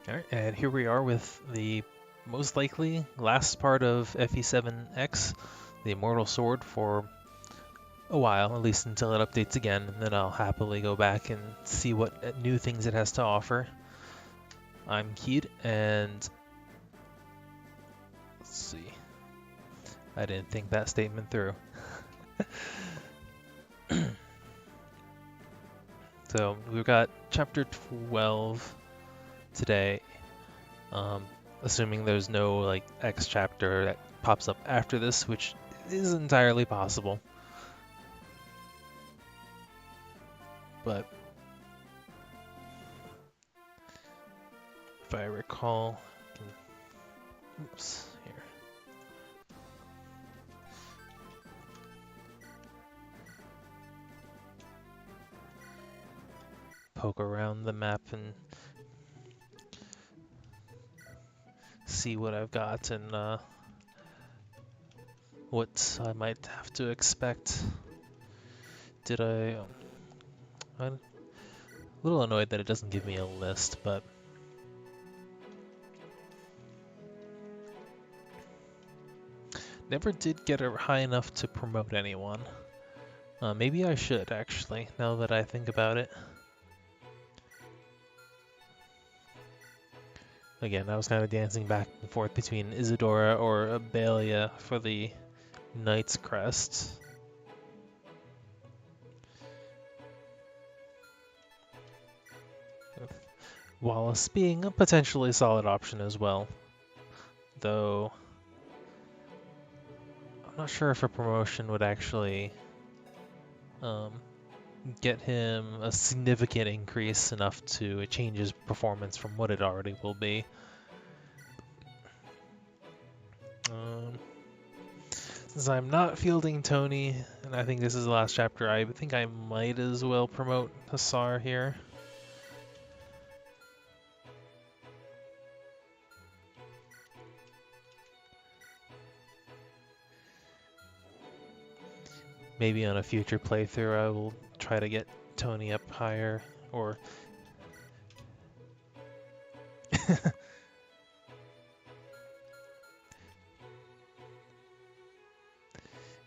Alright, and here we are with the most likely last part of FE7x, the Immortal Sword, for a while, at least until it updates again, and then I'll happily go back and see what new things it has to offer. I'm Kied, and let's see. I didn't think that statement through. So we've got chapter 12 today. Assuming there's no like X chapter that pops up after this, which is entirely possible. But if I recall, oops, here. Poke around the map and see what I've got and what I might have to expect. I'm a little annoyed that it doesn't give me a list, but never did get it high enough to promote anyone. Maybe I should, actually, now that I think about it. Again, I was kind of dancing back and forth between Isadora or Abelia for the Knight's Crest. Wallace being a potentially solid option as well, though I'm not sure if a promotion would actually get him a significant increase enough to change his performance from what it already will be. Since I'm not fielding Tony, and I think this is the last chapter, I think I might as well promote Hussar here. Maybe on a future playthrough I will try to get Tony up higher, or...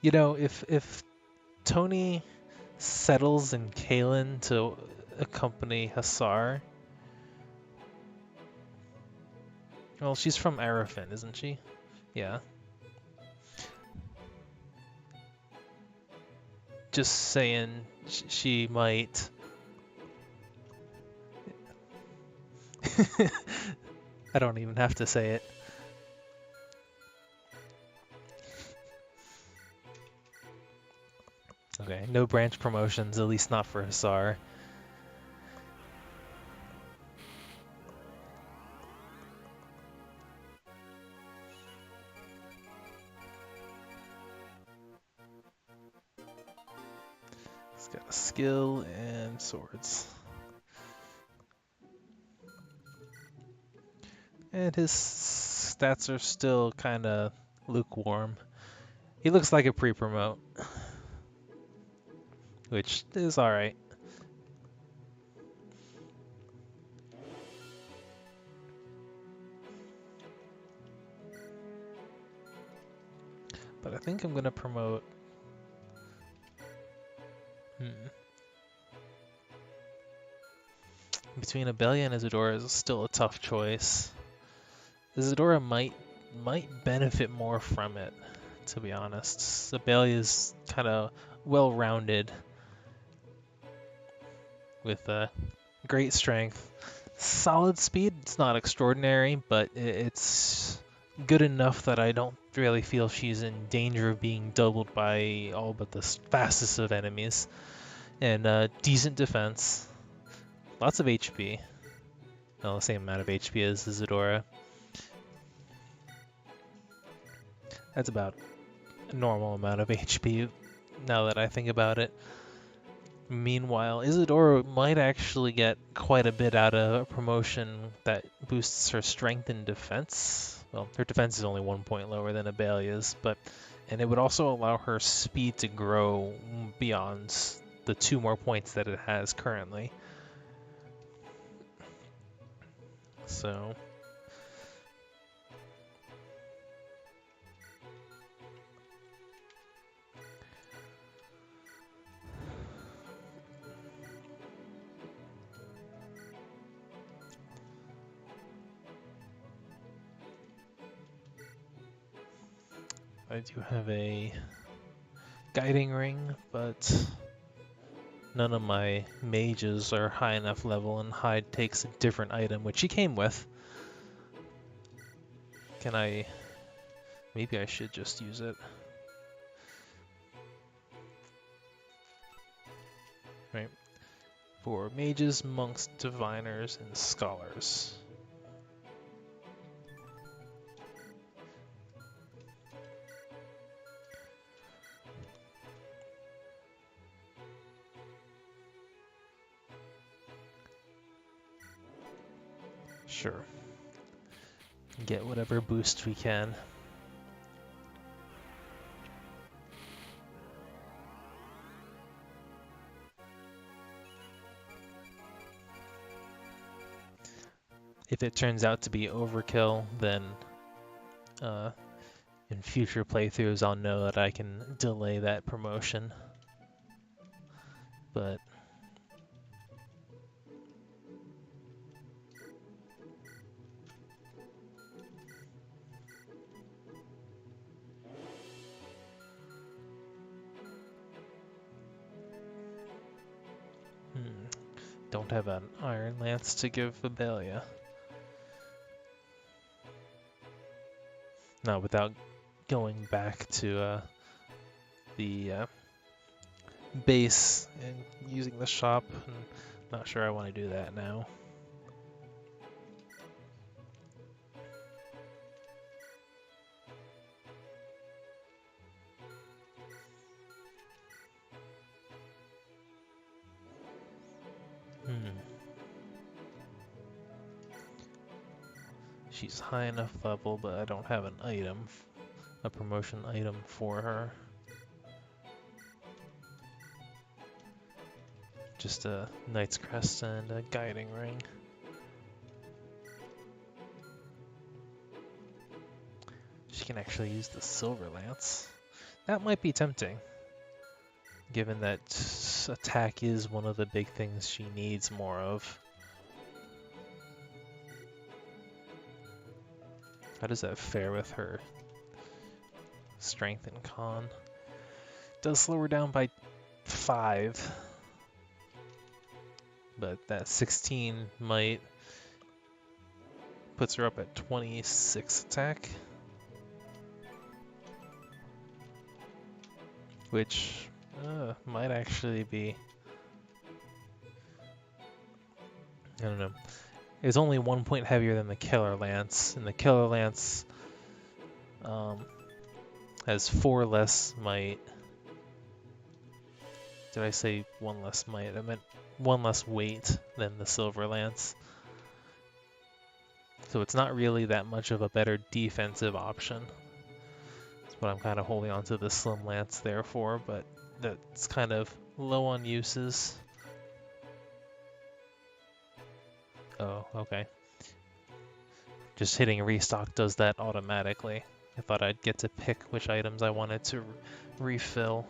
You know, if Tony settles in Kalen to accompany Hussar... Well, she's from Arafin, isn't she? Yeah. Just saying, she might... I don't even have to say it. Okay, no branch promotions, at least not for Hussar. He's got a skill and swords. And his stats are still kind of lukewarm. He looks like a pre-promote, which is alright. But I think I'm going to promote... Between Abelia and Isadora is still a tough choice. Isadora might benefit more from it, to be honest. Abelia's kind of well-rounded with great strength. Solid speed, it's not extraordinary, but it's good enough that I don't really feel she's in danger of being doubled by all but the fastest of enemies. And decent defense. Lots of HP. Well, the same amount of HP as Isadora. That's about a normal amount of HP now that I think about it. Meanwhile, Isadora might actually get quite a bit out of a promotion that boosts her strength and defense. Well, her defense is only 1 point lower than Abelia's, and it would also allow her speed to grow beyond the 2 more points that it has currently. So I do have a guiding ring, but none of my mages are high enough level, and Hyde takes a different item, which he came with. Can I... Maybe I should just use it. Right. For mages, monks, diviners, and scholars. Sure. Get whatever boost we can. If it turns out to be overkill, then in future playthroughs I'll know that I can delay that promotion. But don't have an Iron Lance to give Abelia. No, without going back to the base and using the shop. And not sure I want to do that now. She's high enough level, but I don't have an item, a promotion item for her. Just a Knight's Crest and a Guiding Ring. She can actually use the Silver Lance. That might be tempting, given that attack is one of the big things she needs more of. How does that fare with her strength and con? Does slow her down by 5, but that 16 might puts her up at 26 attack, which might actually be, I don't know. It's only 1 point heavier than the Killer Lance, and the Killer Lance has 4 less might. Did I say 1 less might? I meant 1 less weight than the Silver Lance. So it's not really that much of a better defensive option. That's what I'm kind of holding on to the Slim Lance there for, but that's kind of low on uses. Oh, okay. Just hitting restock does that automatically. I thought I'd get to pick which items I wanted to refill.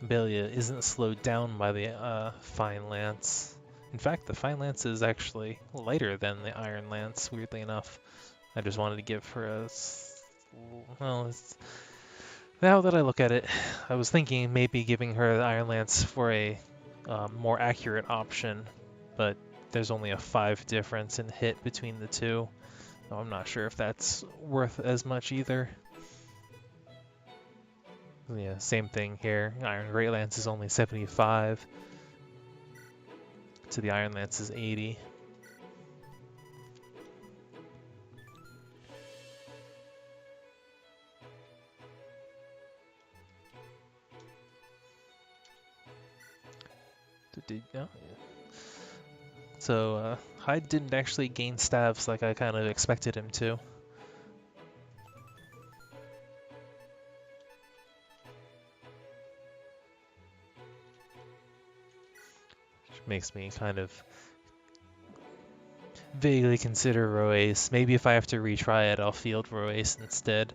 Abelia isn't slowed down by the Fine Lance. In fact, the Fine Lance is actually lighter than the Iron Lance, weirdly enough. I just wanted to give her a... Well, now that I look at it, I was thinking maybe giving her the Iron Lance for a more accurate option, but there's only a 5 difference in hit between the two. So I'm not sure if that's worth as much either. Yeah, same thing here. Iron Great Lance is only 75 to the Iron Lance is 80. did. Oh, yeah. So Hyde didn't actually gain stabs like I kind of expected him to. Which makes me kind of vaguely consider Roace. Maybe if I have to retry it, I'll field Roace instead.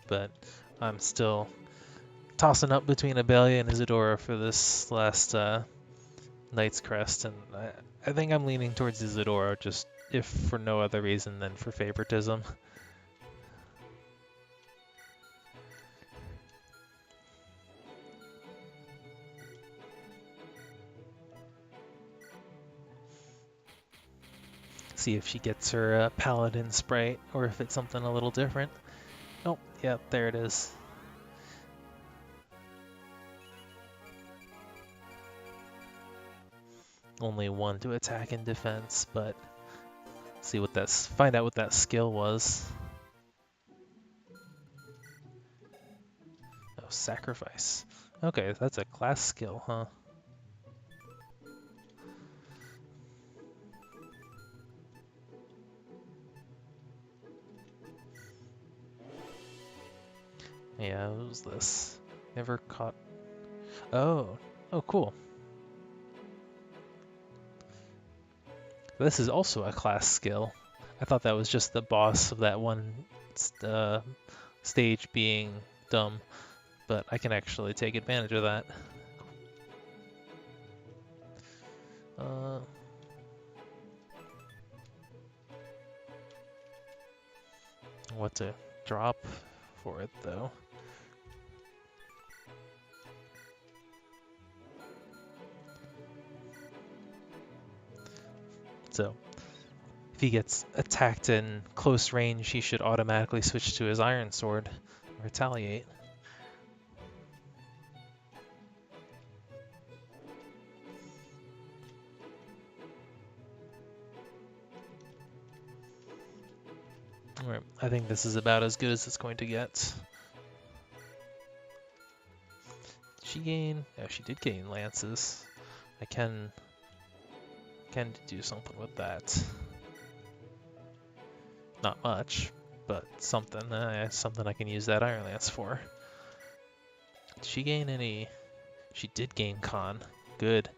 But I'm still tossing up between Abelia and Isadora for this last Knight's Crest, and I think I'm leaning towards Isadora, just if for no other reason than for favoritism. See if she gets her Paladin Sprite, or if it's something a little different. Oh, yeah, there it is. Only one to attack and defense, but see what that's. Find out what that skill was. Oh, sacrifice. Okay, that's a class skill, huh? Yeah, what was this? Never caught. Oh, cool. This is also a class skill. I thought that was just the boss of that one stage being dumb, but I can actually take advantage of that. What to drop for it, though? So, if he gets attacked in close range, he should automatically switch to his Iron Sword and retaliate. Alright, I think this is about as good as it's going to get. Did she gain? Oh, she did gain lances. I can do something with that. Not much, but something. Something I can use that Iron Lance for. Did she gain any? She did gain con. Good.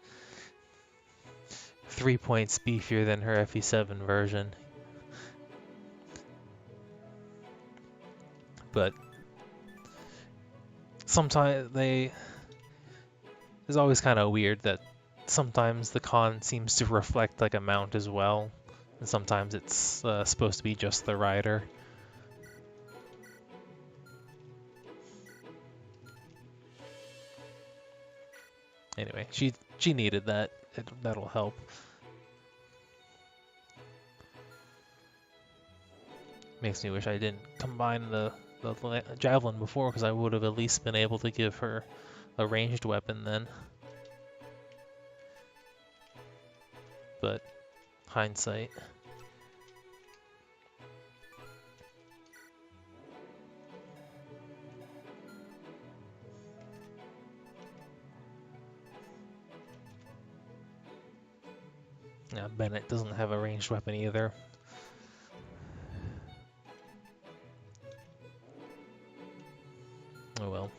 3 points beefier than her FE7 version. But sometimes it's always kind of weird that sometimes the con seems to reflect like a mount as well, and sometimes it's supposed to be just the rider. Anyway, she needed that. That'll help. Makes me wish I didn't combine the javelin before, because I would have at least been able to give her a ranged weapon then. But hindsight. Yeah, Bennett doesn't have a ranged weapon either. Oh well.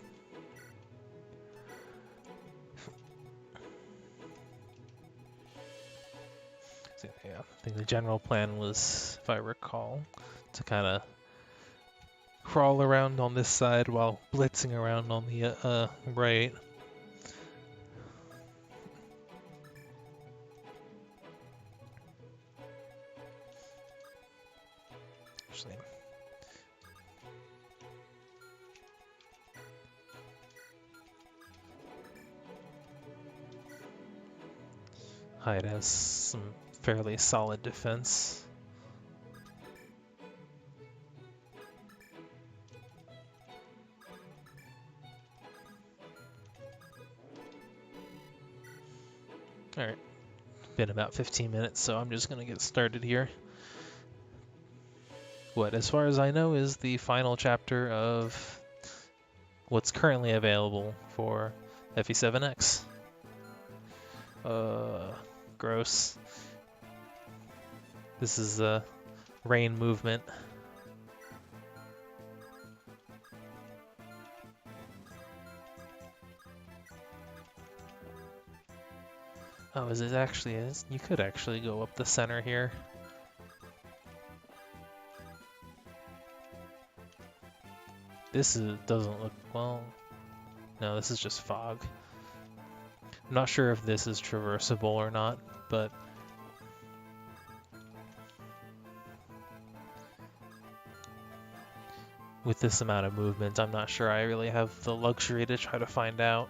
So, yeah, I think the general plan was, if I recall, to kind of crawl around on this side while blitzing around on the right. Actually, Hyde has some fairly solid defense. Alright, been about 15 minutes, so I'm just gonna get started here. what, as far as I know, is the final chapter of what's currently available for FE7x. Gross. This is a rain movement. Oh, is it actually is? You could actually go up the center here. Doesn't look, well, no, this is just fog. I'm not sure if this is traversable or not, but with this amount of movement, I'm not sure I really have the luxury to try to find out.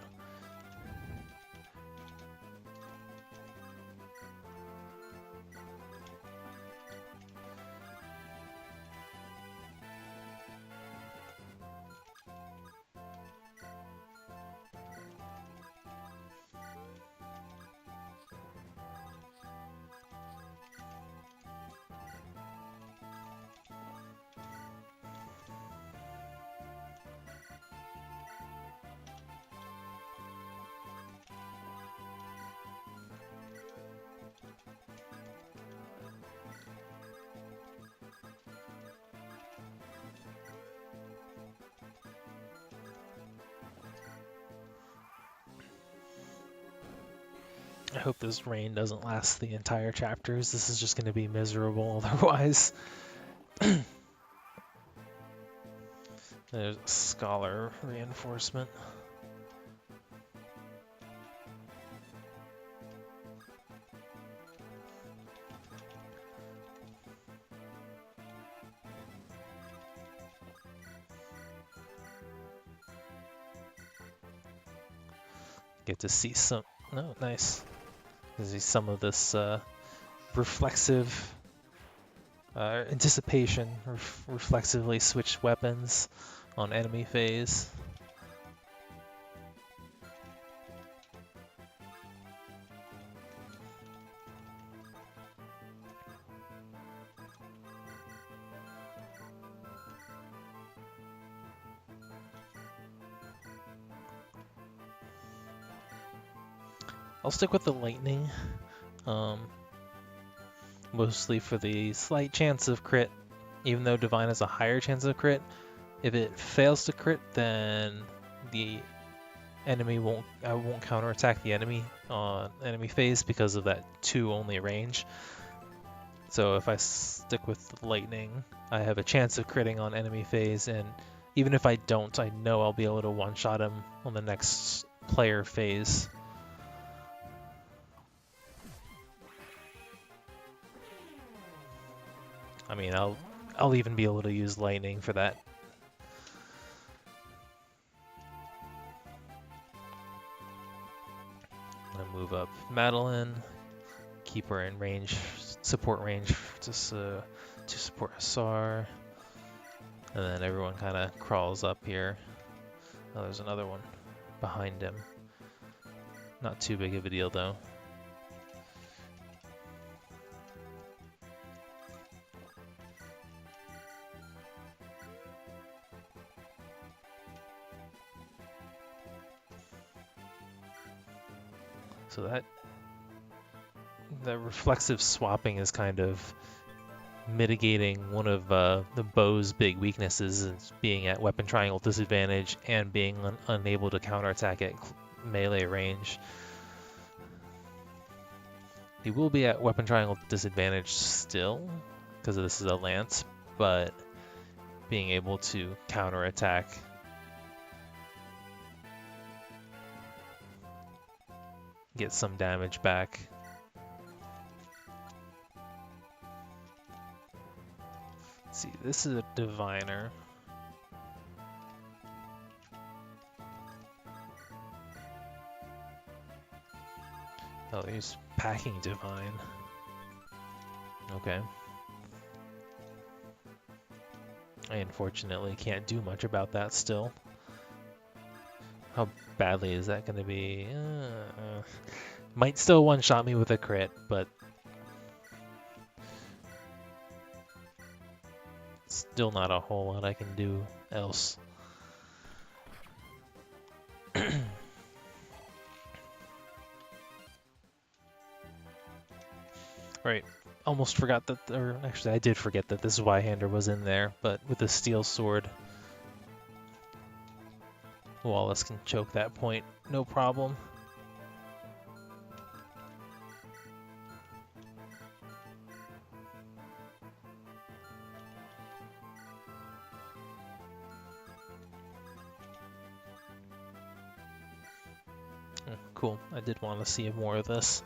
I hope this rain doesn't last the entire chapters. This is just going to be miserable otherwise. There's a scholar reinforcement. Get to see some, no, nice. To see some of this reflexive anticipation, reflexively switch weapons on enemy phase. I'll stick with the lightning, mostly for the slight chance of crit, even though Divine has a higher chance of crit. If it fails to crit, then the enemy won't counterattack the enemy on enemy phase because of that 2 only range. So if I stick with lightning, I have a chance of critting on enemy phase, and even if I don't, I know I'll be able to one-shot him on the next player phase. I mean, I'll even be able to use lightning for that. I'm gonna move up Madeline, keep her in range, support range to support Asar, and then everyone kind of crawls up here. Oh, there's another one behind him. Not too big of a deal though. So that reflexive swapping is kind of mitigating one of the bow's big weaknesses, is being at weapon triangle disadvantage and being unable to counterattack at melee range. He will be at weapon triangle disadvantage still, because this is a lance, but being able to counterattack get some damage back. Let's see, this is a diviner. Oh, he's packing divine. Okay. I unfortunately can't do much about that still. How badly is that going to be? Might still one-shot me with a crit, but Still not a whole lot I can do else. Right. Almost forgot that, or actually I did forget that this Y-hander was in there, but with the steel sword, Wallace can choke that point, no problem. Cool, I did want to see more of this.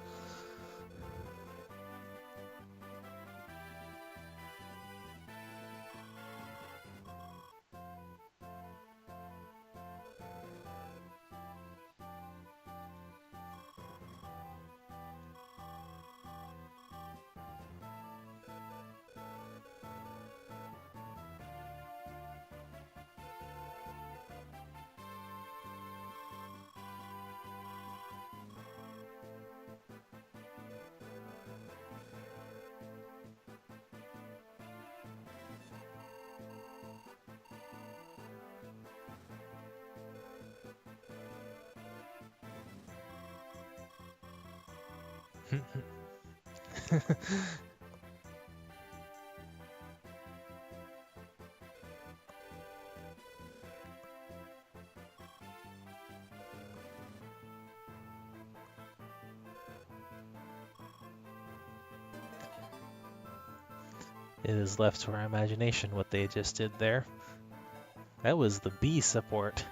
It is left to our imagination what they just did there. That was the B support.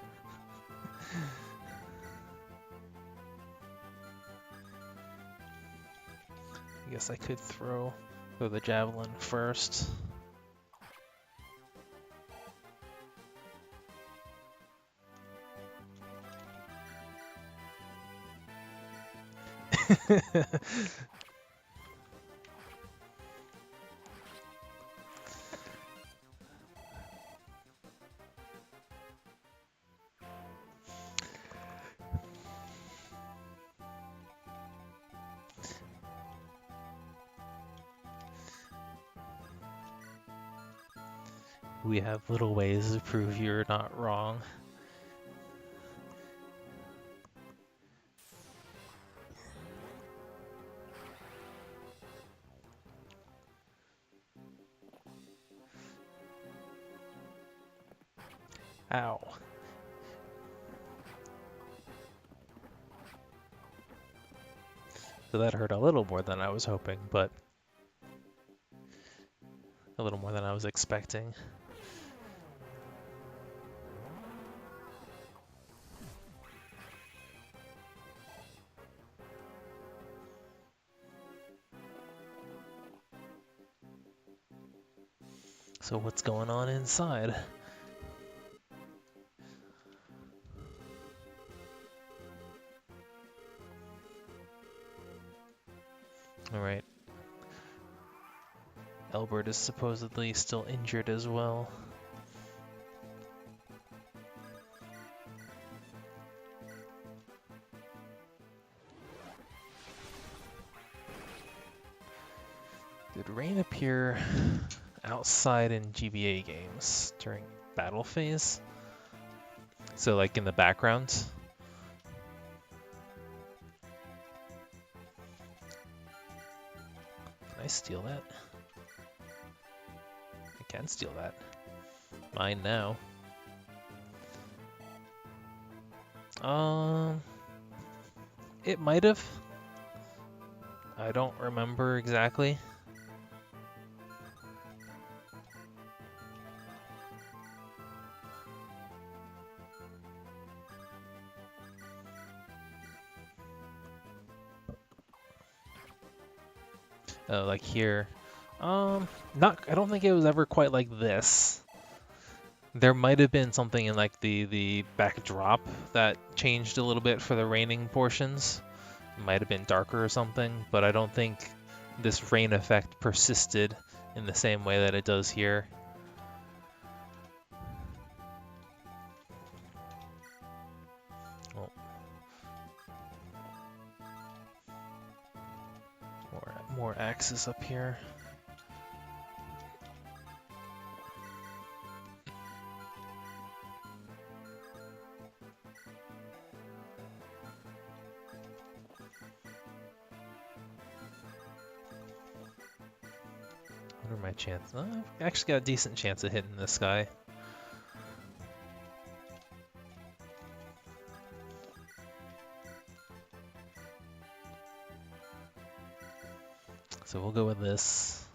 I guess I could throw the javelin first. We have little ways to prove you're not wrong. Ow. So that hurt a little more than I was hoping, but a little more than I was expecting. So what's going on inside? Alright. Albert is supposedly still injured as well. Did rain appear outside in GBA games during battle phase? So like in the background? Can I steal that? I can steal that. Mine now. It might have. I don't remember exactly. Oh, like here. Not. I don't think it was ever quite like this. There might have been something in like the backdrop that changed a little bit for the raining portions. It might have been darker or something, but I don't think this rain effect persisted in the same way that it does here. Oh. More axes up here. my chance? I've actually got a decent chance of hitting this guy. So we'll go with this.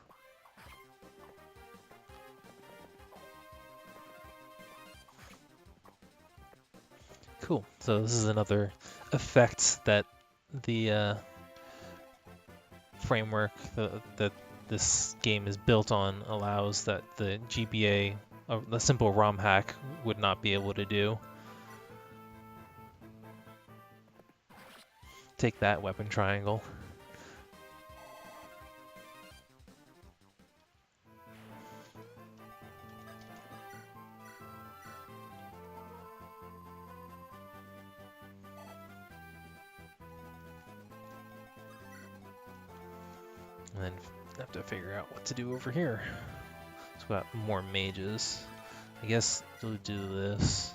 Cool. So this is another effect that the framework that this game is built on allows that the GBA, the simple ROM hack, would not be able to do. Take that, weapon triangle. And then have to figure out what to do over here. So we got more mages. I guess we'll do this.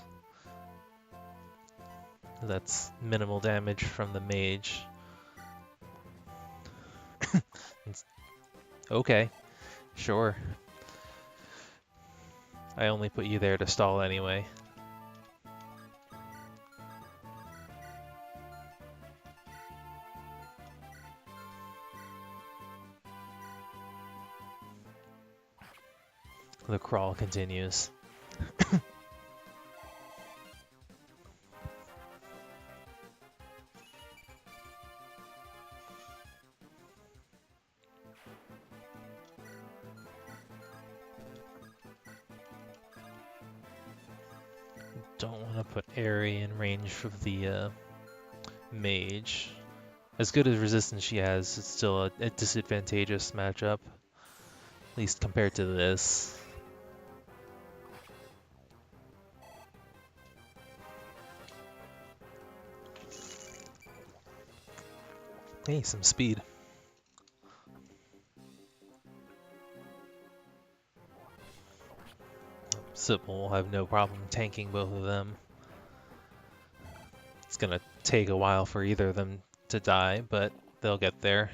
That's minimal damage from the mage. Okay, sure. I only put you there to stall anyway. The crawl continues. Don't want to put Aerie in range of the mage. As good as resistance she has, it's still a disadvantageous matchup. At least compared to this. Hey, some speed. Sybil will have no problem tanking both of them. It's gonna take a while for either of them to die, but they'll get there.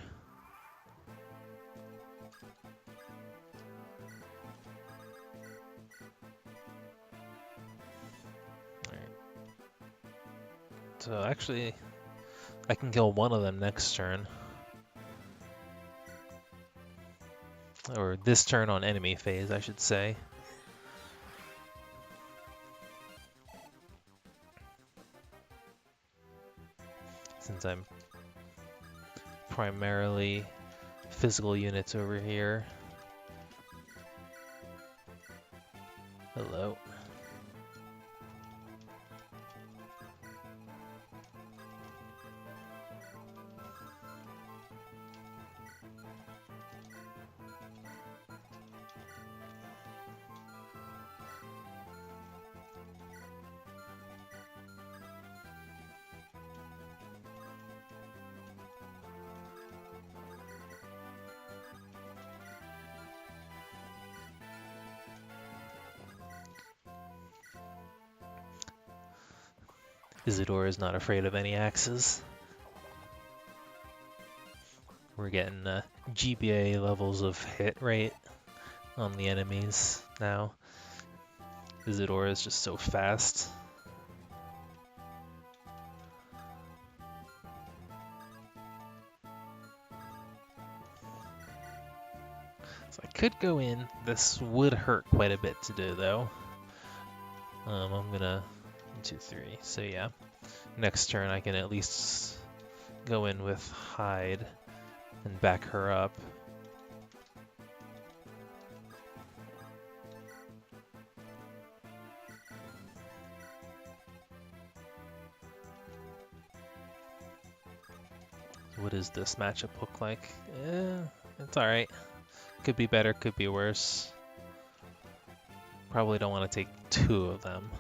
Alright. So actually, I can kill one of them next turn. Or this turn on enemy phase, I should say. Since I'm primarily physical units over here. Hello. Isidore is not afraid of any axes. We're getting GBA levels of hit rate on the enemies now. Isidore is just so fast. So I could go in. This would hurt quite a bit to do though. I'm gonna 1, 2, 3. So yeah, next turn I can at least go in with hide and back her up. What does this matchup look like? It's alright. Could be better, could be worse. Probably don't want to take 2 of them.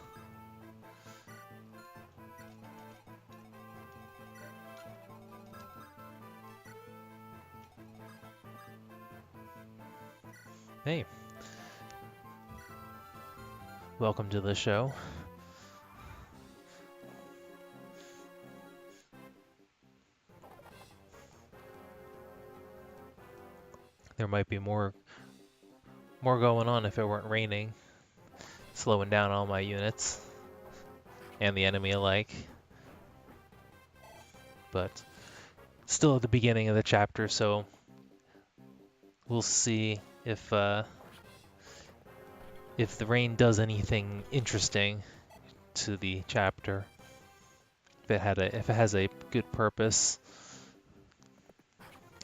Hey. Welcome to the show. There might be more more going on if it weren't raining, slowing down all my units and the enemy alike. But still at the beginning of the chapter, so we'll see if the rain does anything interesting to the chapter. If it has a good purpose,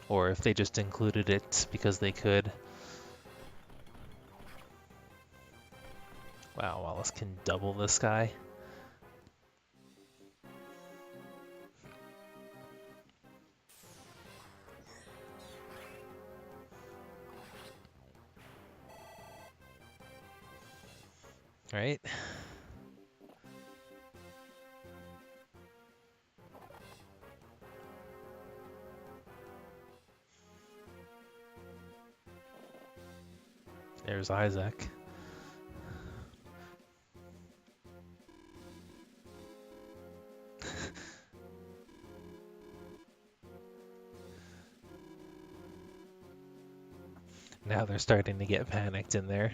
or if they just included it because they could. Wow, Wallace can double this guy. All right. There's Isaac. Now they're starting to get panicked in there.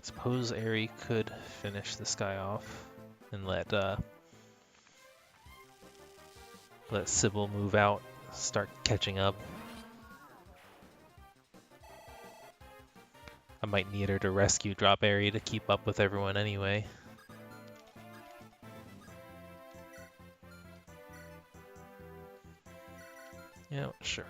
Suppose Aerie could finish this guy off and let Sybil move out, start catching up. I might need her to rescue drop Aerie to keep up with everyone anyway. Yeah, sure.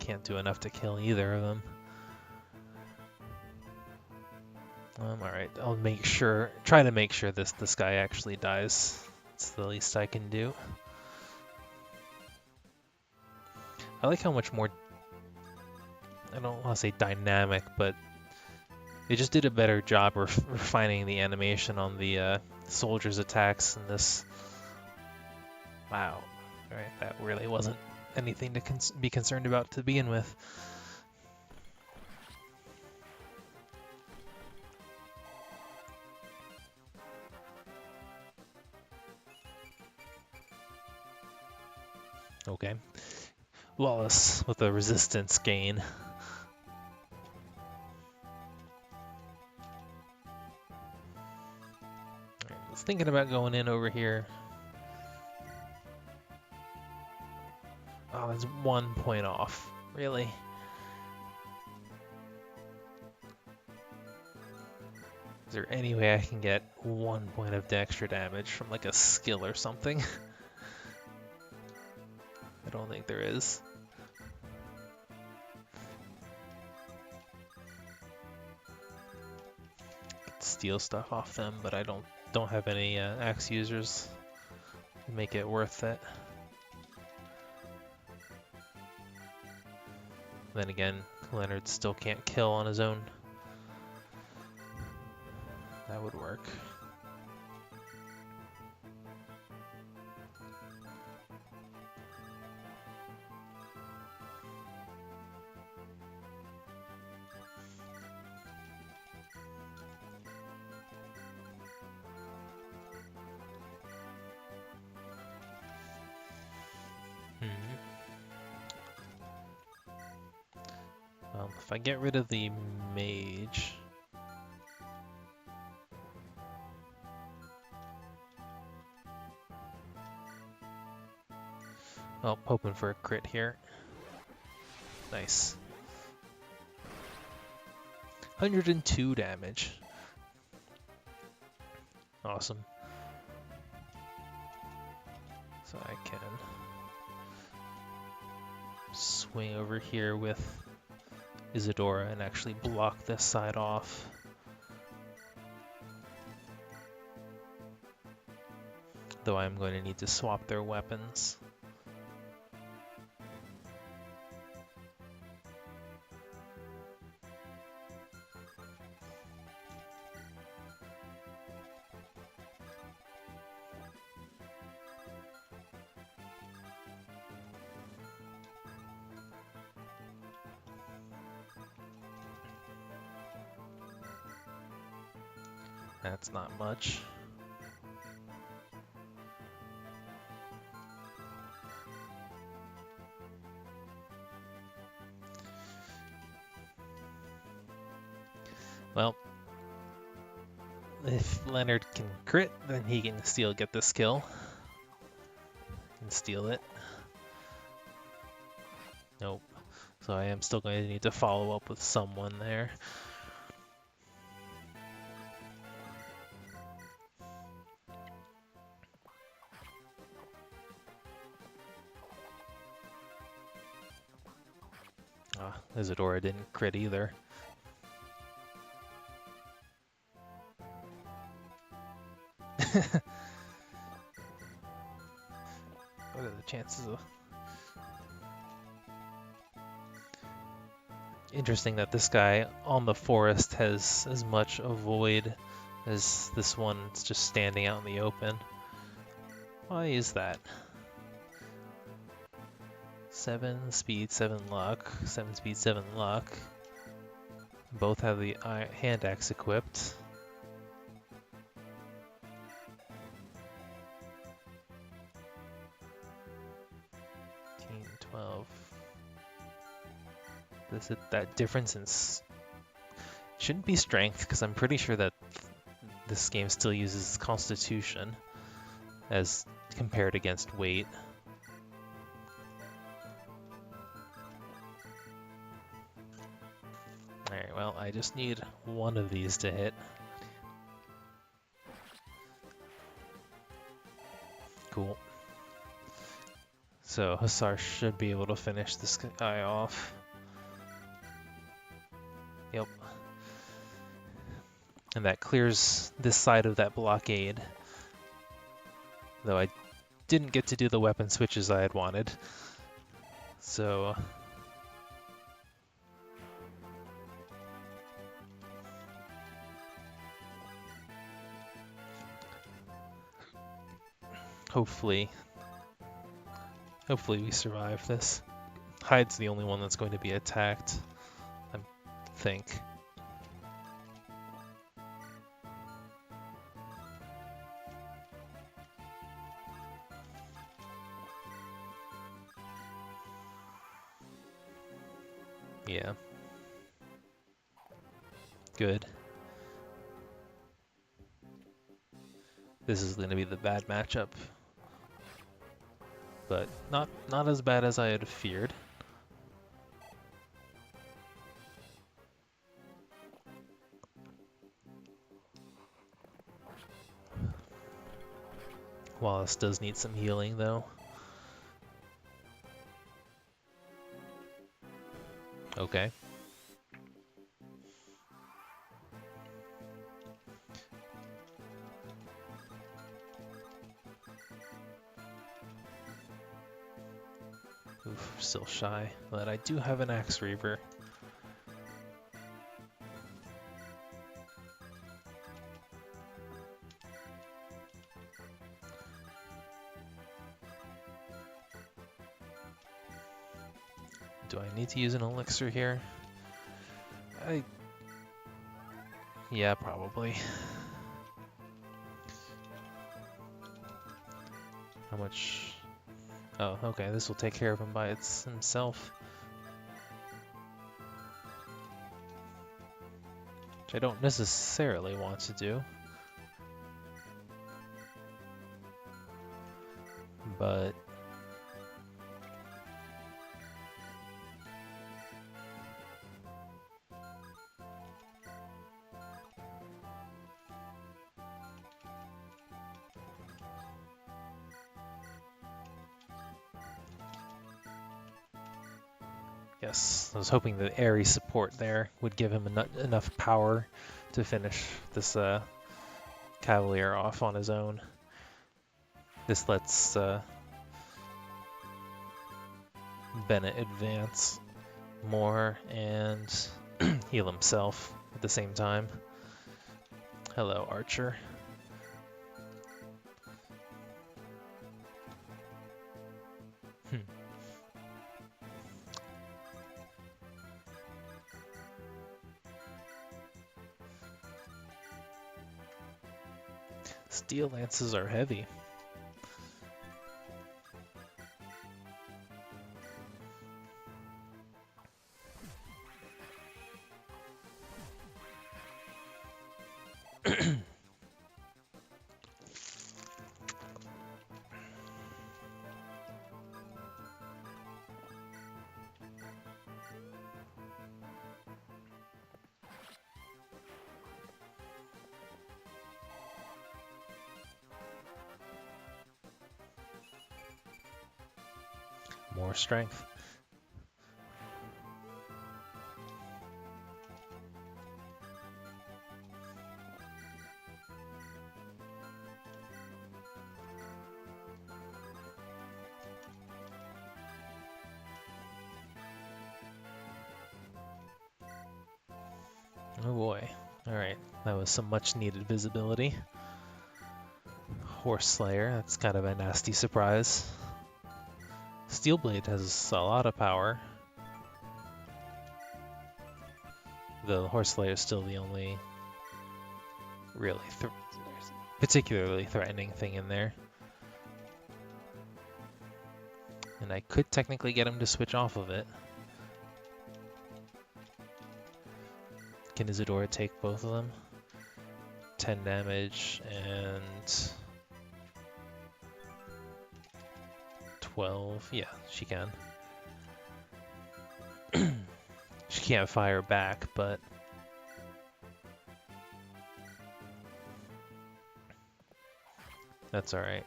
Can't do enough to kill either of them. Alright, I'll try to make sure this guy actually dies. It's the least I can do. I like how much more, I don't want to say dynamic, but they just did a better job refining the animation on the soldiers' attacks in this. Wow. Alright, that really wasn't anything to be concerned about to begin with. Okay. Wallace with a resistance gain. Right, I was thinking about going in over here. Oh, that's 1 point off. Really? Is there any way I can get 1 point of extra damage from like a skill or something? I don't think there is. Could steal stuff off them, but I don't have any axe users to make it worth it. Then again, Leonard still can't kill on his own. That would work. If I get rid of the mage, well, hoping for a crit here. Nice. 102 damage. Awesome. So I can swing over here with Isadora and actually block this side off. Though I'm going to need to swap their weapons. That's not much. Well, if Leonard can crit, then he can still get this kill. And steal it. Nope. So I am still going to need to follow up with someone there. Isadora didn't crit either. What are the chances of... Interesting that this guy on the forest has as much avoid as this one. It's just standing out in the open. Why is that? 7 speed, 7 luck. 7 speed, 7 luck. Both have the hand axe equipped. That difference in shouldn't be strength, because I'm pretty sure that this game still uses constitution as compared against weight. Alright, well, I just need one of these to hit. Cool. So Hussar should be able to finish this guy off. Yep. And that clears this side of that blockade. Though I didn't get to do the weapon switches I had wanted. So... Hopefully we survive this. Hyde's the only one that's going to be attacked, I think. Yeah. Good. This is going to be the bad matchup. But not as bad as I had feared. Wallace does need some healing, though. Okay. Oof, still shy, but I do have an Axe Reaver. Do I need to use an elixir here? Yeah, probably. How much? Oh, okay, this will take care of him by himself. Which I don't necessarily want to do. But... Yes, I was hoping the airy support there would give him enough power to finish this Cavalier off on his own. This lets Bennett advance more and heal himself at the same time. Hello, Archer. Steel lances are heavy. More strength. Oh boy. Alright, that was some much needed visibility. Horse Slayer, that's kind of a nasty surprise. Steelblade has a lot of power. Though Horse Slayer is still the only really particularly threatening thing in there. And I could technically get him to switch off of it. Can Isadora take both of them? 10 damage and 12. Yeah, she can. She can't fire back, but that's alright.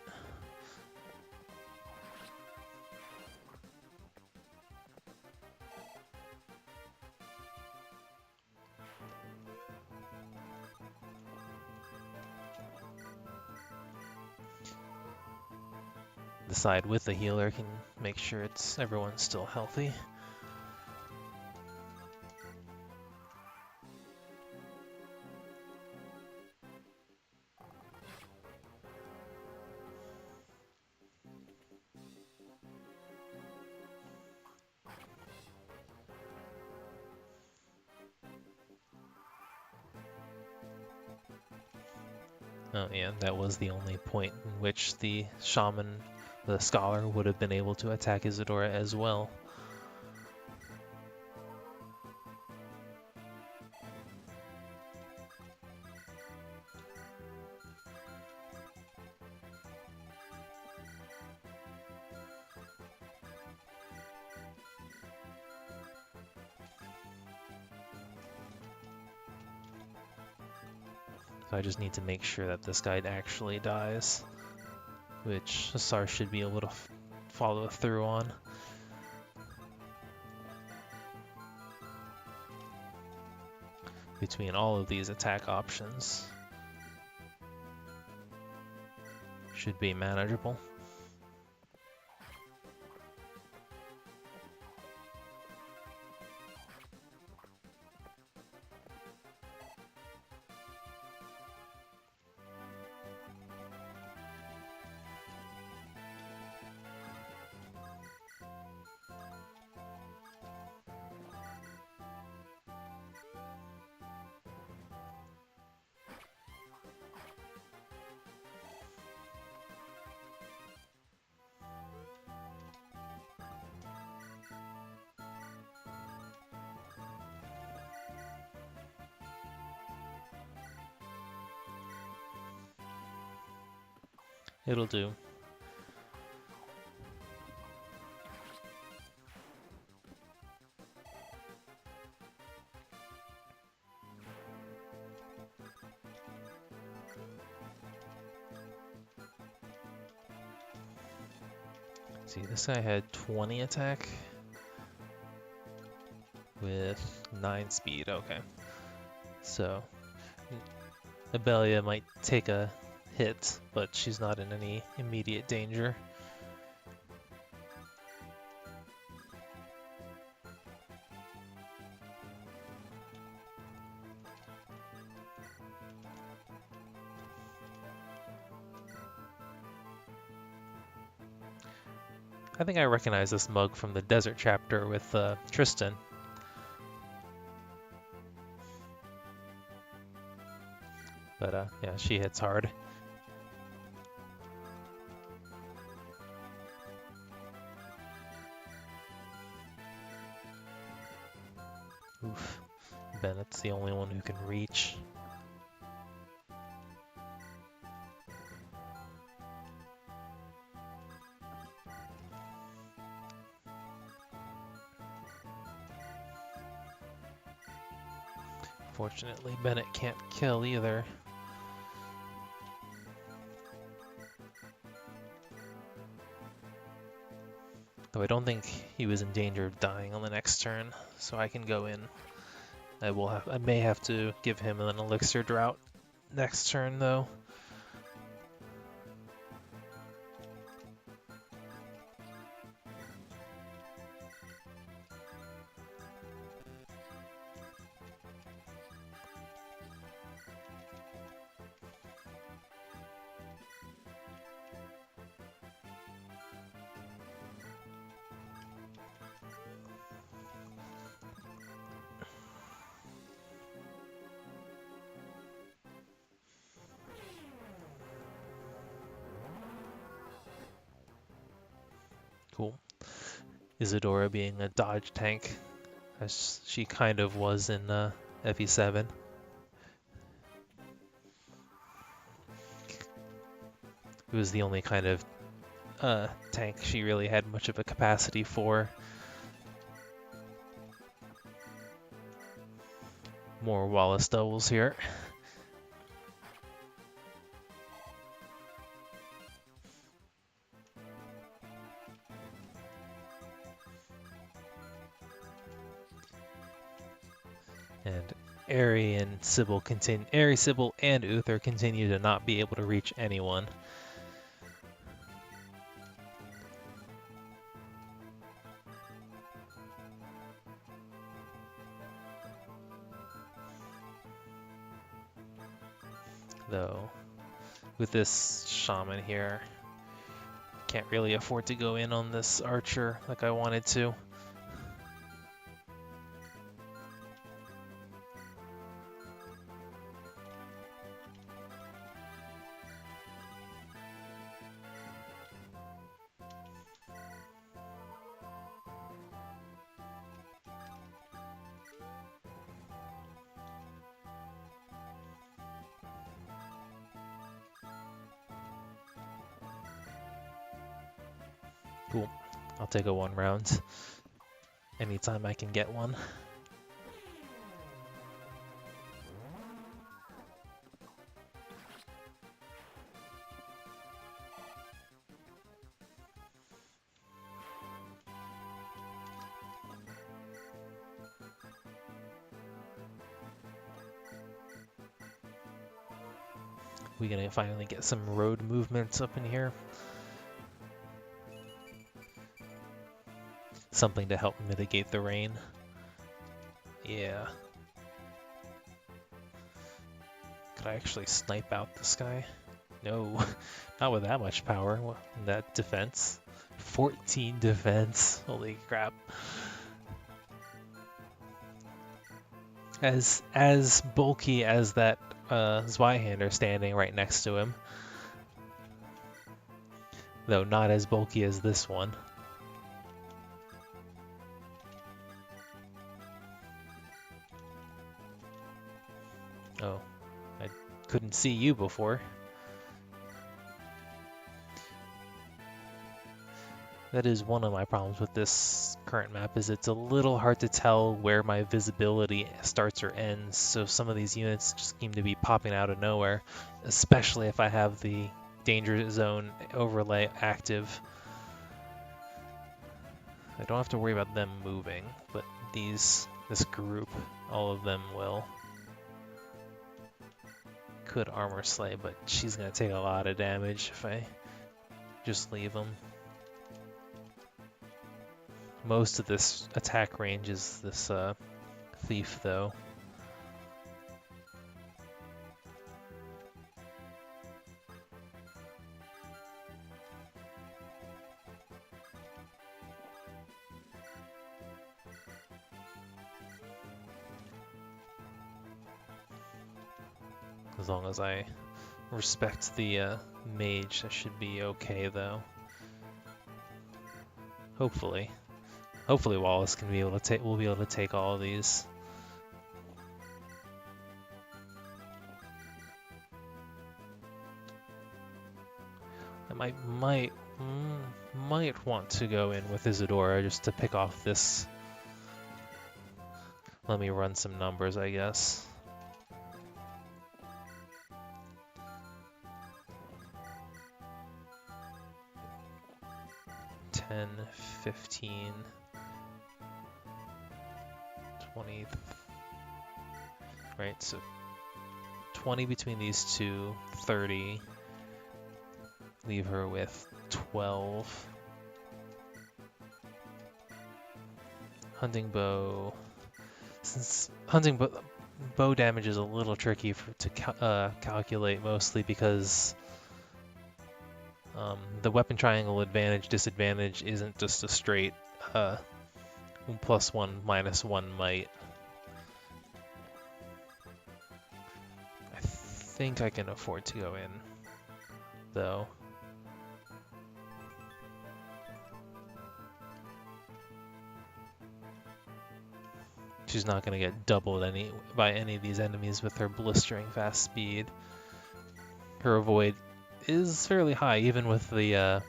The side with the healer can make sure everyone's still healthy. Oh yeah, that was the only point in which the shaman, the scholar, would have been able to attack Isadora as well. So I just need to make sure that this guy actually dies, which Asar should be able to follow through on. Between all of these attack options, should be manageable. It'll do. See, this guy had 20 attack with 9 speed. Okay. So, Abelia might take a hit, but she's not in any immediate danger. I think I recognize this mug from the desert chapter with Tristan. But yeah, she hits hard. Bennett's the only one who can reach. Fortunately, Bennett can't kill either. Though I don't think he was in danger of dying on the next turn, so I can go in. I may have to give him an elixir drought next turn though. Cool. Isadora being a dodge tank, as she kind of was in FE7. It was the only kind of tank she really had much of a capacity for. More Wallace doubles here. And Aerie and Sybil Aerie, Sybil, and Uther continue to not be able to reach anyone. Though, with this shaman here, can't really afford to go in on this archer like I wanted to. Cool. I'll take a 1 round anytime I can get one. We're gonna finally get some road movements up in here. Something to help mitigate the rain. Yeah. Could I actually snipe out this guy? No, not with that much power. That defense. 14 defense. Holy crap. As bulky as that Zweihander standing right next to him. Though not as bulky as this one. Oh, I couldn't see you before. That is one of my problems with this current map, is it's a little hard to tell where my visibility starts or ends, so some of these units just seem to be popping out of nowhere, especially if I have the danger zone overlay active. I don't have to worry about them moving, but this group, all of them will. Could armor slay, but she's gonna take a lot of damage if I just leave them. Most of this attack range is this thief, though. As long as I respect the mage, I should be okay, though. Hopefully. Hopefully Wallace can be able to take. We'll be able to take all of these. I might want to go in with Isadora just to pick off this. Let me run some numbers, I guess. 10, 15, 20. Right, so 20 between these two, 30. Leave her with 12. Hunting bow. Since hunting bow damage is a little tricky to calculate, mostly because the weapon triangle advantage disadvantage isn't just a straight +1 -1 might. I think I can afford to go in, though. She's not going to get doubled by any of these enemies with her blistering fast speed. Her avoid is fairly high, even with the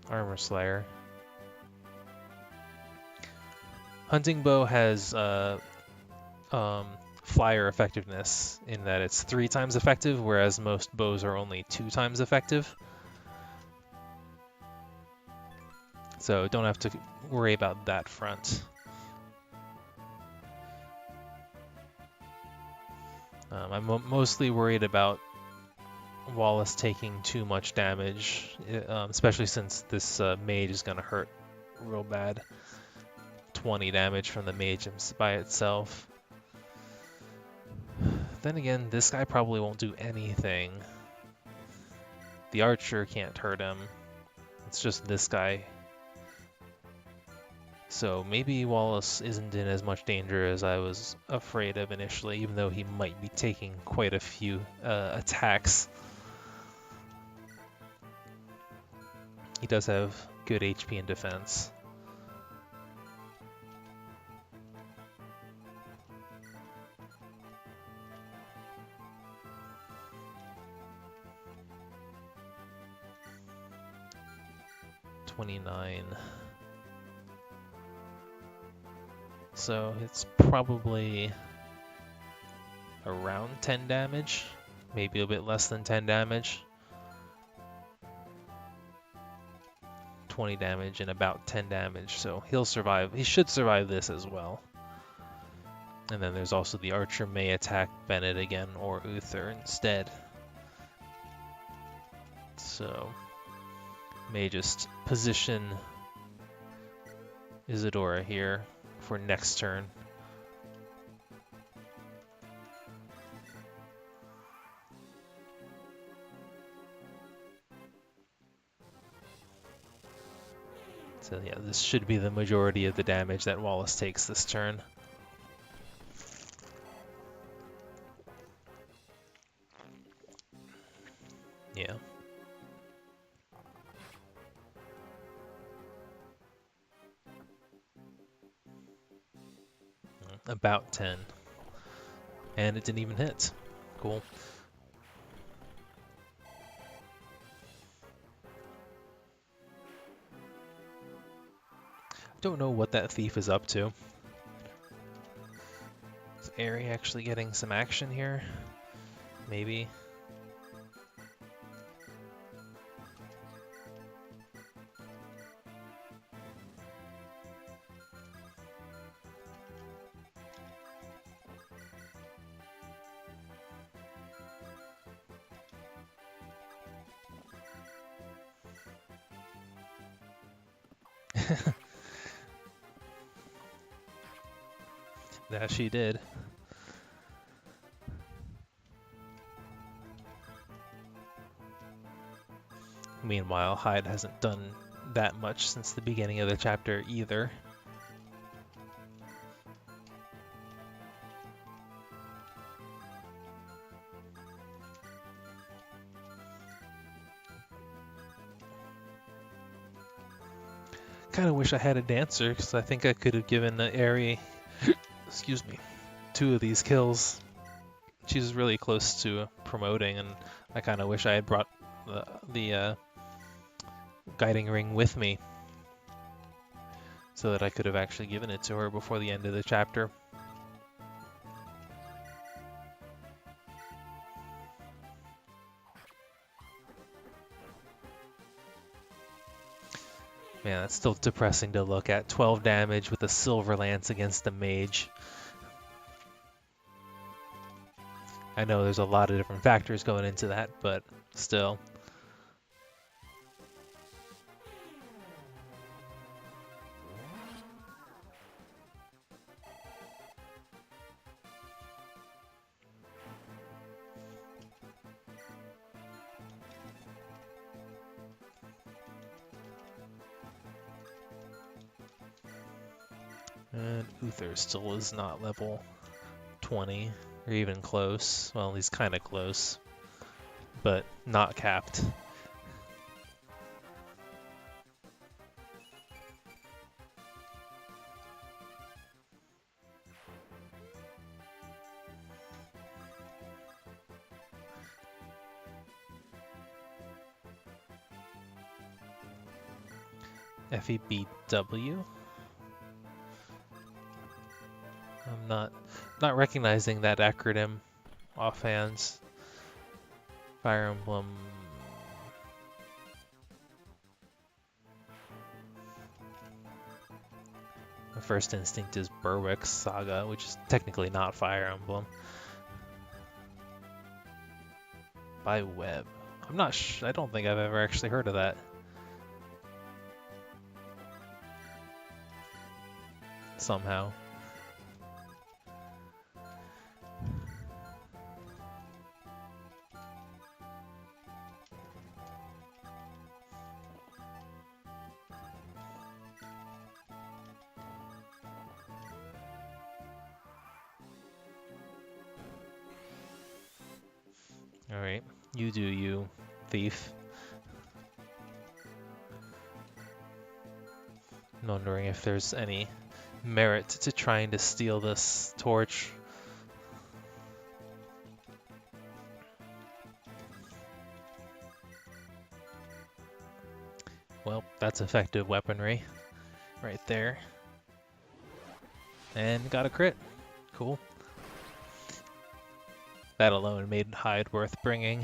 Armor Slayer. Hunting bow has flyer effectiveness in that it's 3 times effective, whereas most bows are only 2 times effective. So don't have to worry about that front. I'm mostly worried about Wallace taking too much damage, especially since this mage is going to hurt real bad. 20 damage from the mage by itself. Then again, this guy probably won't do anything. The archer can't hurt him. It's just this guy. So maybe Wallace isn't in as much danger as I was afraid of initially, even though he might be taking quite a few attacks. He does have good HP and defense. $29. So it's probably around 10 damage, maybe a bit less than 10 damage. 20 damage and about 10 damage, so he'll survive. He should survive this as well. And then there's also the archer may attack Bennett again or Uther instead. So may just position Isadora here for next turn. So yeah, this should be the majority of the damage that Wallace takes this turn. Yeah. About 10. And it didn't even hit. Cool. Don't know what that thief is up to. Is Aerie actually getting some action here? Maybe. That she did. Meanwhile, Hyde hasn't done that much since the beginning of the chapter either. Kind of wish I had a dancer, because I think I could have given Aerie, excuse me, 2 of these kills. she's really close to promoting, and I kind of wish I had brought the guiding ring with me so that I could have actually given it to her before the end of the chapter. Man, that's still depressing to look at. 12 damage with a silver lance against a mage. I know there's a lot of different factors going into that, but still. And Uther still is not level 20, or even close. Well, he's kind of close, but not capped. FEBW? I'm not recognizing that acronym offhands. Fire Emblem. My first instinct is Berwick's Saga, which is technically not Fire Emblem. By Web. I'm not I don't think I've ever actually heard of that. Somehow. Alright, you do you, thief. I'm wondering if there's any merit to trying to steal this torch. Well, that's effective weaponry right there. And got a crit. Cool. That alone made Hyde worth bringing.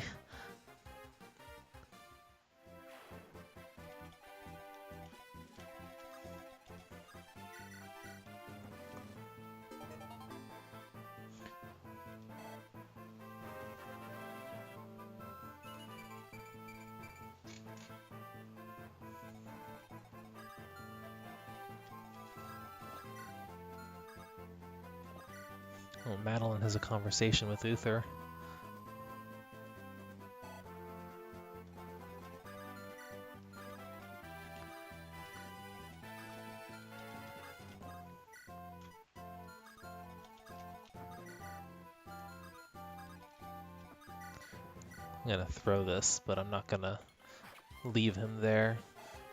Oh, Madeline has a conversation with Uther. I'm gonna throw this, but I'm not gonna leave him there,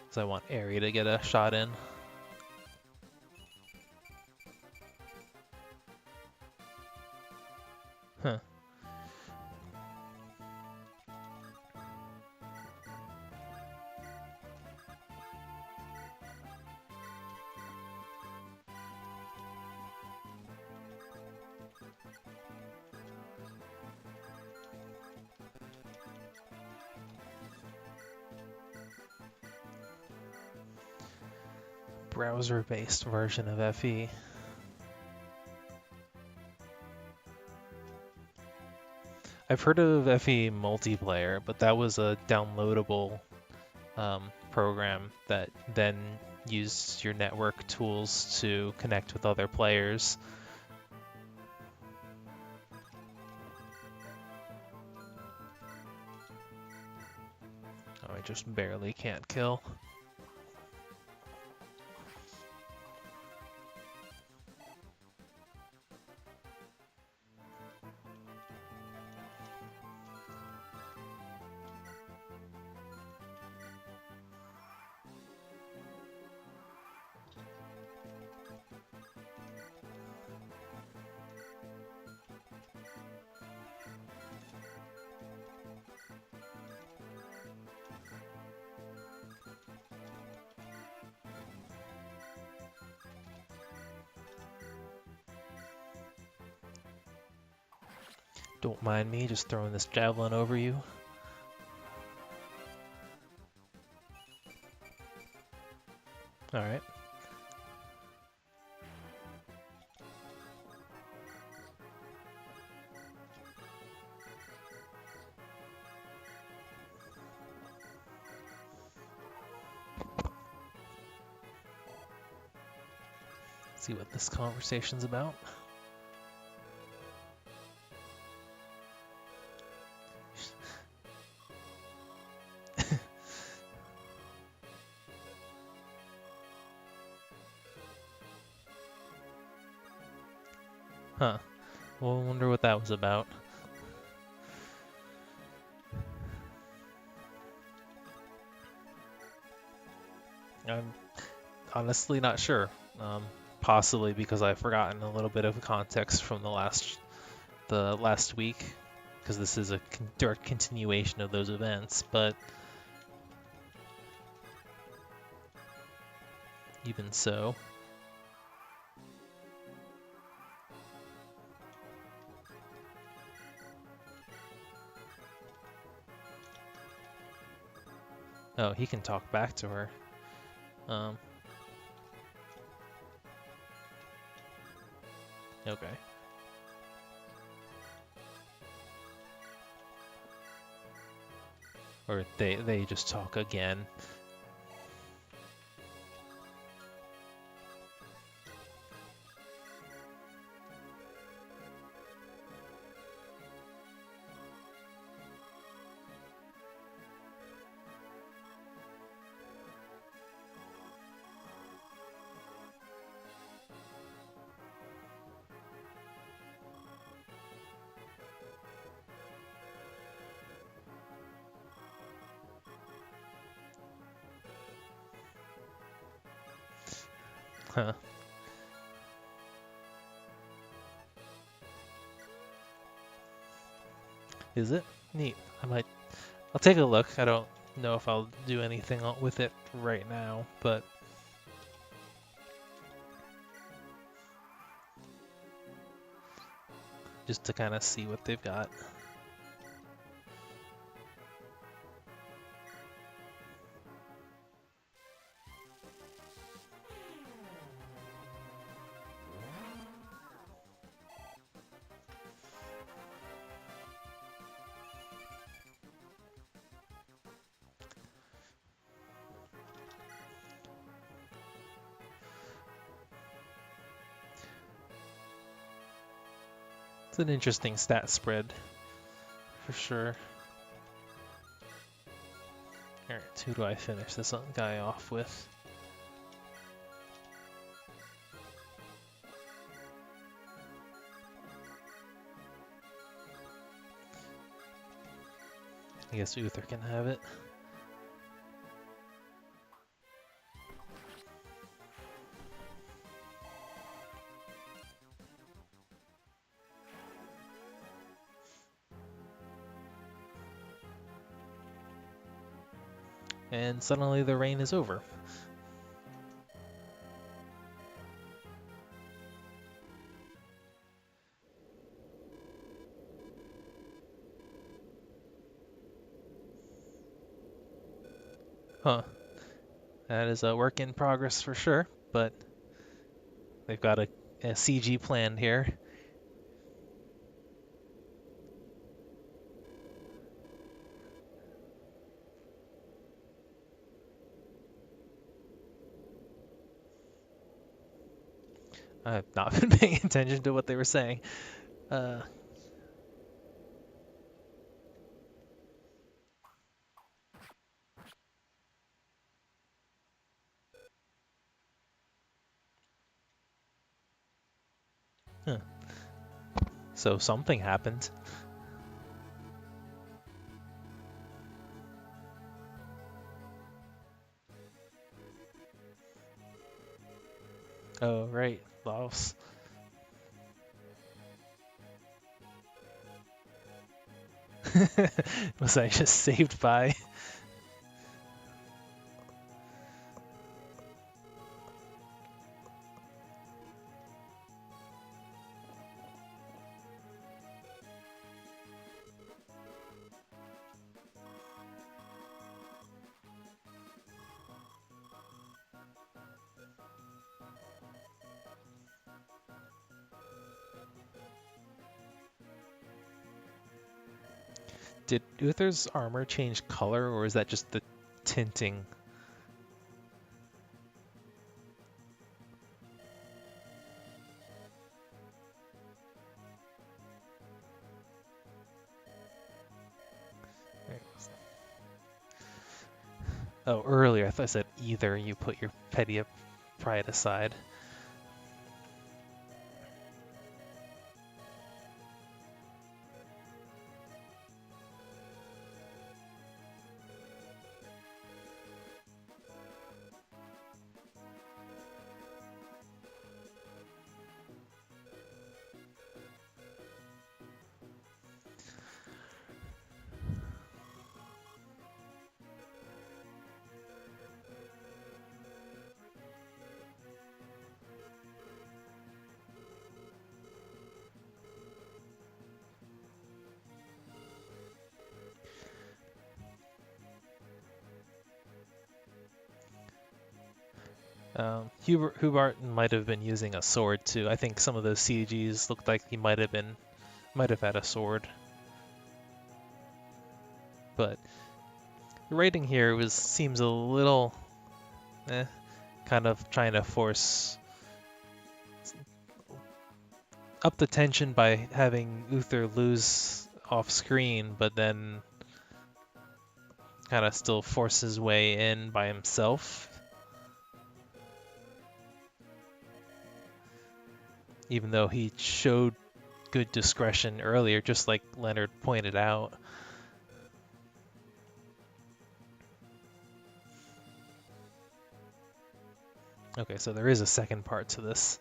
because I want Aerie to get a shot in. Huh. Browser-based version of FE. I've heard of FE multiplayer, but that was a downloadable program that then used your network tools to connect with other players. Oh, I just barely can't kill. Don't mind me just throwing this javelin over you. Alright. See what this conversation's about. Huh. Well, I wonder what that was about. I'm honestly not sure. Possibly because I've forgotten a little bit of context from the last week, because this is a direct continuation of those events, but even so. Oh, he can talk back to her. Okay. Or they just talk again. Huh. Is it? Neat. I'll take a look. I don't know if I'll do anything with it right now, but just to kind of see what they've got. It's an interesting stat spread, for sure. Alright, who do I finish this guy off with? I guess Uther can have it. And suddenly the rain is over. Huh. That is a work in progress for sure, but they've got a CG plan here. I have not been paying attention to what they were saying. Huh. So something happened. Oh, right, Laos. Was I just saved by? Did Uther's armor change color, or is that just the tinting? Oh, earlier I thought I said either you put your petty pride aside. Hubert might have been using a sword too. I think some of those CGs looked like he might have had a sword. But the writing here seems a little, kind of trying to force up the tension by having Uther lose off screen, but then kind of still force his way in by himself. Even though he showed good discretion earlier, just like Leonard pointed out. Okay, so there is a second part to this.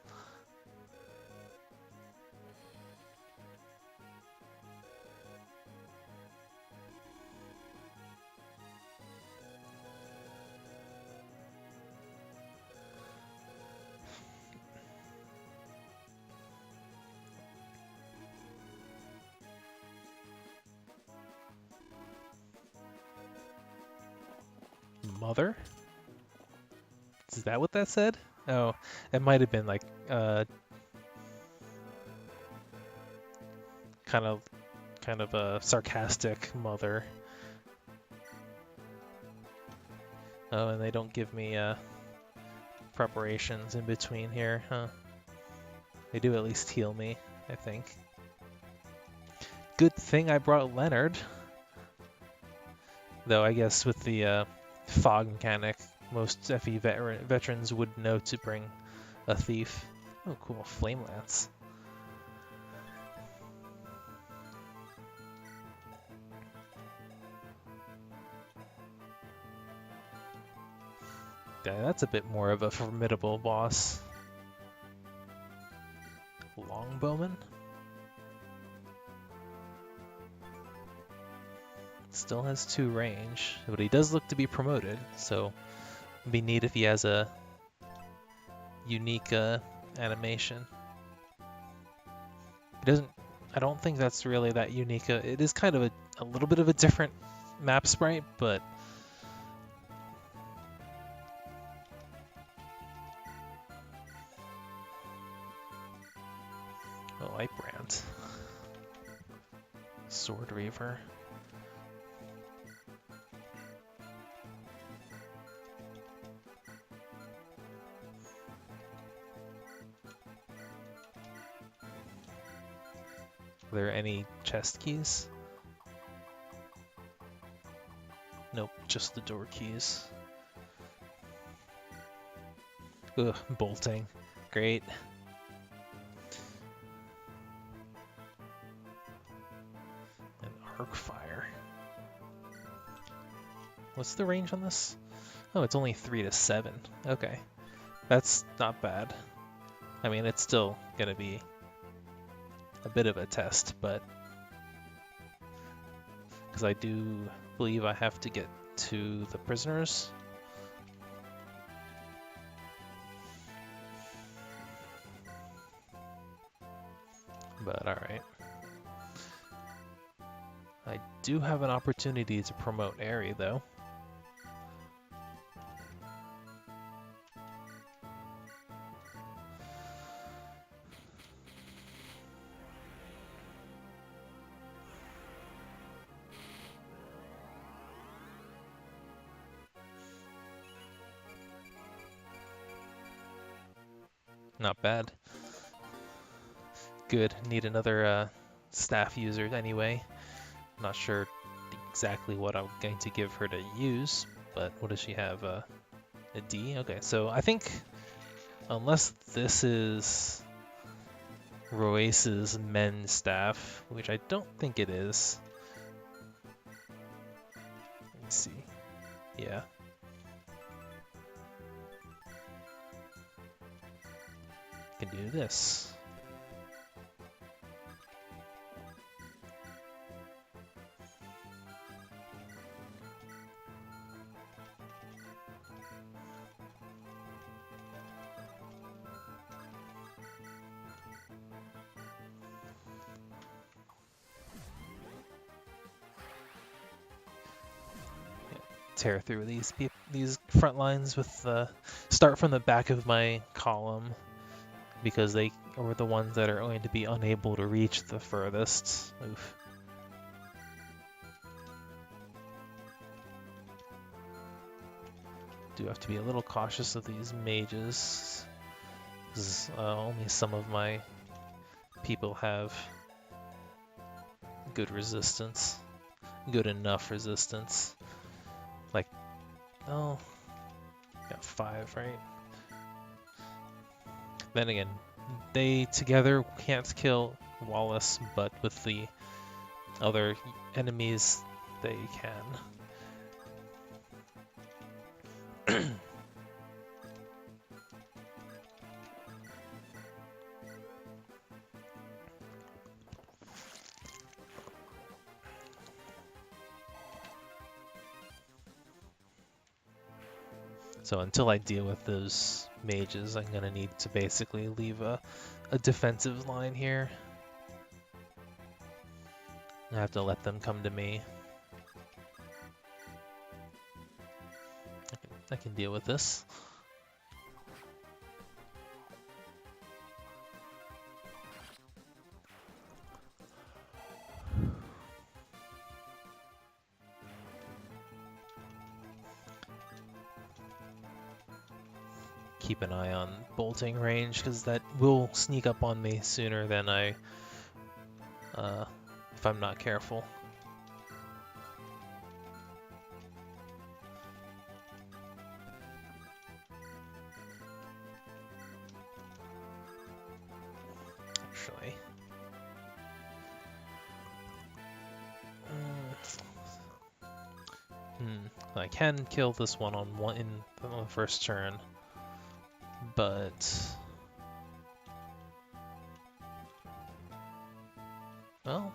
Mother? Is that what that said? Oh, it might have been like kind of a sarcastic mother. Oh, and they don't give me preparations in between here, huh? They do at least heal me, I think. Good thing I brought Leonard. Though I guess with the fog mechanic, most FE veterans would know to bring a thief. Oh, cool, flame lance. Yeah, that's a bit more of a formidable boss. Longbowman? Still has 2 range, but he does look to be promoted, so it'd be neat if he has a unique animation. He doesn't. I don't think that's really that unique. It is kind of a little bit of a different map sprite, but a light brand. Sword Reaver. Are there any chest keys? Nope, just the door keys. Ugh, bolting. Great. And arc fire. What's the range on this? Oh, it's only 3 to 7. Okay. That's not bad. I mean, it's still gonna be a bit of a test, but because I do believe I have to get to the prisoners. But alright. I do have an opportunity to promote Aerie, though. Not bad. Good. Need another staff user anyway. Not sure exactly what I'm going to give her to use, but what does she have? A D? Okay, so I think unless this is Roace's men's staff, which I don't think it is. Let's see. Yeah. Can do this. Tear through these front lines with start from the back of my column because they are the ones that are going to be unable to reach the furthest. Oof. Do have to be a little cautious of these mages, because only some of my people have good resistance, good enough resistance. Like, oh, got 5, right? Then again, they together can't kill Wallace, but with the other enemies, they can. So until I deal with those mages, I'm gonna need to basically leave a defensive line here. I have to let them come to me. I can deal with this. Keep an eye on bolting range, because that will sneak up on me sooner than if I'm not careful. Actually. I can kill this one on the first turn, but well,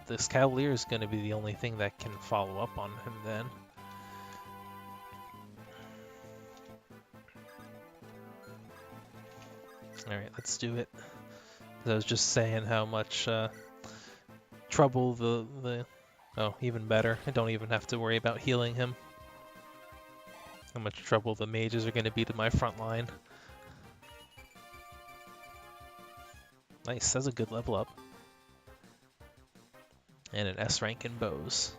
this Cavalier is going to be the only thing that can follow up on him then. Alright, let's do it. I was just saying how much trouble oh, even better. I don't even have to worry about healing him. How much trouble the mages are going to be to my front line. Nice, that's a good level up. And an S rank in bows.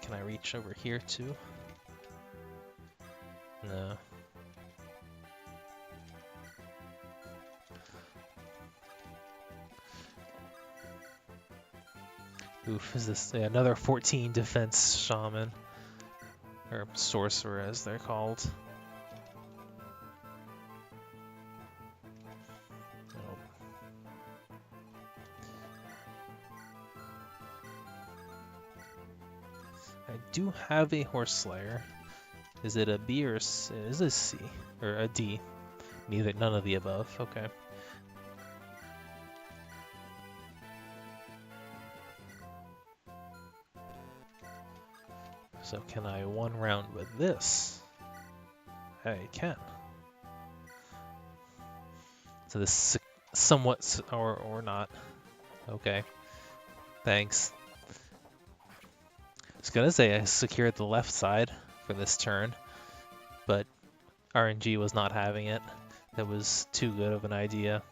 Can I reach over here too? No. Oof, is this another 14 defense shaman? Or sorcerer as they're called. Oh. I do have a horse slayer. Is it a B or a C? Is it a C? Or a D? None of the above. Okay. So can I one round with this? I can. So this is somewhat, or not. Okay. Thanks. I was gonna say I secured the left side for this turn, but RNG was not having it. That was too good of an idea.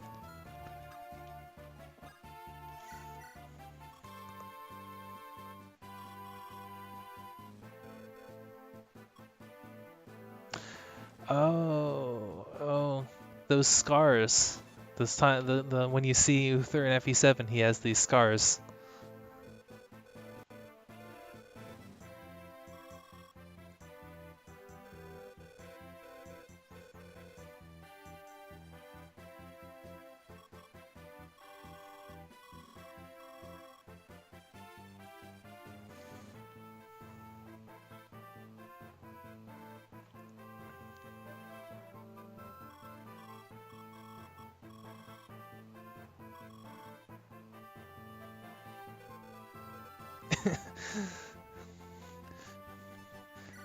Oh, those scars. This time, the when you see Uther in FE7, he has these scars.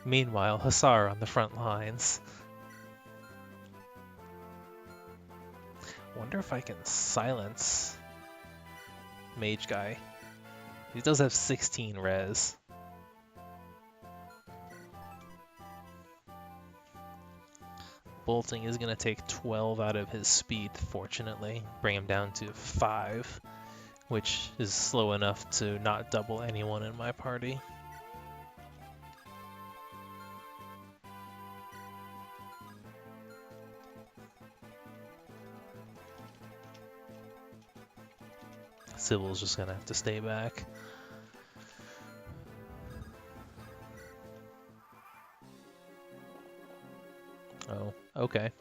Meanwhile, Hussar on the front lines. Wonder if I can silence Mage Guy. He does have 16 res. Bolting is going to take 12 out of his speed, fortunately. Bring him down to 5, which is slow enough to not double anyone in my party. Sybil's just going to have to stay back. Oh, okay.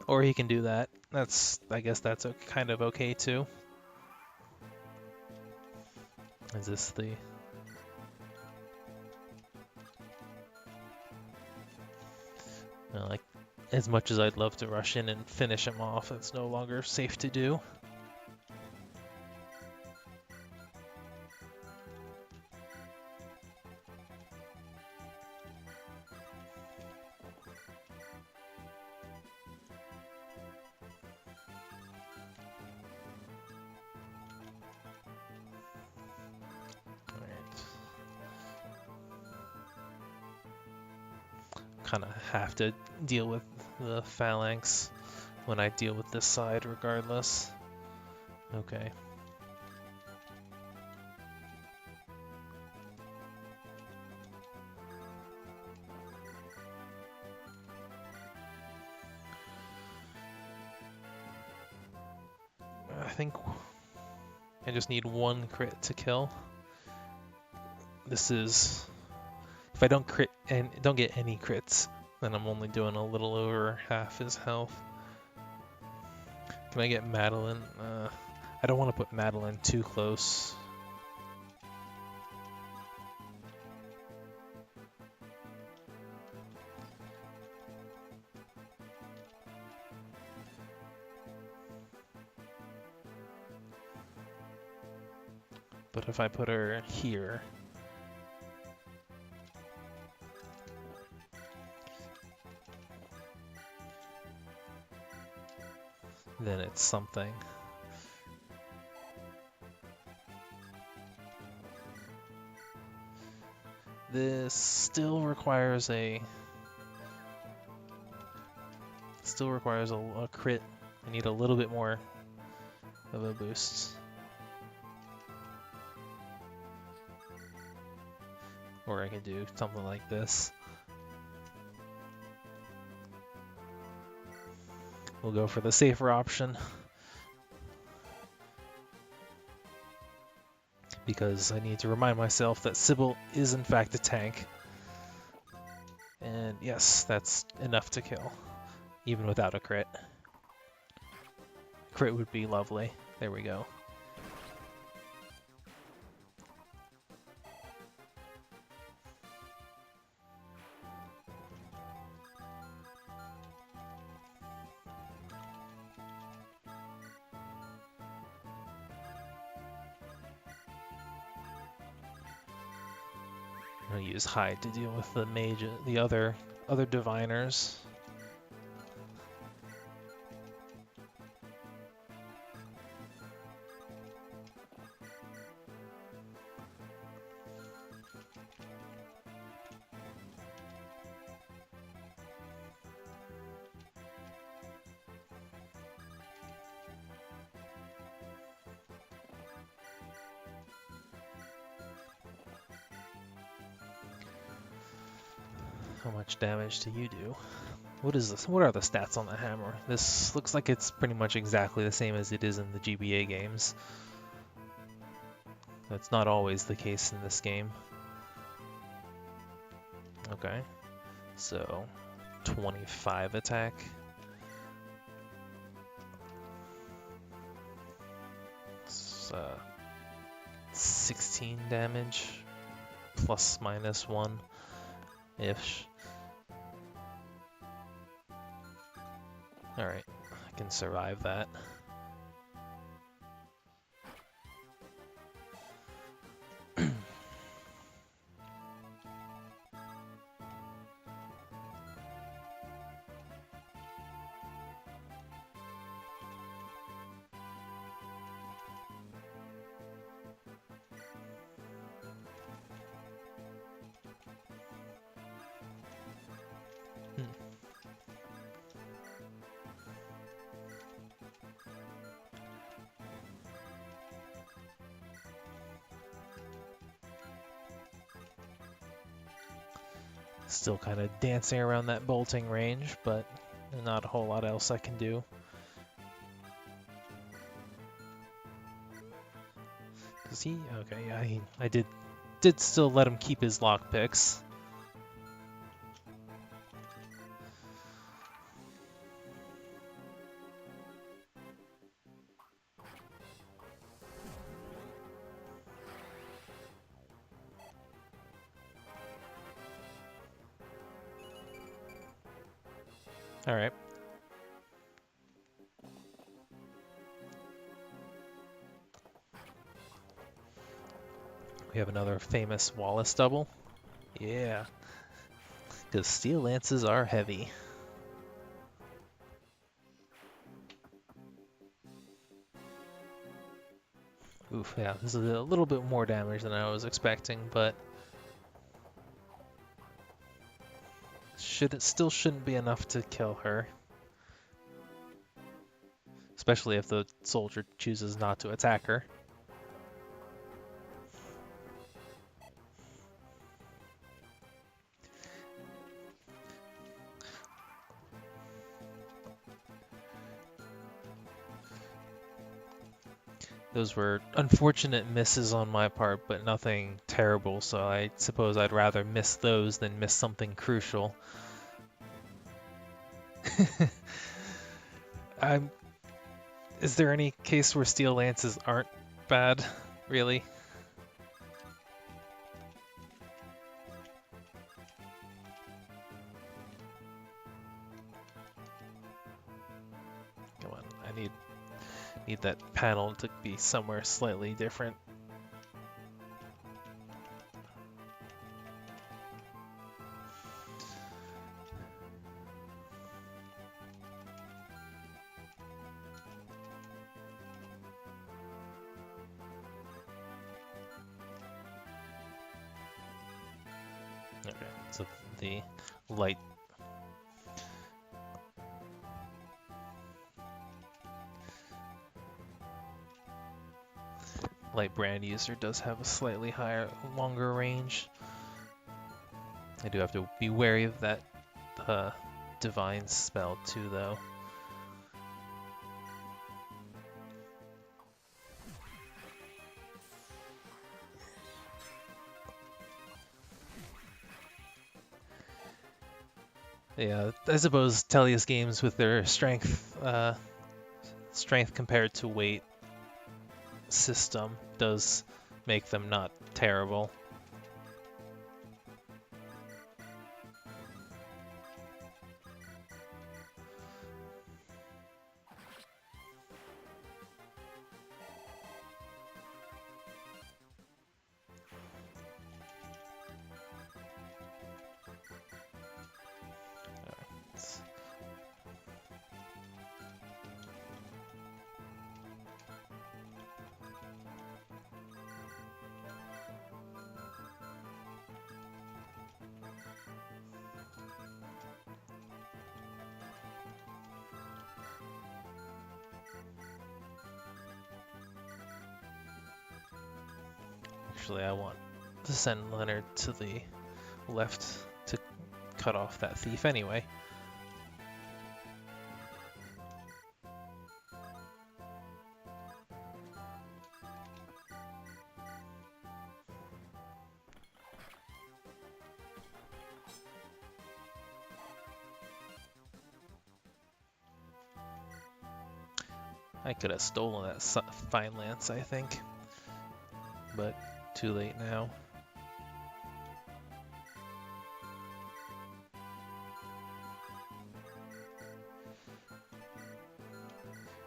Or he can do that. I guess that's kind of okay too. Is this the... like, as much as I'd love to rush in and finish him off, it's no longer safe to do. Kind of have to deal with the phalanx when I deal with this side regardless. Okay. I think I just need one crit to kill. This is... If I don't crit and don't get any crits, then I'm only doing a little over half his health. Can I get Madeline? I don't want to put Madeline too close. But if I put her here, then it's something. This still requires a crit. I need a little bit more of a boost. Or I could do something like this. We'll go for the safer option. Because I need to remind myself that Sybil is in fact a tank. And yes, that's enough to kill, even without a crit. Crit would be lovely. There we go. I'm gonna use hide to deal with the mage, the other diviners. How much damage do you do? What is this? What are the stats on the hammer? This looks like it's pretty much exactly the same as it is in the GBA games. That's not always the case in this game. Okay, so 25 attack. It's 16 damage, plus minus 1-ish. Alright, I can survive that. Still kind of dancing around that bolting range, but not a whole lot else I can do. Cause okay, yeah, I did still let him keep his lockpicks. All right. We have another famous Wallace double. Yeah. Because steel lances are heavy. Oof, yeah, this is a little bit more damage than I was expecting, but it still shouldn't be enough to kill her. Especially if the soldier chooses not to attack her. Those were unfortunate misses on my part, but nothing terrible, so I suppose I'd rather miss those than miss something crucial. Is there any case where steel lances aren't bad, really? Come on, I need that panel to be somewhere slightly different. Okay, so the light brand user does have a slightly longer range. I do have to be wary of that divine spell too, though. Yeah, I suppose Tellius games with their strength compared to weight system does make them not terrible. Actually, I want to send Leonard to the left to cut off that thief anyway. I could have stolen that fine lance, I think, but too late now.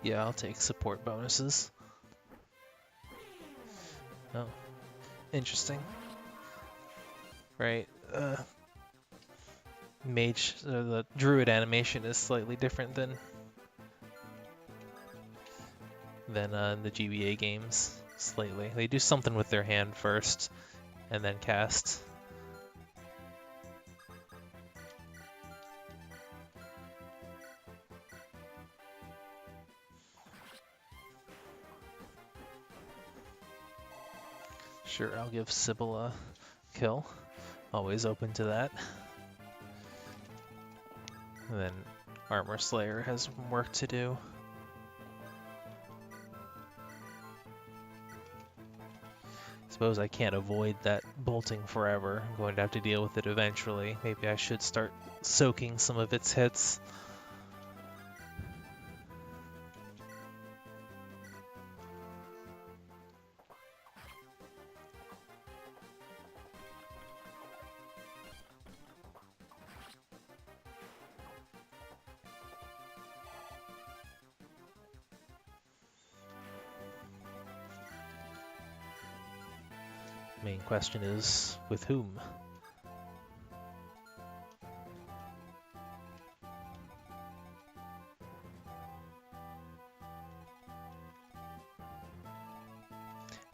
Yeah, I'll take support bonuses. Oh, interesting. Right, mage, the druid animation is slightly different than the GBA games. Slightly. They do something with their hand first, and then cast. Sure, I'll give Sybil a kill. Always open to that. And then Armor Slayer has work to do. Suppose I can't avoid that bolting forever. I'm going to have to deal with it eventually. Maybe I should start soaking some of its hits. Main question is, with whom?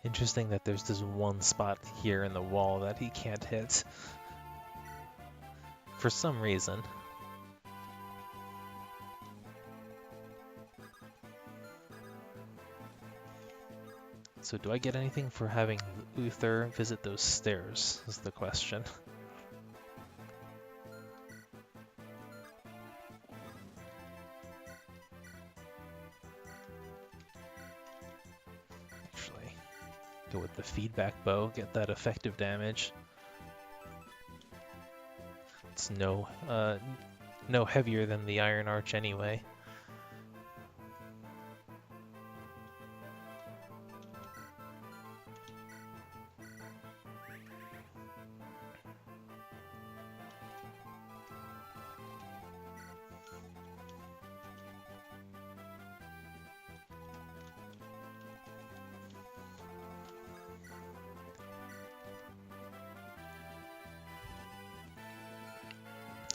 Interesting that there's this one spot here in the wall that he can't hit. For some reason. So do I get anything for having Uther visit those stairs, is the question. Actually, go with the feedback bow, get that effective damage. It's no heavier than the Iron Arch anyway.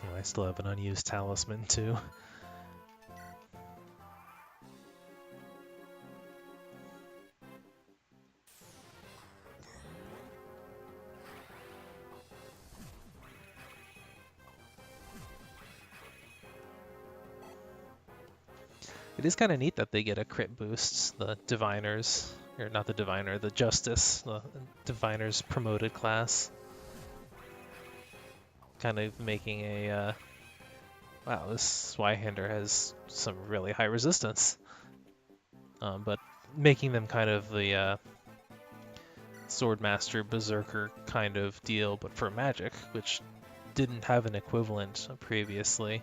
Oh, I still have an unused talisman too. It is kind of neat that they get a crit boost, the Diviners, or not the Diviner, the Justice, the Diviner's promoted class. Kind of making a, wow, this Zweihander has some really high resistance. But making them kind of the Swordmaster Berserker kind of deal, but for magic, which didn't have an equivalent previously.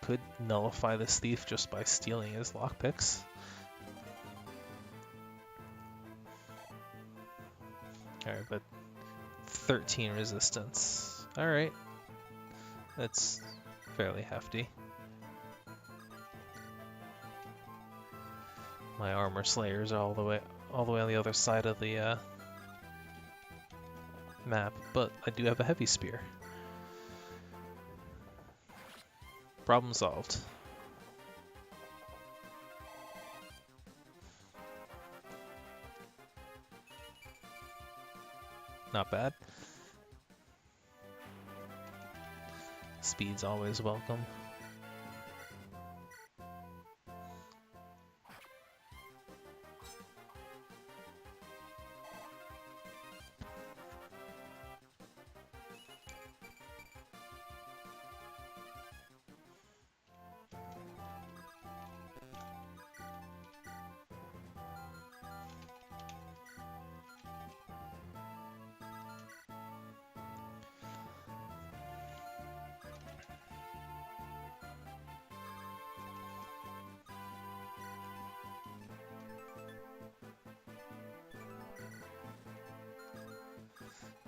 Could nullify this thief just by stealing his lockpicks. Alright, but 13 resistance. Alright. That's fairly hefty. My Armor Slayers are all the way on the other side of the map, but I do have a Heavy Spear. Problem solved. Not bad. Speed's always welcome.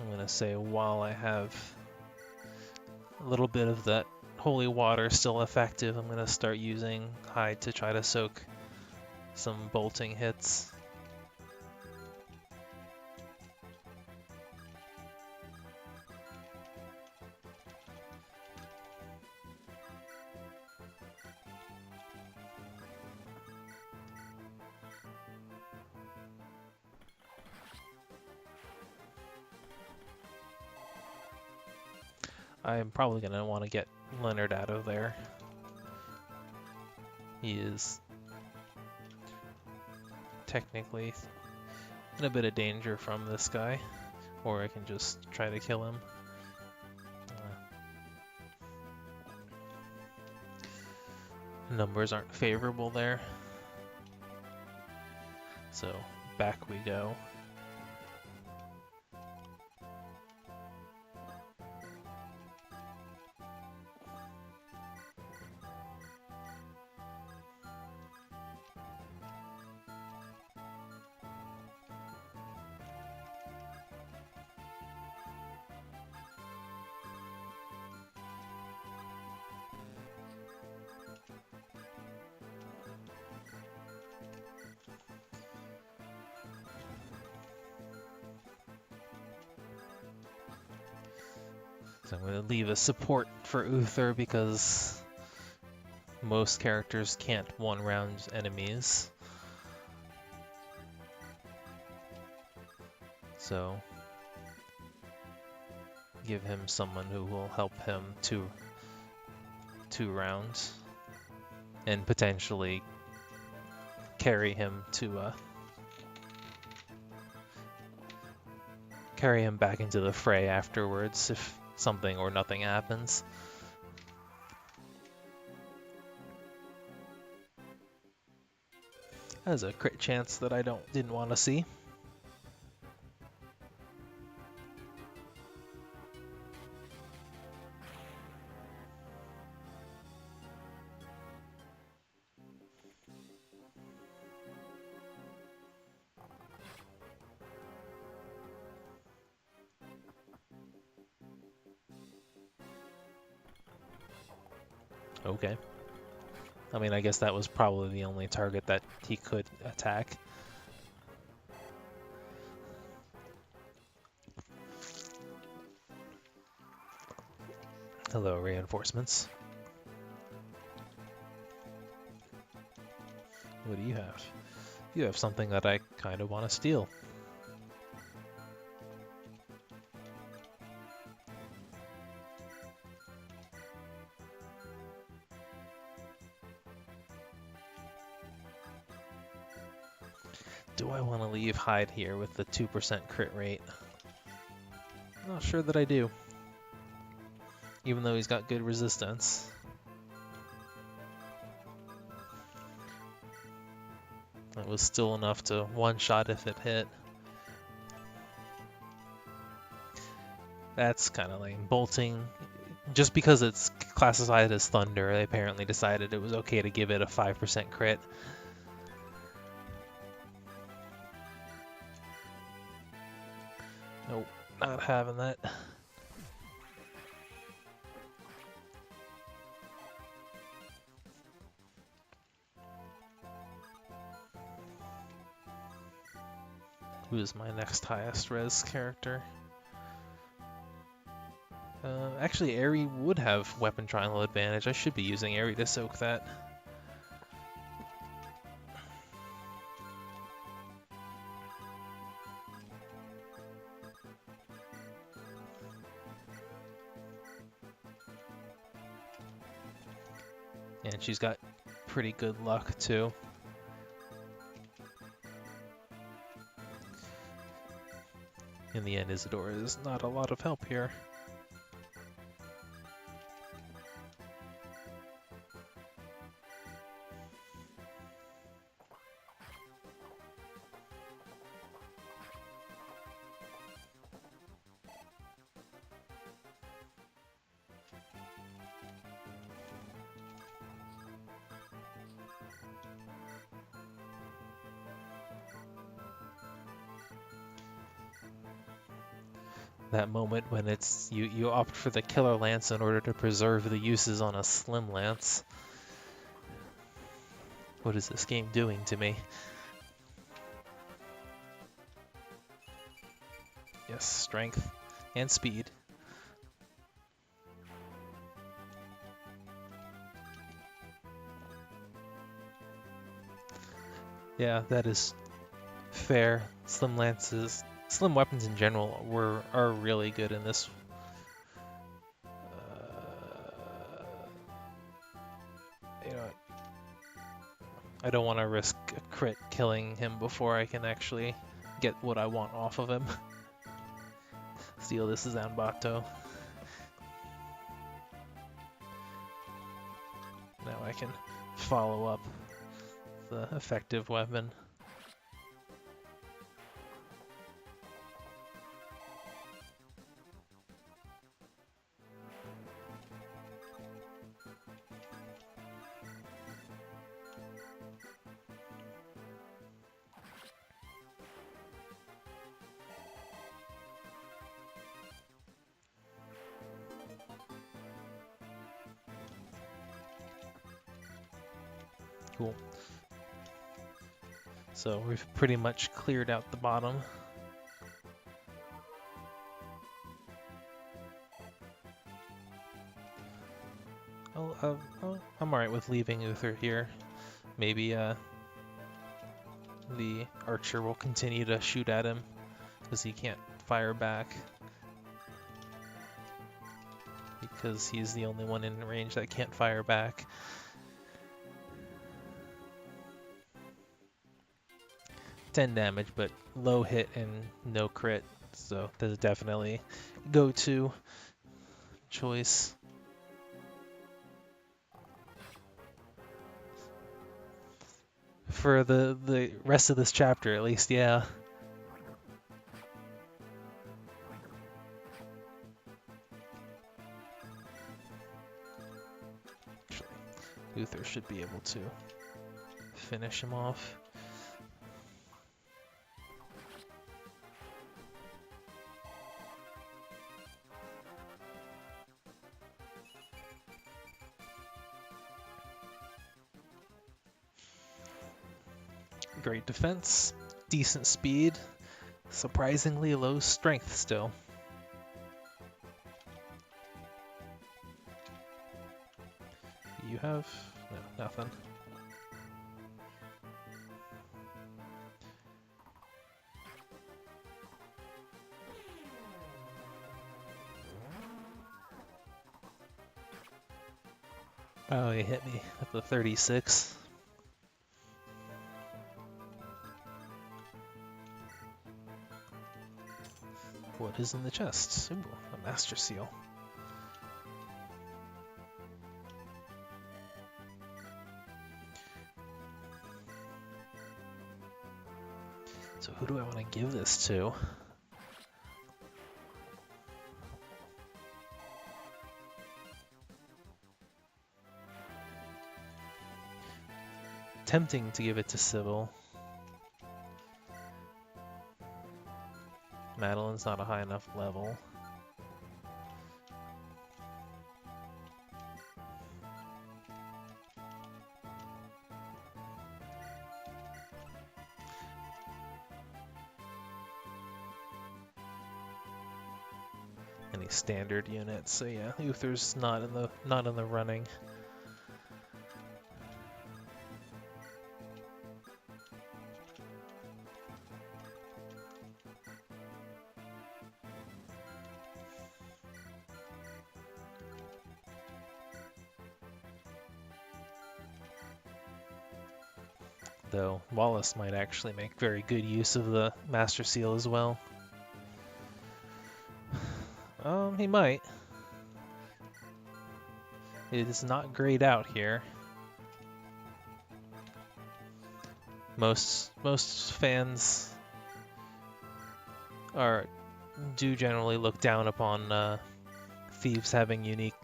I'm gonna say while I have a little bit of that holy water still effective, I'm gonna start using hide to try to soak some bolting hits. I'm probably going to want to get Leonard out of there. He is technically in a bit of danger from this guy, or I can just try to kill him. Numbers aren't favorable there, so back we go. So I'm going to leave a support for Uther because most characters can't one-round enemies. So give him someone who will help him two rounds and potentially carry him to carry him back into the fray afterwards if something or nothing happens. That's a crit chance that I didn't want to see. Okay. I mean, I guess that was probably the only target that he could attack. Hello, reinforcements. What do you have? You have something that I kind of want to steal. Do I want to leave Hyde here with the 2% crit rate? Not sure that I do. Even though he's got good resistance. That was still enough to one-shot if it hit. That's kind of lame. Bolting, just because it's classified as Thunder, they apparently decided it was okay to give it a 5% crit. Nope, not having that. Who is my next highest res character? Actually, Aerie would have weapon triangle advantage. I should be using Aerie to soak that. And she's got pretty good luck too. In the end, Isidore is not a lot of help here. that moment when it's you opt for the killer lance in order to preserve the uses on a slim lance. What is this game doing to me? Yes, strength and speed. Yeah, that is fair. Slim lances, slim weapons in general are really good in this. You know, I don't want to risk a crit killing him before I can actually get what I want off of him. Steal this Zanbato. Now I can follow up the effective weapon. Cool. So we've pretty much cleared out the bottom. I'm alright with leaving Uther here. Maybe the archer will continue to shoot at him because he can't fire back. Because he's the only one in range that can't fire back. $10 damage, but low hit and no crit, so that's definitely go-to choice. For the rest of this chapter, at least, yeah. Uther should be able to finish him off. Great defense, decent speed, surprisingly low strength still. You have? No, nothing. Oh, he hit me with the 36. What is in the chest? Ooh, a master seal. So who do I want to give this to? Tempting to give it to Sybil. Madeline's not a high enough level. Any standard units, so yeah, Uther's not in the running. Though Wallace might actually make very good use of the Master Seal as well. He might. It is not grayed out here. Most fans do generally look down upon thieves having unique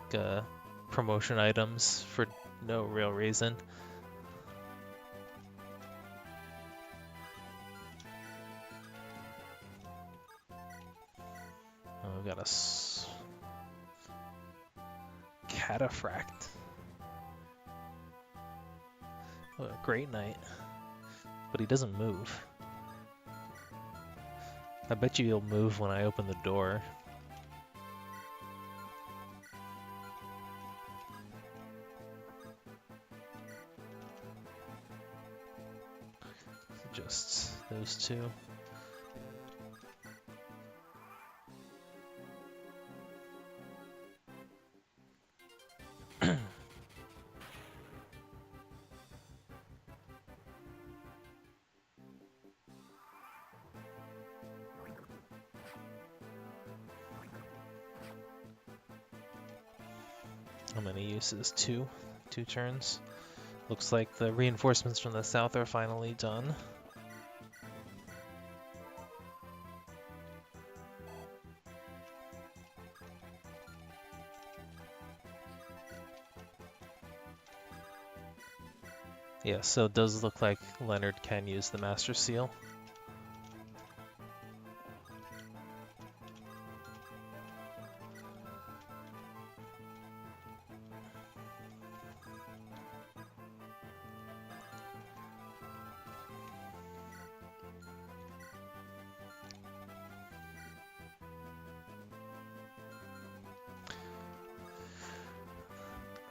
promotion items for no real reason. we got a cataphract. Oh, a great knight. But he doesn't move. I bet you he'll move when I open the door. Just those two. How many uses? Two? 2 turns? Looks like the reinforcements from the south are finally done. Yeah, so it does look like Leonard can use the Master Seal.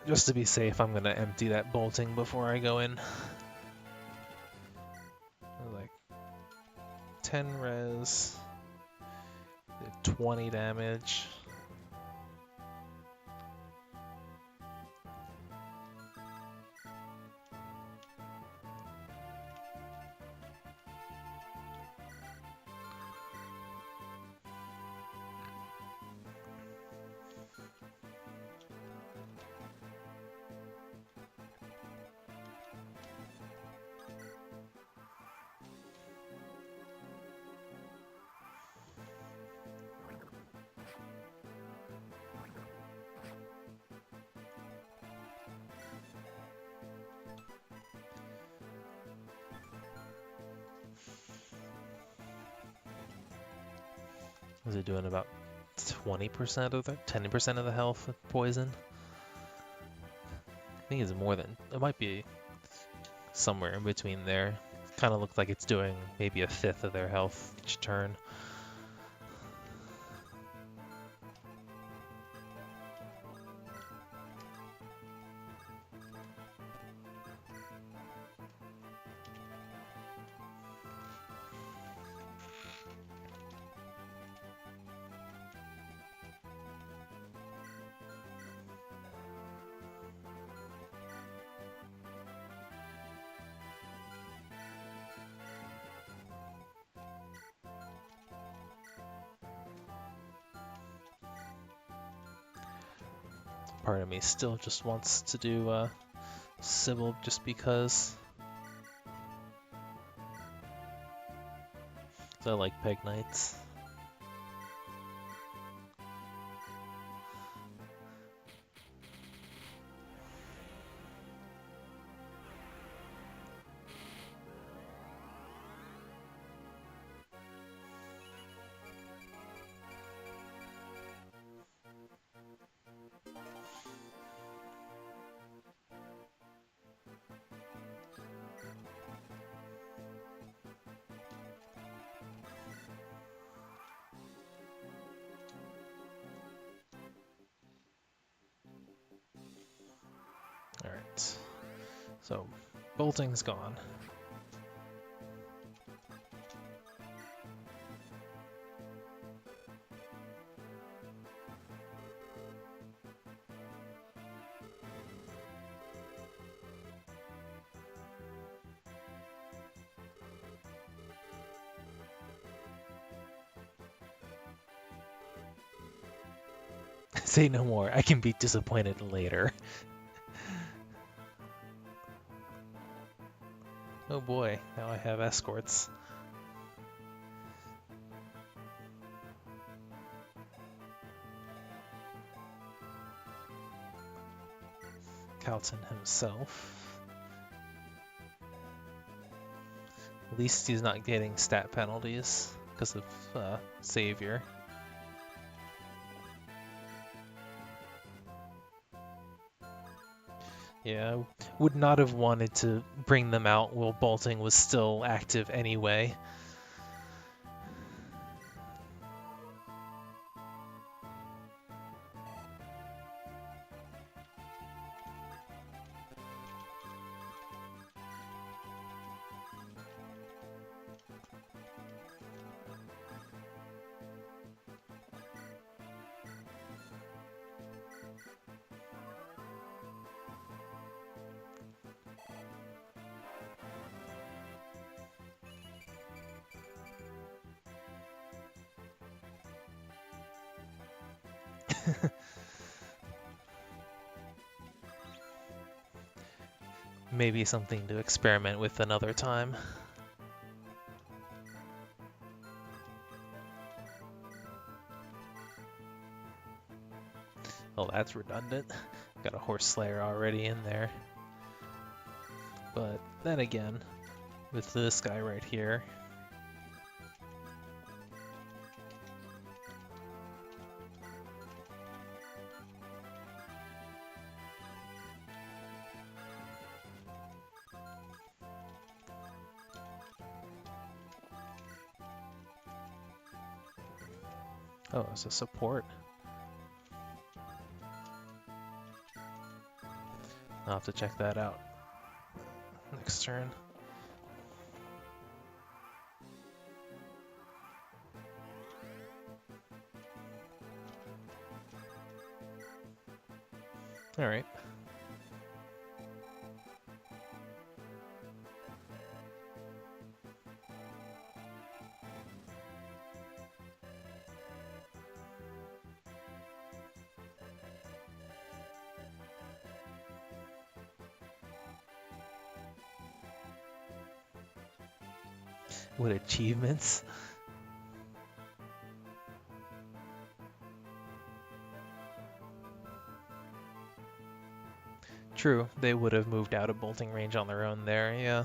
Just to be safe, I'm gonna empty that bolting before I go in. Like 10 res, 20 damage. Is it doing about 20% of the 10% of the health with poison? I think it's more than, it might be somewhere in between there. Kind of looks like it's doing maybe a fifth of their health each turn. Part of me still just wants to do Sybil just because. I like Peg Knights. Alright, so bolting's gone. Say no more, I can be disappointed later. Oh boy, now I have escorts. Calton himself. At least he's not getting stat penalties because of Savior. Yeah, would not have wanted to bring them out while bolting was still active anyway. Maybe something to experiment with another time. Oh, that's redundant. Got a horse slayer already in there. But then again, with this guy right here, oh, it's a support. I'll have to check that out next turn. Alright. What achievements? True, they would have moved out of bolting range on their own there, yeah.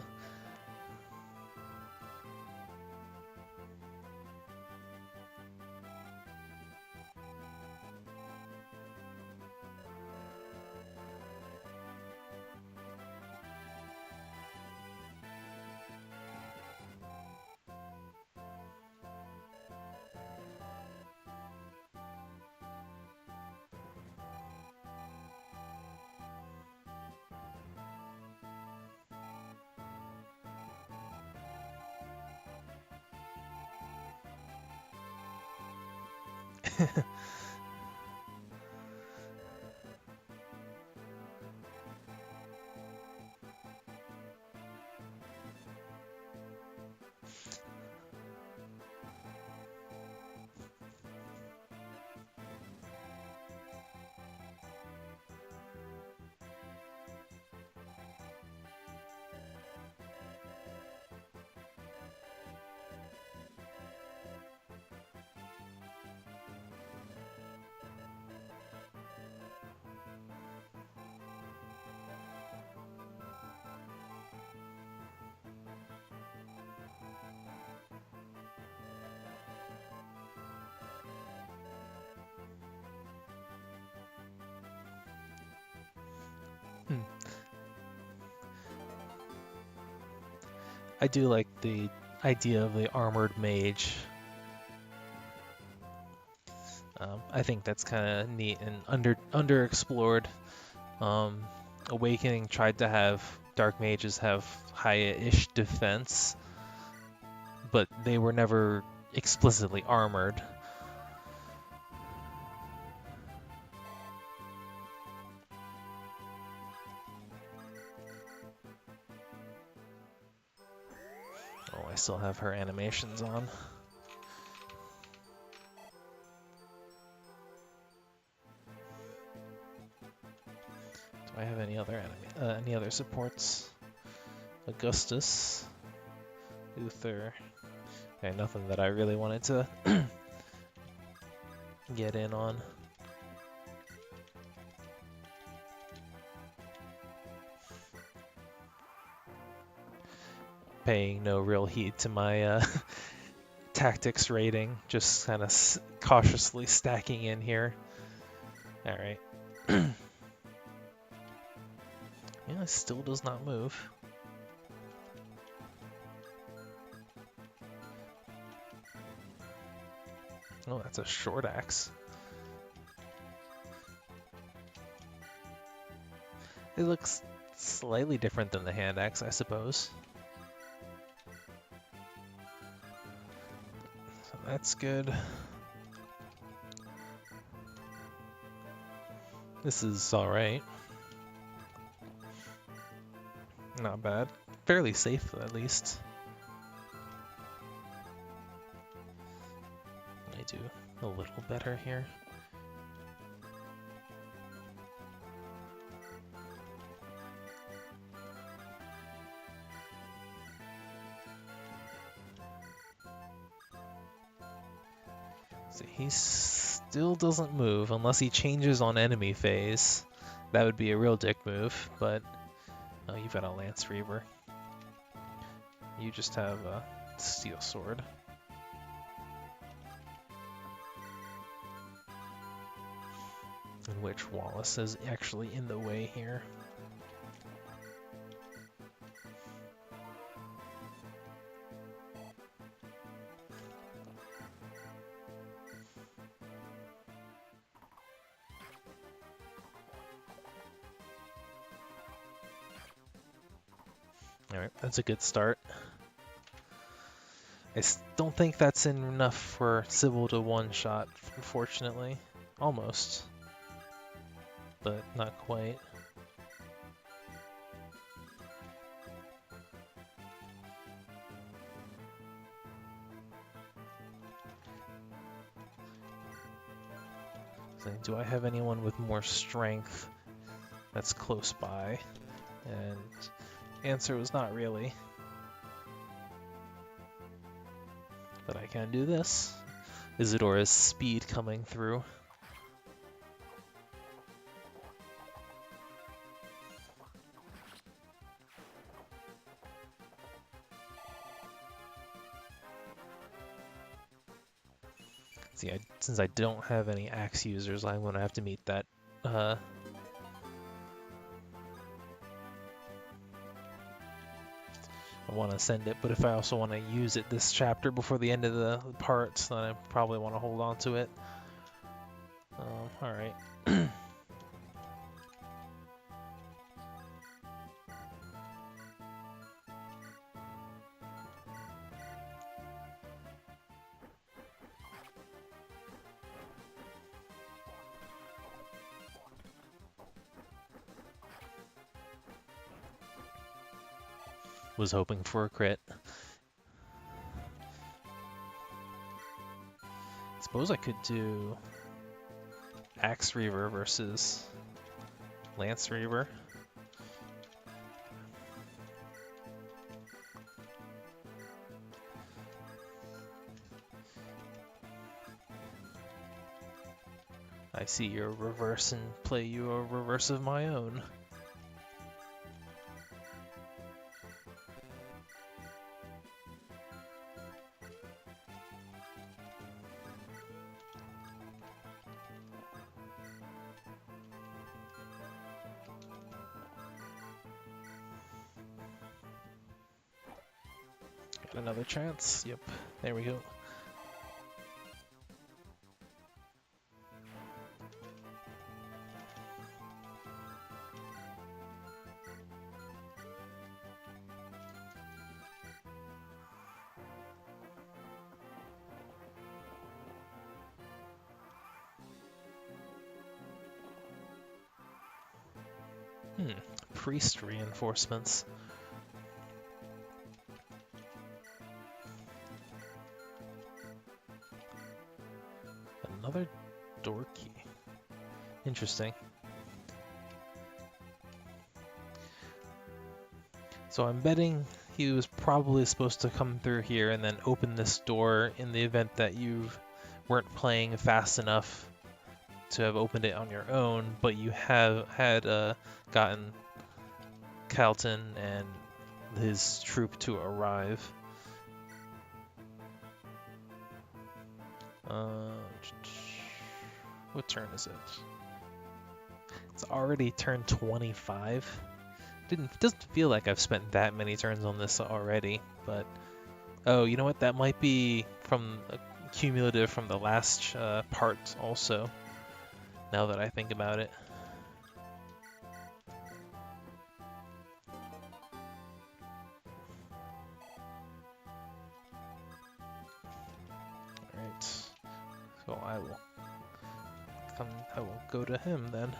I do like the idea of the armored mage. I think that's kind of neat and underexplored. Awakening tried to have dark mages have high-ish defense, but they were never explicitly armored. Oh, I still have her animations on. Do I have any other supports? Augustus, Uther. Okay, nothing that I really wanted to get in on. Paying no real heed to my tactics rating, just kind of cautiously stacking in here. Alright. Yeah, it still does not move. Oh, that's a short axe. It looks slightly different than the hand axe, I suppose. So that's good. This is alright. Not bad. Fairly safe, at least. I do a little better here. See, he still doesn't move unless he changes on enemy phase. That would be a real dick move, but oh, you've got a Lance Reaver. You just have a Steel Sword. In which Wallace is actually in the way here. Alright, that's a good start. I don't think that's enough for Sybil to one-shot, unfortunately. Almost. But not quite. So, do I have anyone with more strength that's close by? And answer was not really. But I can do this. Isidora's speed coming through. See, since I don't have any axe users, I'm going to have to meet that. I want to send it, but if I also want to use it this chapter before the end of the parts, then I probably want to hold on to it. Alright. Was hoping for a crit. Suppose I could do Axe Reaver versus Lance Reaver. I see your reverse and play you a reverse of my own. Another chance. Yep, there we go. Priest reinforcements. Another door key. Interesting. So I'm betting he was probably supposed to come through here and then open this door in the event that you weren't playing fast enough to have opened it on your own, but you had gotten Calton and his troop to arrive. What turn is it? It's already turn 25. Doesn't feel like I've spent that many turns on this already, but oh, you know what? That might be from cumulative from the last part also. Now that I think about it. All right. So I will go to him then.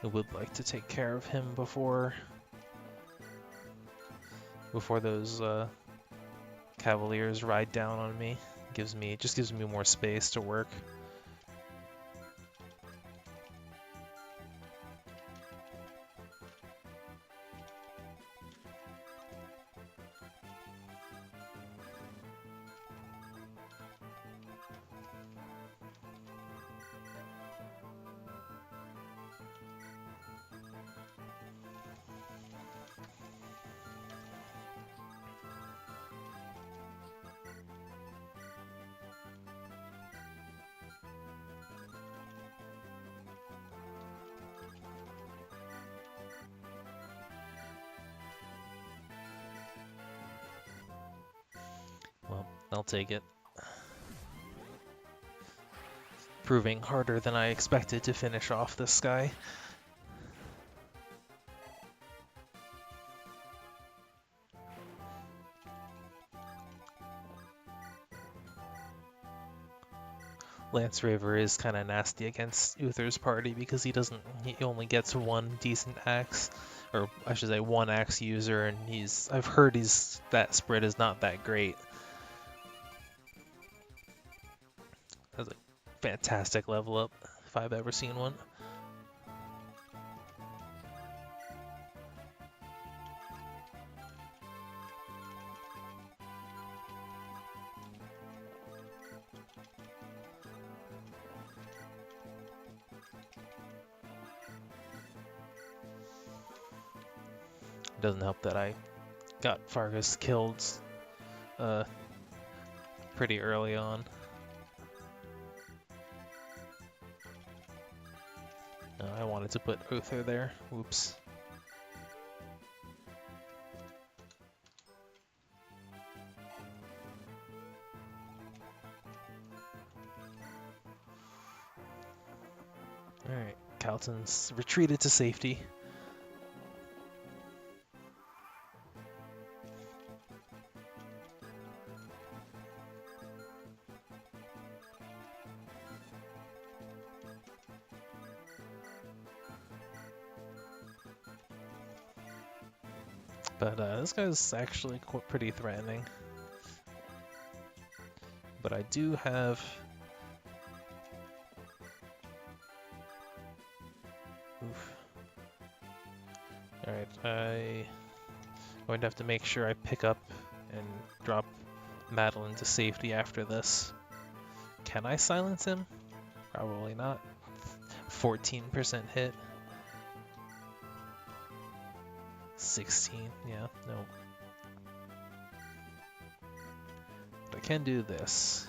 I would like to take care of him before those Cavaliers ride down on me. Just gives me more space to work. Well, I'll take it. Proving harder than I expected to finish off this guy. Lance Raver is kind of nasty against Uther's party because he only gets one decent axe, or I should say one axe user, and I've heard that spread is not that great. That's a fantastic level up if I've ever seen one. Doesn't help that I got Fargus killed pretty early on. I wanted to put Uther there. Whoops. Alright, Calton's retreated to safety. But this guy's actually pretty threatening. But I do have... Oof. Alright, I'm going to have to make sure I pick up and drop Mettle into safety after this. Can I silence him? Probably not. 14% hit. 16, yeah, no. But I can do this.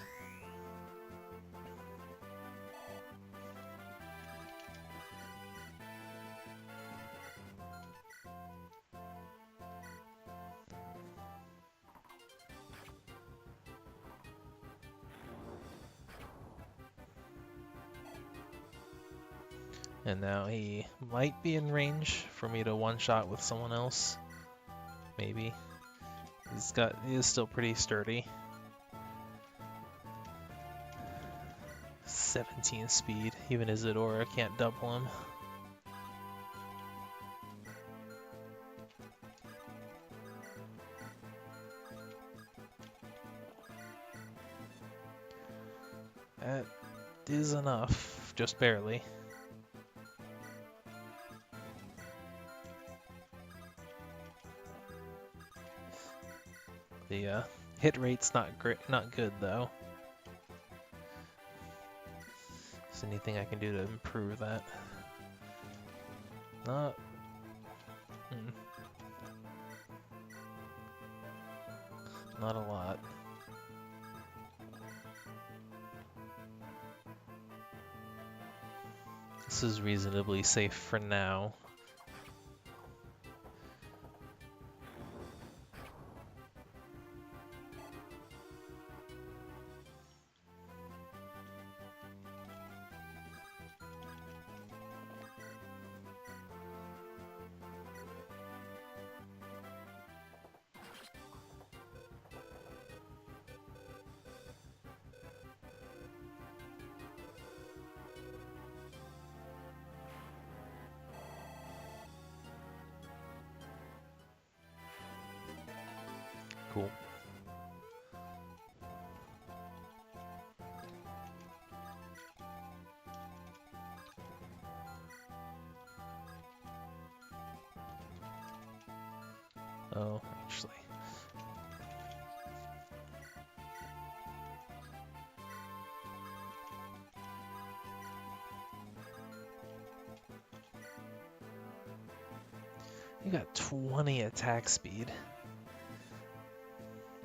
And now he might be in range for me to one-shot with someone else. Maybe. He is still pretty sturdy. 17 speed. Even Isadora can't double him. That is enough, just barely. The hit rate's not good though. Is there anything I can do to improve that? Not... Not a lot. This is reasonably safe for now. Cool. Oh, actually. You got 20 attack speed.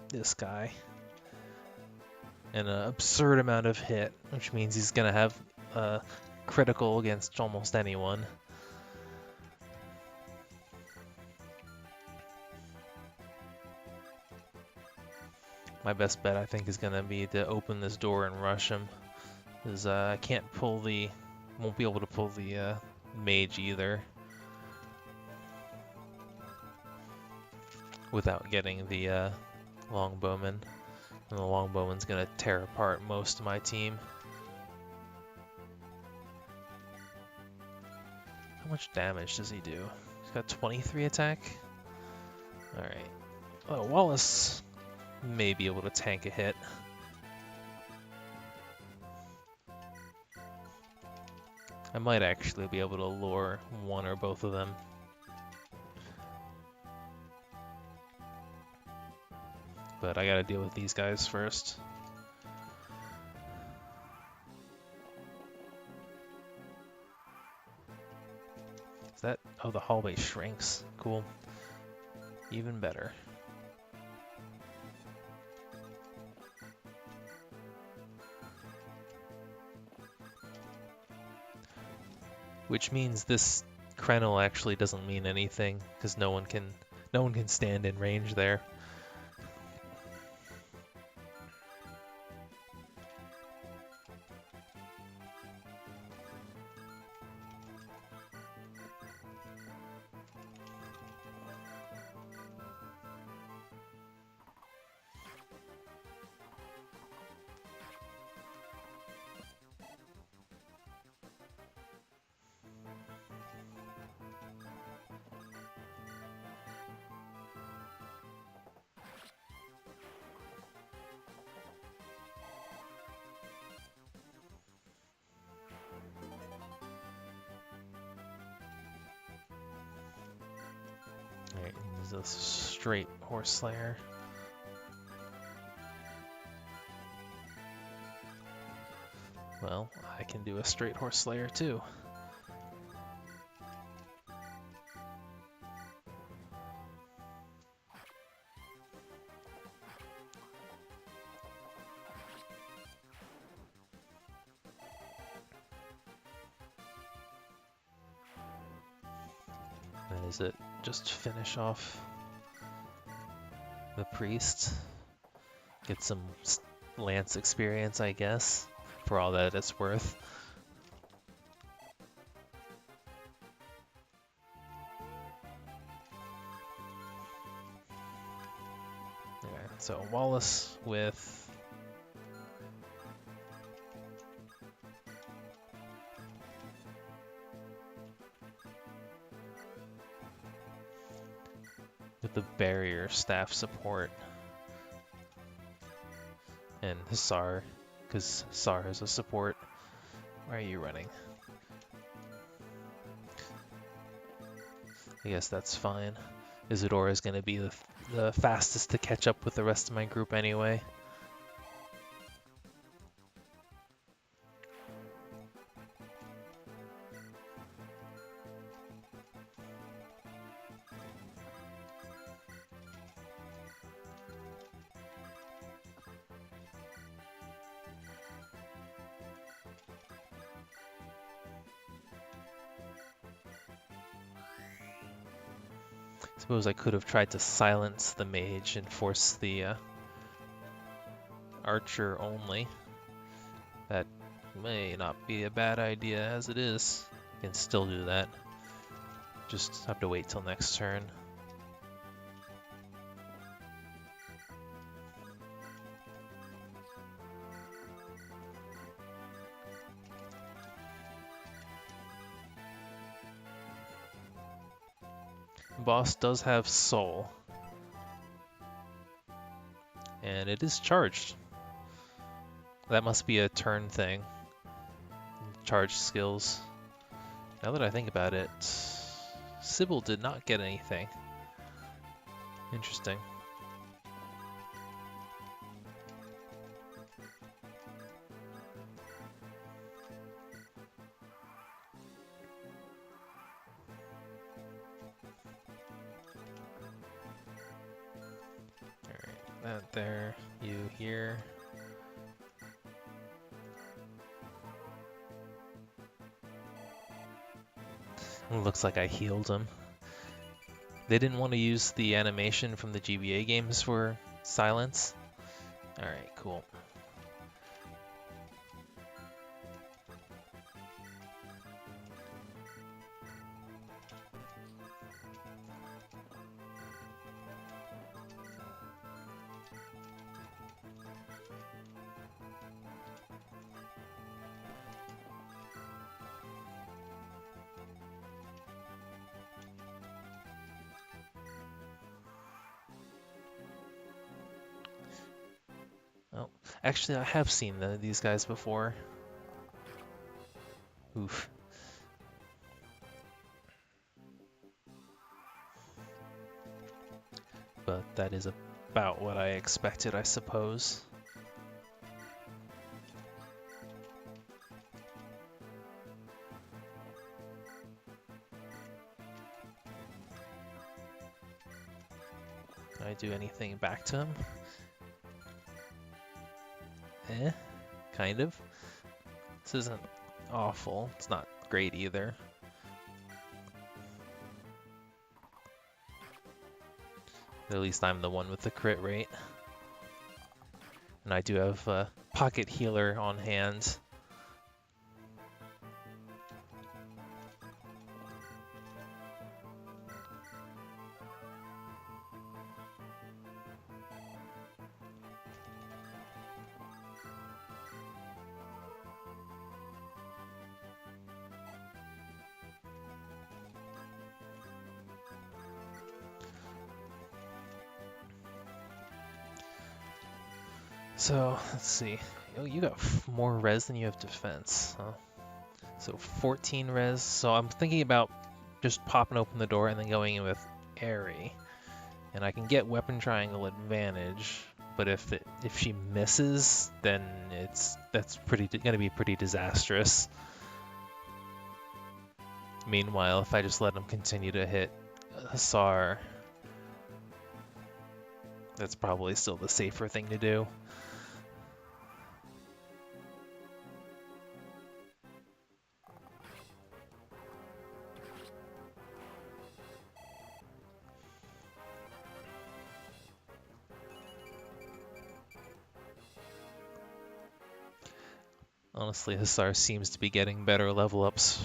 This guy. And an absurd amount of hit, which means he's gonna have critical against almost anyone. My best bet, I think, is gonna be to open this door and rush him, because I can't pull the, won't be able to pull the mage either without getting the longbowman. And the longbowman's gonna tear apart most of my team. How much damage does he do? He's got 23 attack? Alright. Oh, Wallace may be able to tank a hit. I might actually be able to lure one or both of them. But I gotta deal with these guys first. Is that... oh, the hallway shrinks. Cool. Even better. Which means this Krenel actually doesn't mean anything, because no one can stand in range there. Alright, he's a straight horse slayer. Well, I can do a straight horse slayer too. And is it just finish off the priest? Get some lance experience, I guess, for all that it's worth. Okay, so Wallace with the barrier staff support, and Hussar, because Hussar is a support. Where are you running? I guess that's fine. Isadora is going to be the fastest to catch up with the rest of my group anyway. Suppose I could have tried to silence the mage and force the archer only. That may not be a bad idea as it is. I can still do that. Just have to wait till next turn. Boss does have soul. And it is charged. That must be a turn thing. Charge skills. Now that I think about it, Sybil did not get anything. Interesting. Alright, that there, you here. Looks like I healed him. They didn't want to use the animation from the GBA games for silence. Alright, cool. Oh, actually, I have seen these guys before. Oof. But that is about what I expected, I suppose. Can I do anything back to him? Kind of. This isn't awful. It's not great either. At least I'm the one with the crit rate. And I do have a pocket healer on hand. So, let's see. Oh, you got more res than you have defense, huh? So 14 res. So I'm thinking about just popping open the door and then going in with Airy. And I can get weapon triangle advantage, but if she misses, then that's gonna be pretty disastrous. Meanwhile, if I just let him continue to hit Hussar, that's probably still the safer thing to do. Honestly, Hussar seems to be getting better level ups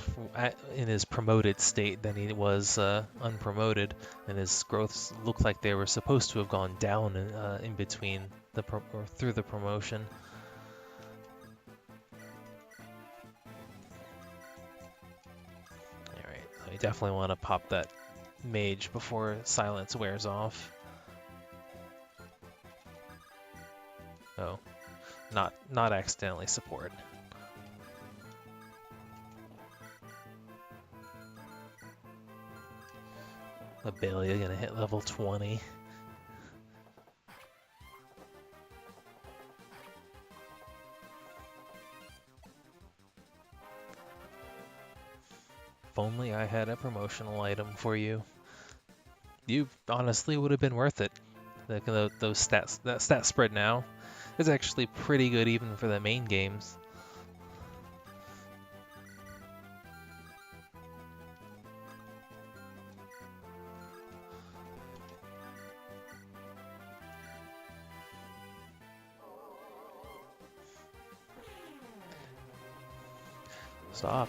in his promoted state than he was unpromoted, and his growths look like they were supposed to have gone down in between or through the promotion. Alright, so you definitely want to pop that mage before silence wears off. Oh, not accidentally support. Abelia gonna hit level 20. If only I had a promotional item for you. You honestly would have been worth it. Those stats, that stat spread now is actually pretty good even for the main games.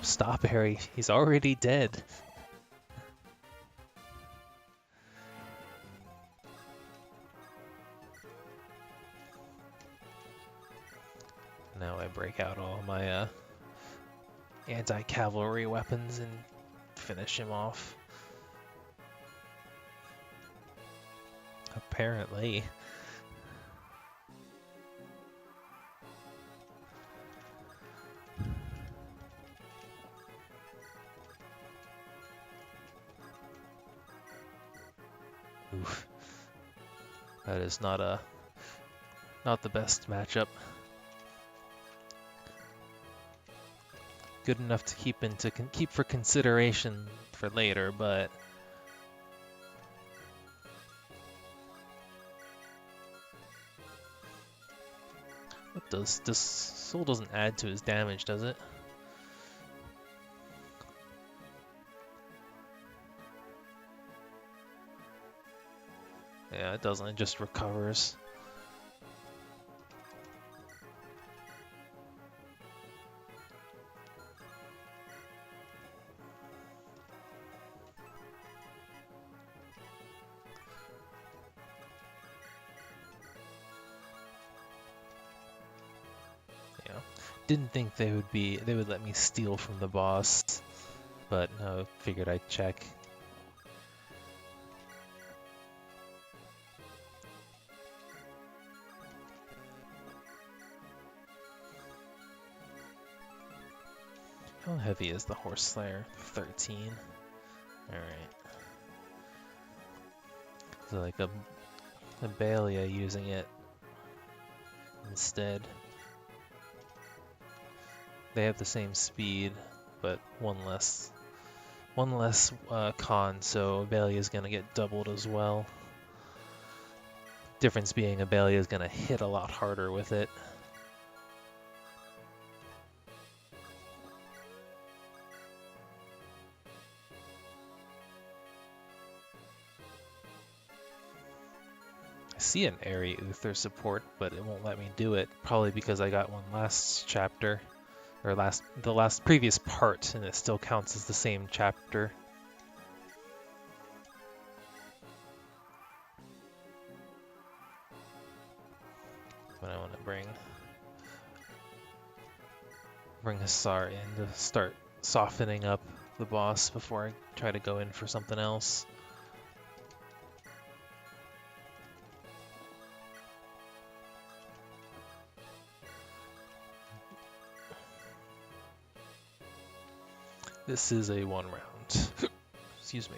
Stop, Harry. He's already dead. Now I break out all my anti-cavalry weapons and finish him off. Apparently. Oof. That is not the best matchup. Good enough to keep for consideration for later, but what does this soul doesn't add to his damage, does it? Yeah, it doesn't. It just recovers. Yeah, didn't think they would let me steal from the boss, but no, figured I'd check. How heavy is the Horse Slayer? 13. Alright. So like a Balia using it instead. They have the same speed, but one less con, so Balia is gonna get doubled as well. Difference being Balia is gonna hit a lot harder with it. I see an Airy Uther support, but it won't let me do it. Probably because I got one last chapter, or the previous part, and it still counts as the same chapter. But I want to bring Hassar in to start softening up the boss before I try to go in for something else. This is a 1 round. Excuse me.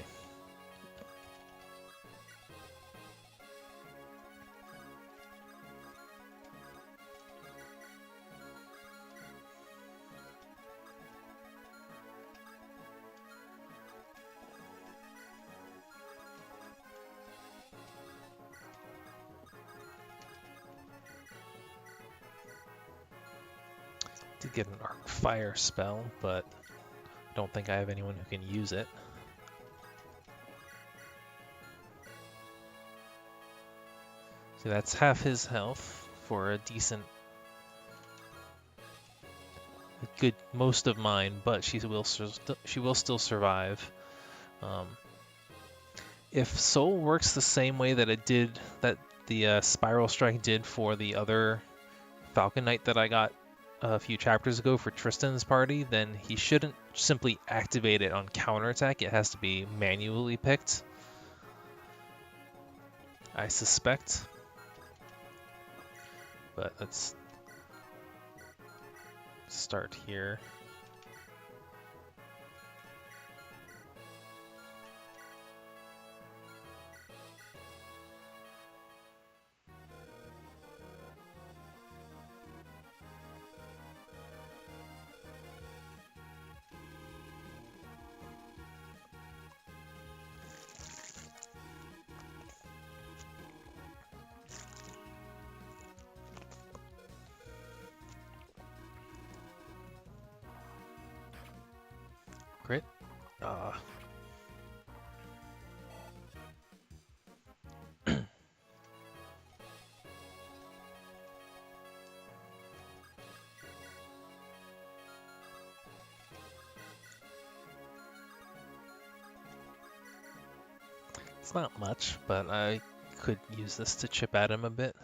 Did get an arc fire spell, but I don't think I have anyone who can use it. So that's half his health for a decent, good most of mine, but she will still survive. If Soul works the same way that it did, that the Spiral Strike did for the other Falcon Knight that I got a few chapters ago for Tristan's party, then he shouldn't simply activate it on counterattack. It has to be manually picked, I suspect. But let's start here. Crit. It's not much, but I could use this to chip at him a bit.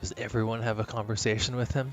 Does everyone have a conversation with him?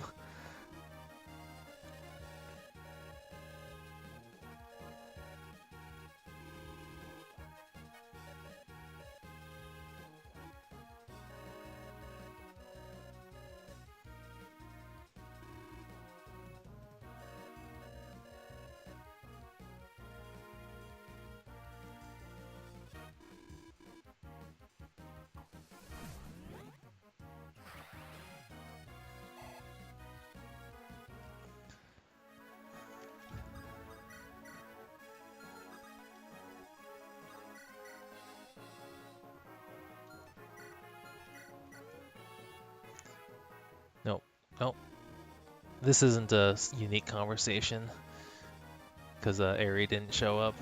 Nope. Nope. This isn't a unique conversation because Aerie didn't show up.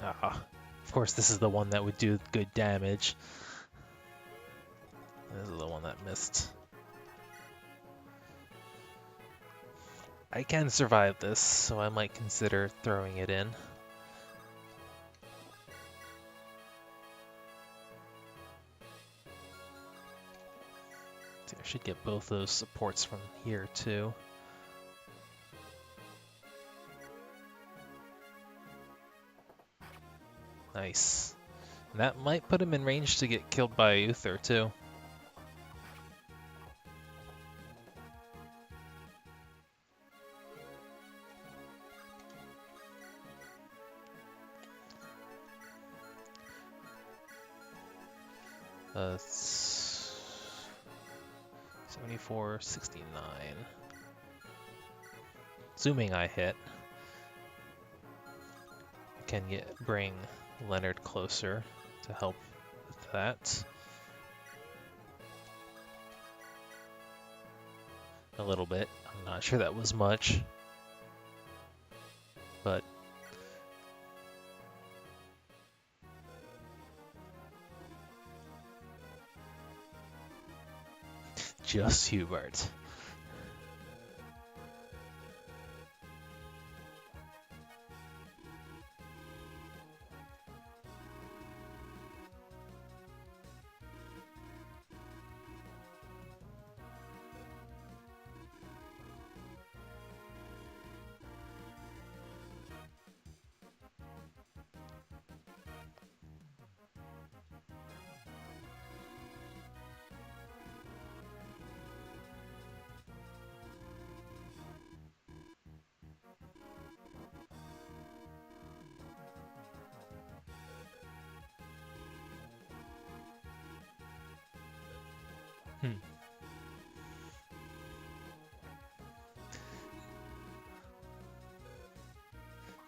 Ah, of course this is the one that would do good damage. This is the one that missed. I can survive this, so I might consider throwing it in. I should get both those supports from here too. Nice. And that might put him in range to get killed by Uther too. Uh, 74, 69. Assuming I hit, I can bring Leonard closer to help with that. A little bit. I'm not sure that was much, but just Hubert.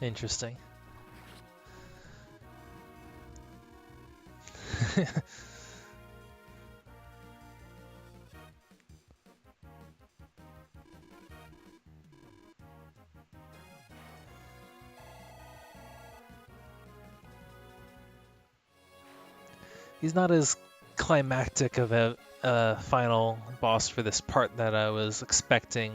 Interesting. He's not as climactic of a final boss for this part that I was expecting,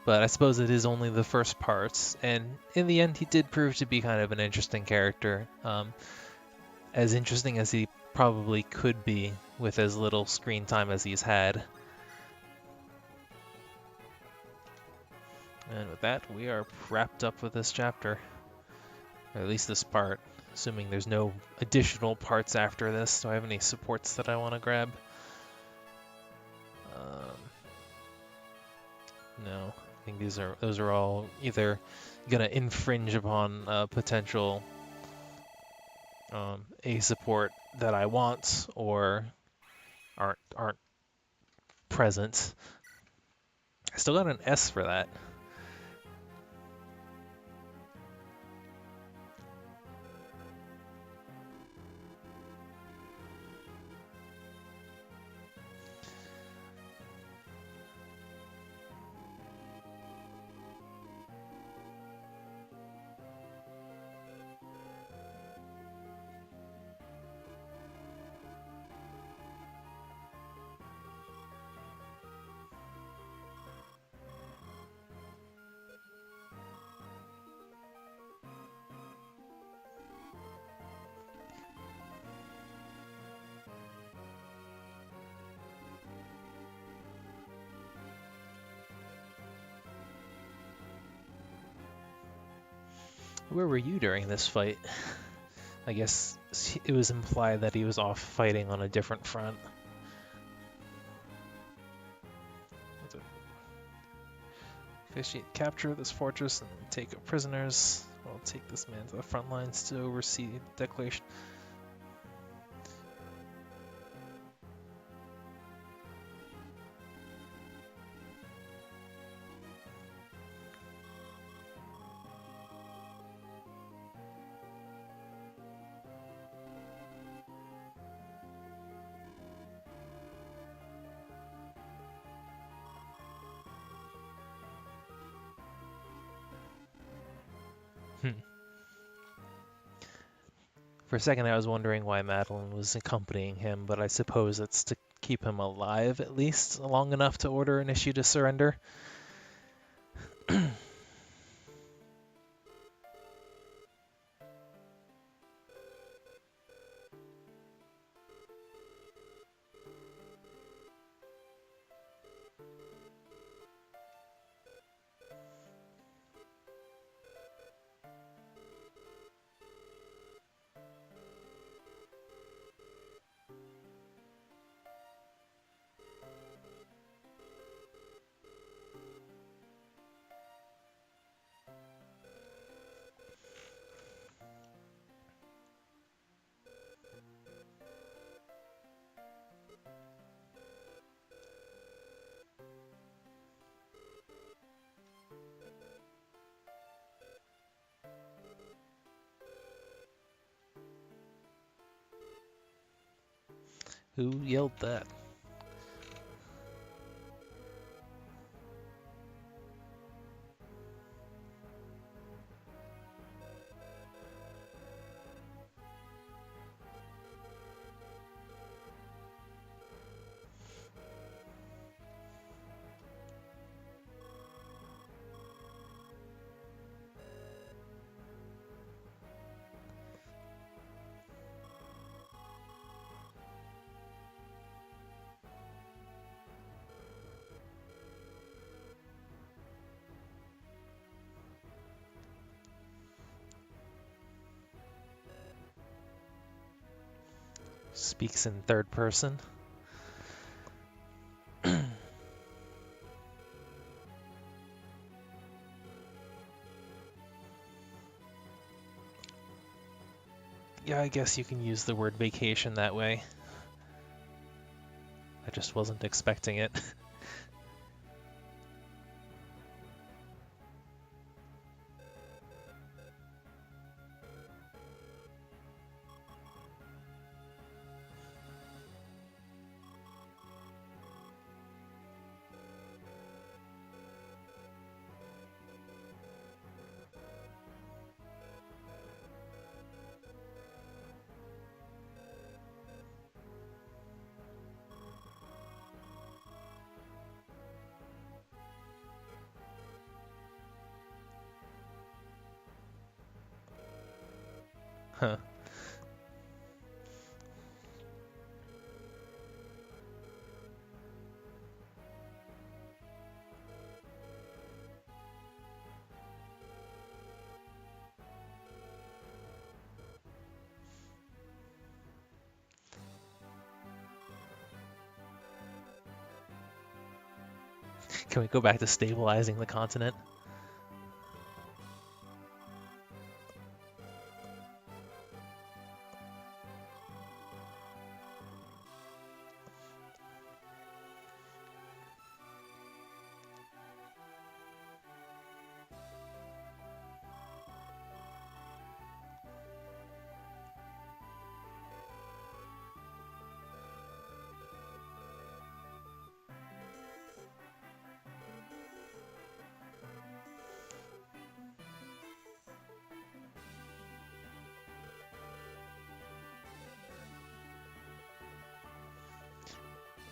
but I suppose it is only the first part, and in the end he did prove to be kind of an interesting character. As interesting as he probably could be with as little screen time as he's had. And with that, we are wrapped up with this chapter, or at least this part, assuming there's no additional parts after this. Do I have any supports that I want to grab? No, I think those are all either gonna infringe upon potential a support that I want, or aren't present. I still got an S for that. Where were you during this fight? I guess it was implied that he was off fighting on a different front. Capture this fortress and take up prisoners. I'll take this man to the front lines to oversee the declaration. For a second I was wondering why Madeline was accompanying him, but I suppose it's to keep him alive at least long enough to order an issue to surrender. Who yelled that? Speaks in third person. Yeah, I guess you can use the word vacation that way. I just wasn't expecting it. Huh. Can we go back to stabilizing the continent?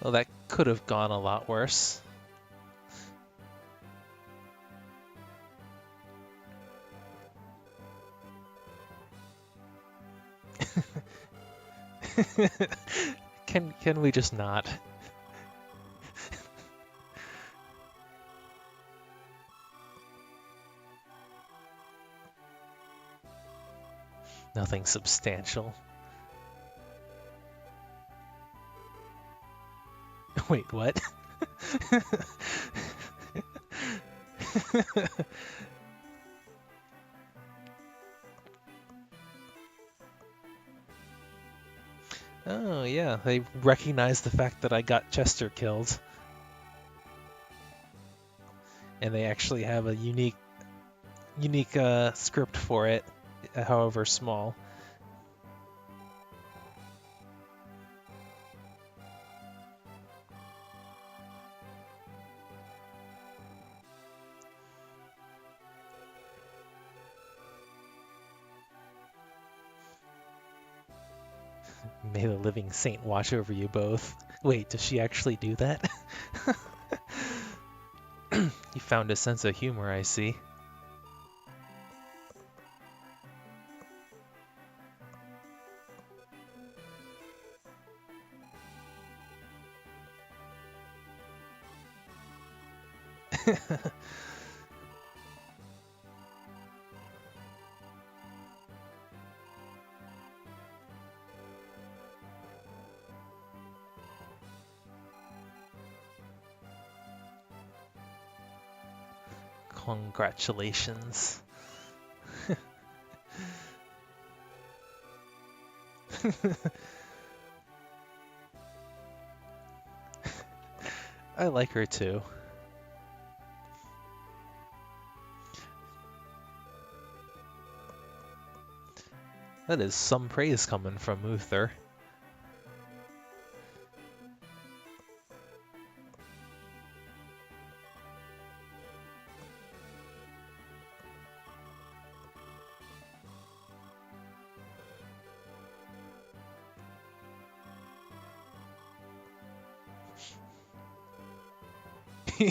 Well, that could have gone a lot worse. Can we just not? Nothing substantial. Wait, what? Oh yeah, they recognize the fact that I got Chester killed. And they actually have a unique script for it, however small. May the living saint watch over you both. Wait, does she actually do that? You found a sense of humor, I see. Congratulations. I like her too. That is some praise coming from Uther.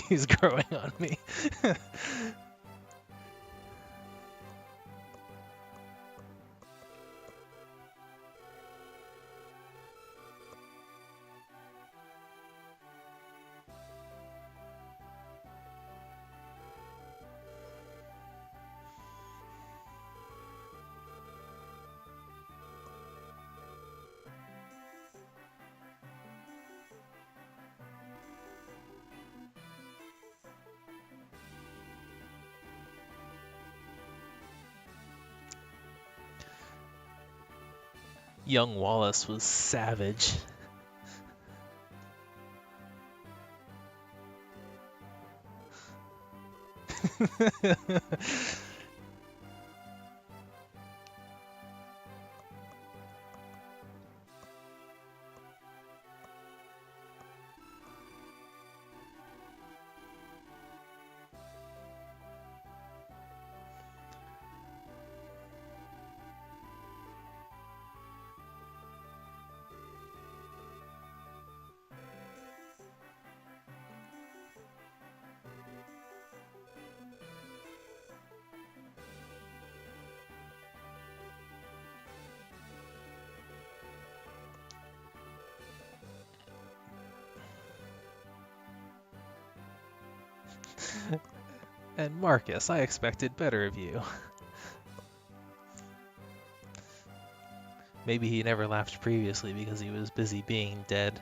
He's growing on me. Young Wallace was savage. And Marcus, I expected better of you. Maybe he never laughed previously because he was busy being dead.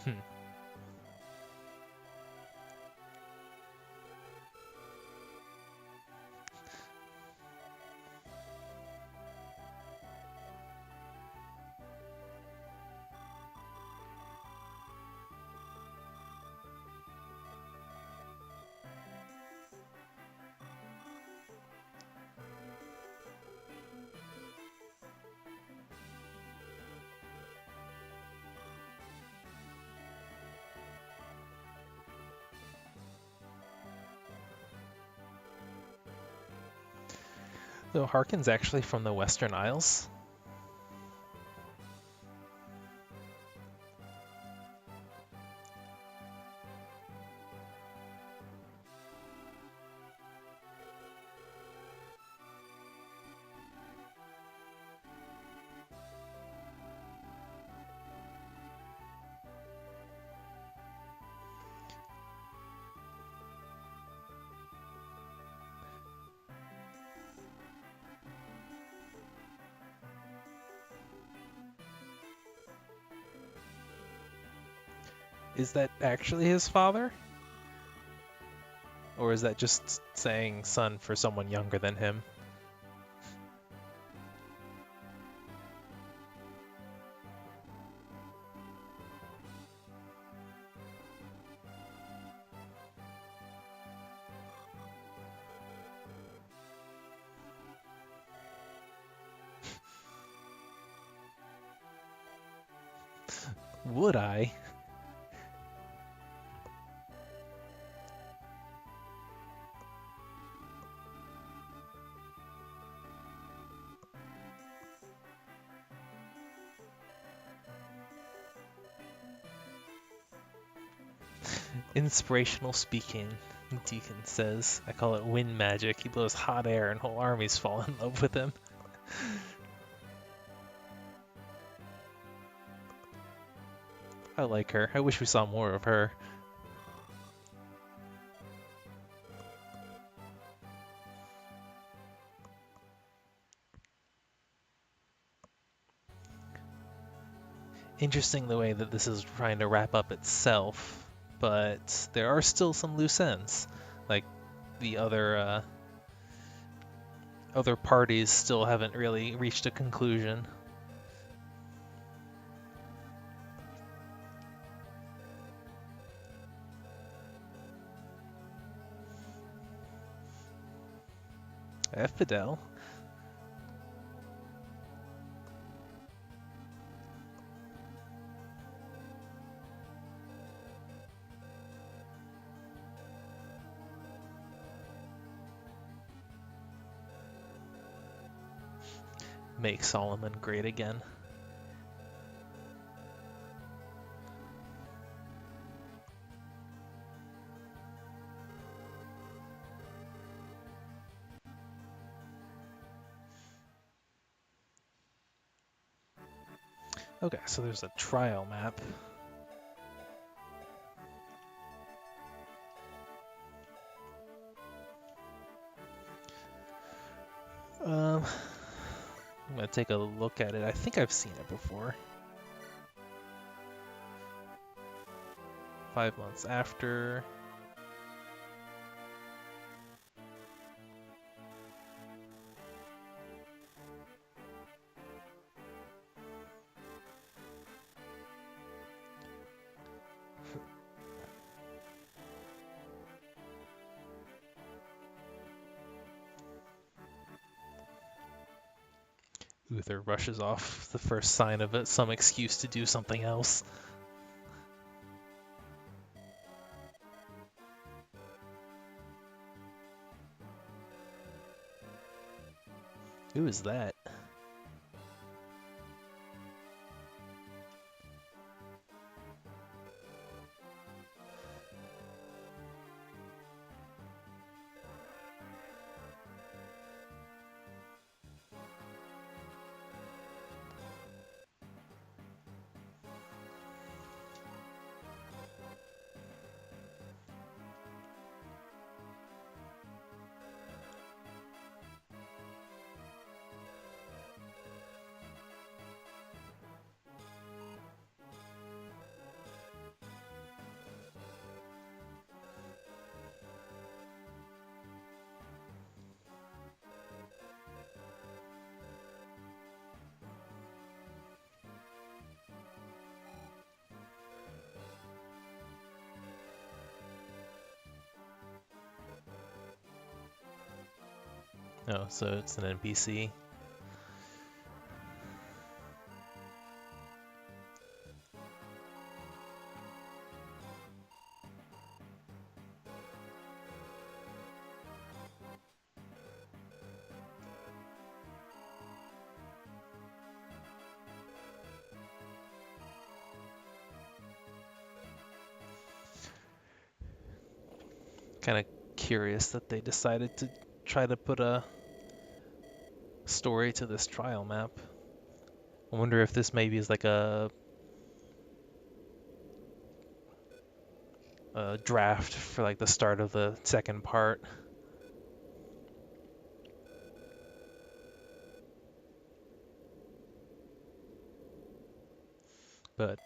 Hmm. So Harkin's actually from the Western Isles. Is that actually his father? Or is that just saying son for someone younger than him? Would I? Inspirational speaking, Deacon says. I call it wind magic. He blows hot air and whole armies fall in love with him. I like her. I wish we saw more of her. Interesting the way that this is trying to wrap up itself, but there are still some loose ends. Like the other parties still haven't really reached a conclusion. Fidel. Make Solomon great again. Okay, so there's a trial map. I'm gonna take a look at it. I think I've seen it before. 5 months after. Uther rushes off the first sign of it, some excuse to do something else. Who is that? Oh, so it's an NPC. Kind of curious that they decided to try to put a story to this trial map. I wonder if this maybe is like a draft for like the start of the second part. But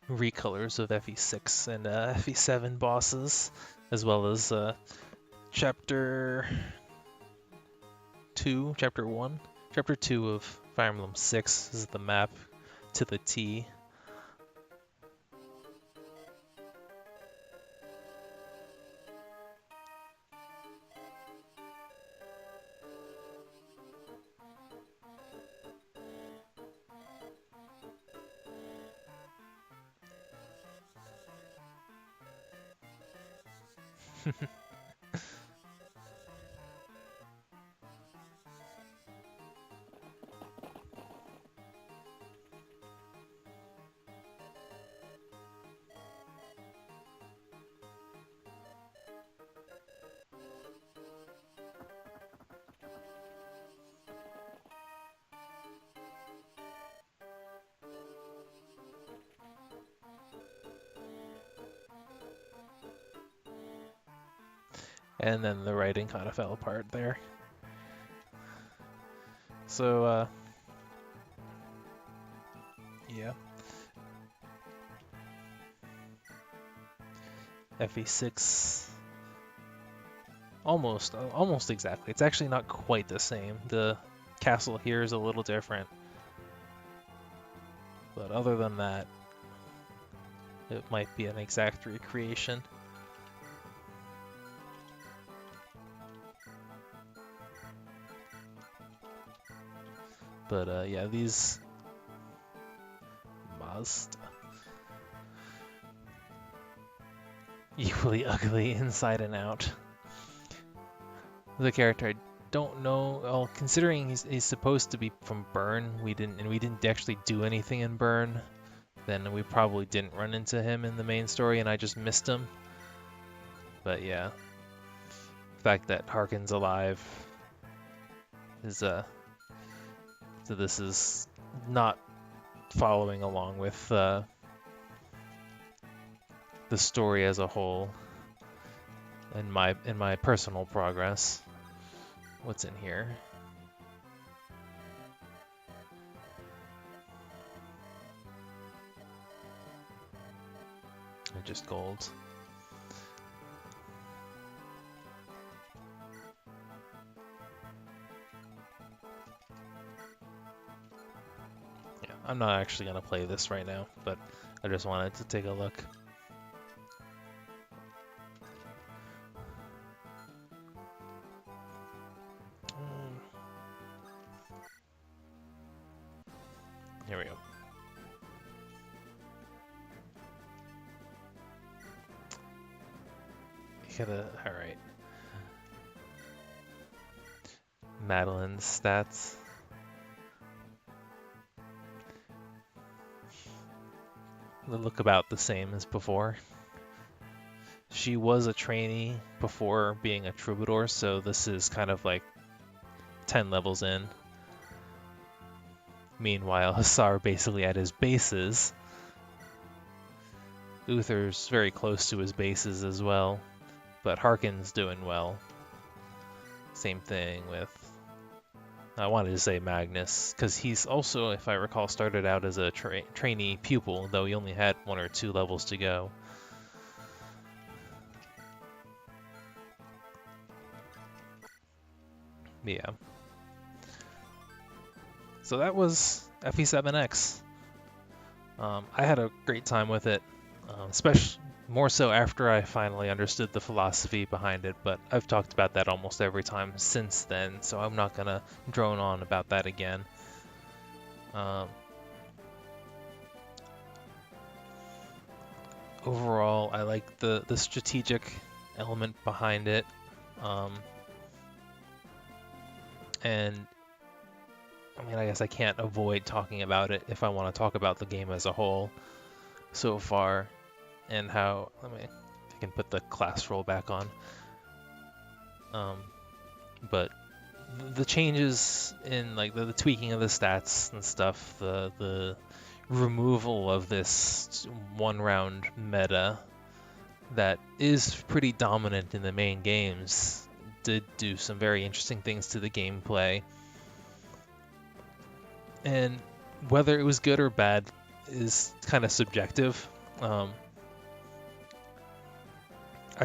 recolors of FE6 and FE7 bosses, as well as Chapter 2, Chapter 1. Chapter 2 of Fire Emblem 6 is the map to the T. And then the writing kind of fell apart there. So, yeah. FE6, almost exactly. It's actually not quite the same. The castle here is a little different. But other than that, it might be an exact recreation. But yeah, these must equally ugly inside and out. The character I don't know. Well, considering he's supposed to be from Burn, we didn't actually do anything in Burn. Then we probably didn't run into him in the main story, and I just missed him. But yeah, the fact that Harkin's alive is so this is not following along with the story as a whole. In my personal progress. What's in here? Just gold. Yeah, I'm not actually gonna play this right now, but I just wanted to take a look. Here we go. Alright. Madeline's stats. They look about the same as before. She was a trainee before being a troubadour, so this is kind of like 10 levels in. Meanwhile, Hussar basically at his bases. Uther's very close to his bases as well, but Harkin's doing well. Same thing with, I wanted to say Magnus, because he's also, if I recall, started out as a trainee pupil, though he only had 1 or 2 levels to go. Yeah. So that was FE7X. I had a great time with it. especially more so after I finally understood the philosophy behind it. But I've talked about that almost every time since then, so I'm not gonna drone on about that again. Overall, I like the strategic element behind it, and I mean, I guess I can't avoid talking about it if I want to talk about the game as a whole so far, and how, let me, if I can put the class roll back on. But the changes in like the tweaking of the stats and stuff, the removal of this one round meta that is pretty dominant in the main games did do some very interesting things to the gameplay. And whether it was good or bad is kind of subjective. I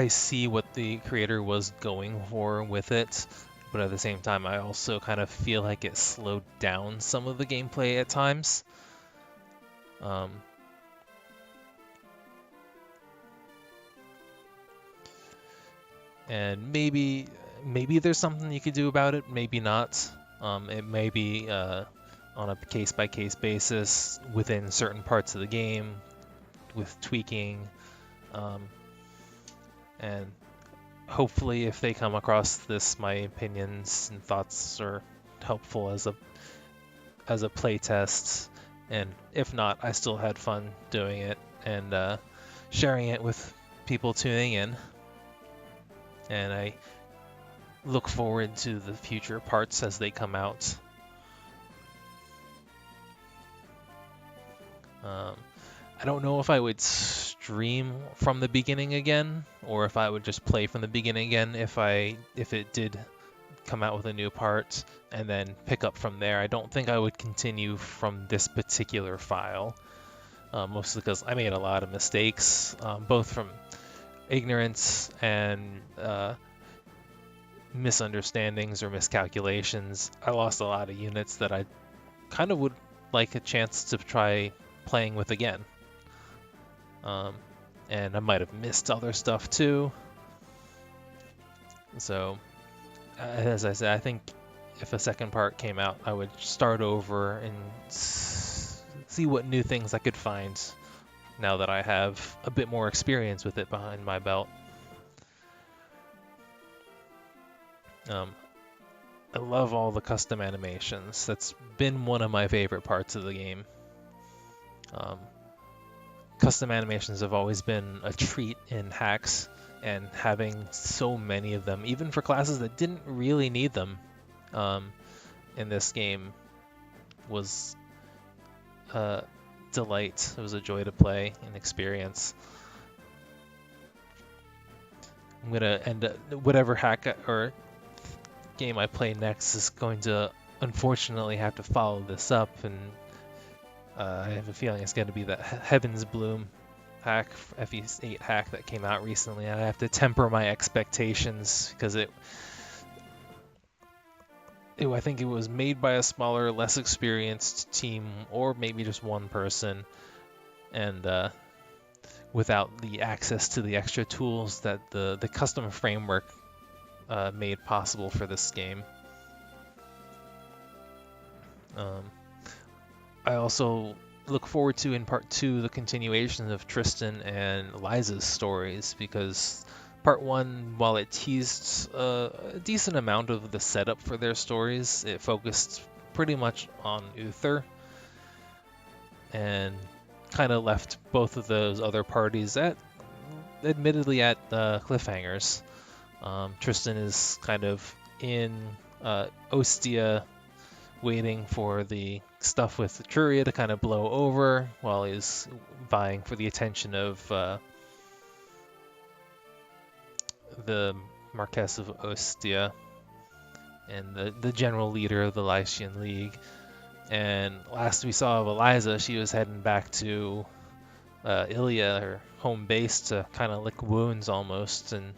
see what the creator was going for with it, but at the same time, I also kind of feel like it slowed down some of the gameplay at times. And maybe there's something you could do about it, maybe not. It may be on a case-by-case basis within certain parts of the game with tweaking. And hopefully if they come across this, my opinions and thoughts are helpful as a playtest. And if not, I still had fun doing it and sharing it with people tuning in. And I look forward to the future parts as they come out. I don't know if I would stream from the beginning again, or if I would just play from the beginning again if it did come out with a new part and then pick up from there. I don't think I would continue from this particular file, mostly because I made a lot of mistakes, both from ignorance and misunderstandings or miscalculations. I lost a lot of units that I kind of would like a chance to try playing with again. And I might have missed other stuff too. So, as I said, I think if a second part came out, I would start over and see what new things I could find now that I have a bit more experience with it behind my belt. I love all the custom animations. That's been one of my favorite parts of the game. Custom animations have always been a treat in hacks, and having so many of them, even for classes that didn't really need them, in this game was a delight. It was a joy to play and experience. I'm gonna end whatever hack or game I play next is going to unfortunately have to follow this up, and I have a feeling it's going to be that Heaven's Bloom hack, FE8 hack that came out recently, and I have to temper my expectations because I think it was made by a smaller, less experienced team, or maybe just one person, and without the access to the extra tools that the custom framework made possible for this game. I also look forward to, in part 2, the continuation of Tristan and Liza's stories, because part 1, while it teased a decent amount of the setup for their stories, it focused pretty much on Uther and kind of left both of those other parties admittedly at cliffhangers. Tristan is kind of in Ostia, waiting for the stuff with Etruria to kind of blow over while he's vying for the attention of the Marquess of Ostia and the general leader of the Lycian League. And last we saw of Eliza, she was heading back to Ilia, her home base, to kind of lick wounds almost, and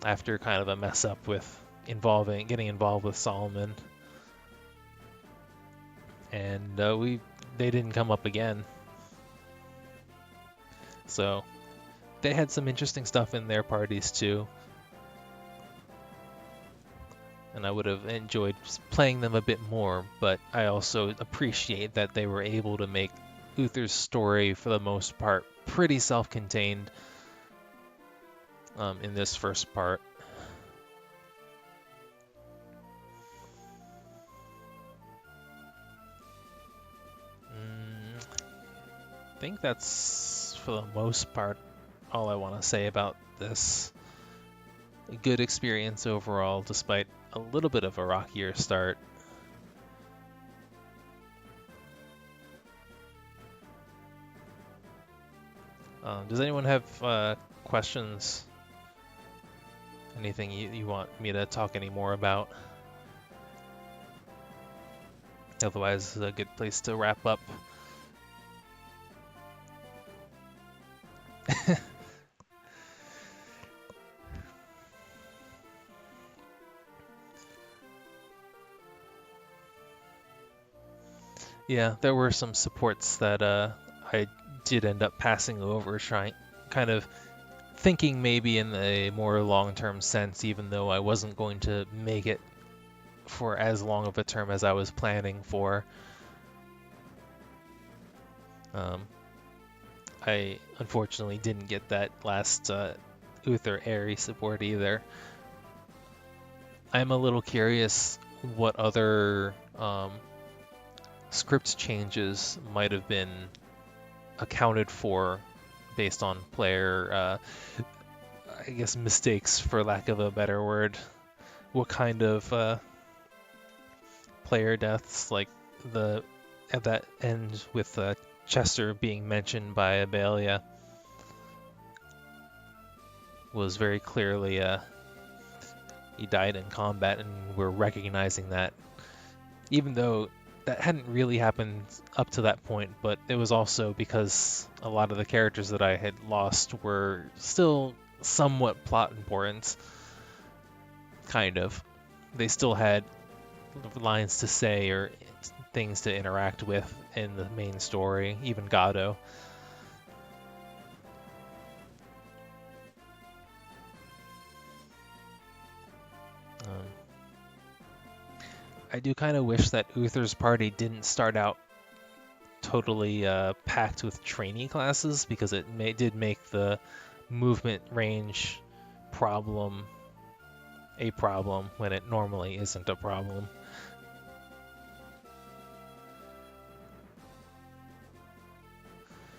after kind of a mess up with getting involved with Solomon. And they didn't come up again. So they had some interesting stuff in their parties too. And I would have enjoyed playing them a bit more, but I also appreciate that they were able to make Uther's story, for the most part, pretty self-contained in this first part. I think that's, for the most part, all I want to say about this. A good experience overall, despite a little bit of a rockier start. Does anyone have questions? Anything you want me to talk any more about? Otherwise, it's a good place to wrap up. Yeah, there were some supports that I did end up passing over, kind of thinking maybe in a more long-term sense, even though I wasn't going to make it for as long of a term as I was planning for. I unfortunately didn't get that last Uther Airy support either. I'm a little curious what other script changes might have been accounted for based on player, I guess, mistakes, for lack of a better word. What kind of player deaths, like at that end with Chester being mentioned by Abelia, was very clearly he died in combat, and we're recognizing that, even though that hadn't really happened up to that point, but it was also because a lot of the characters that I had lost were still somewhat plot important, kind of. They still had lines to say or things to interact with in the main story, even Gado. I do kind of wish that Uther's party didn't start out totally packed with trainee classes, because it did make the movement range problem a problem when it normally isn't a problem.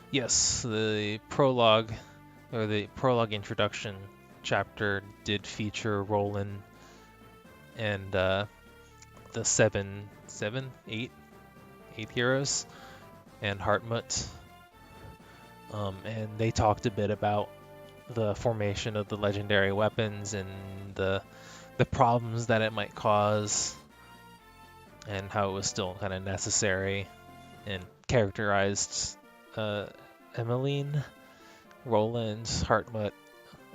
Yes, the prologue, or the prologue introduction chapter, did feature Roland and the eight heroes, and Hartmut, and they talked a bit about the formation of the legendary weapons and the problems that it might cause, and how it was still kind of necessary, and characterized Emmeline, Roland, Hartmut,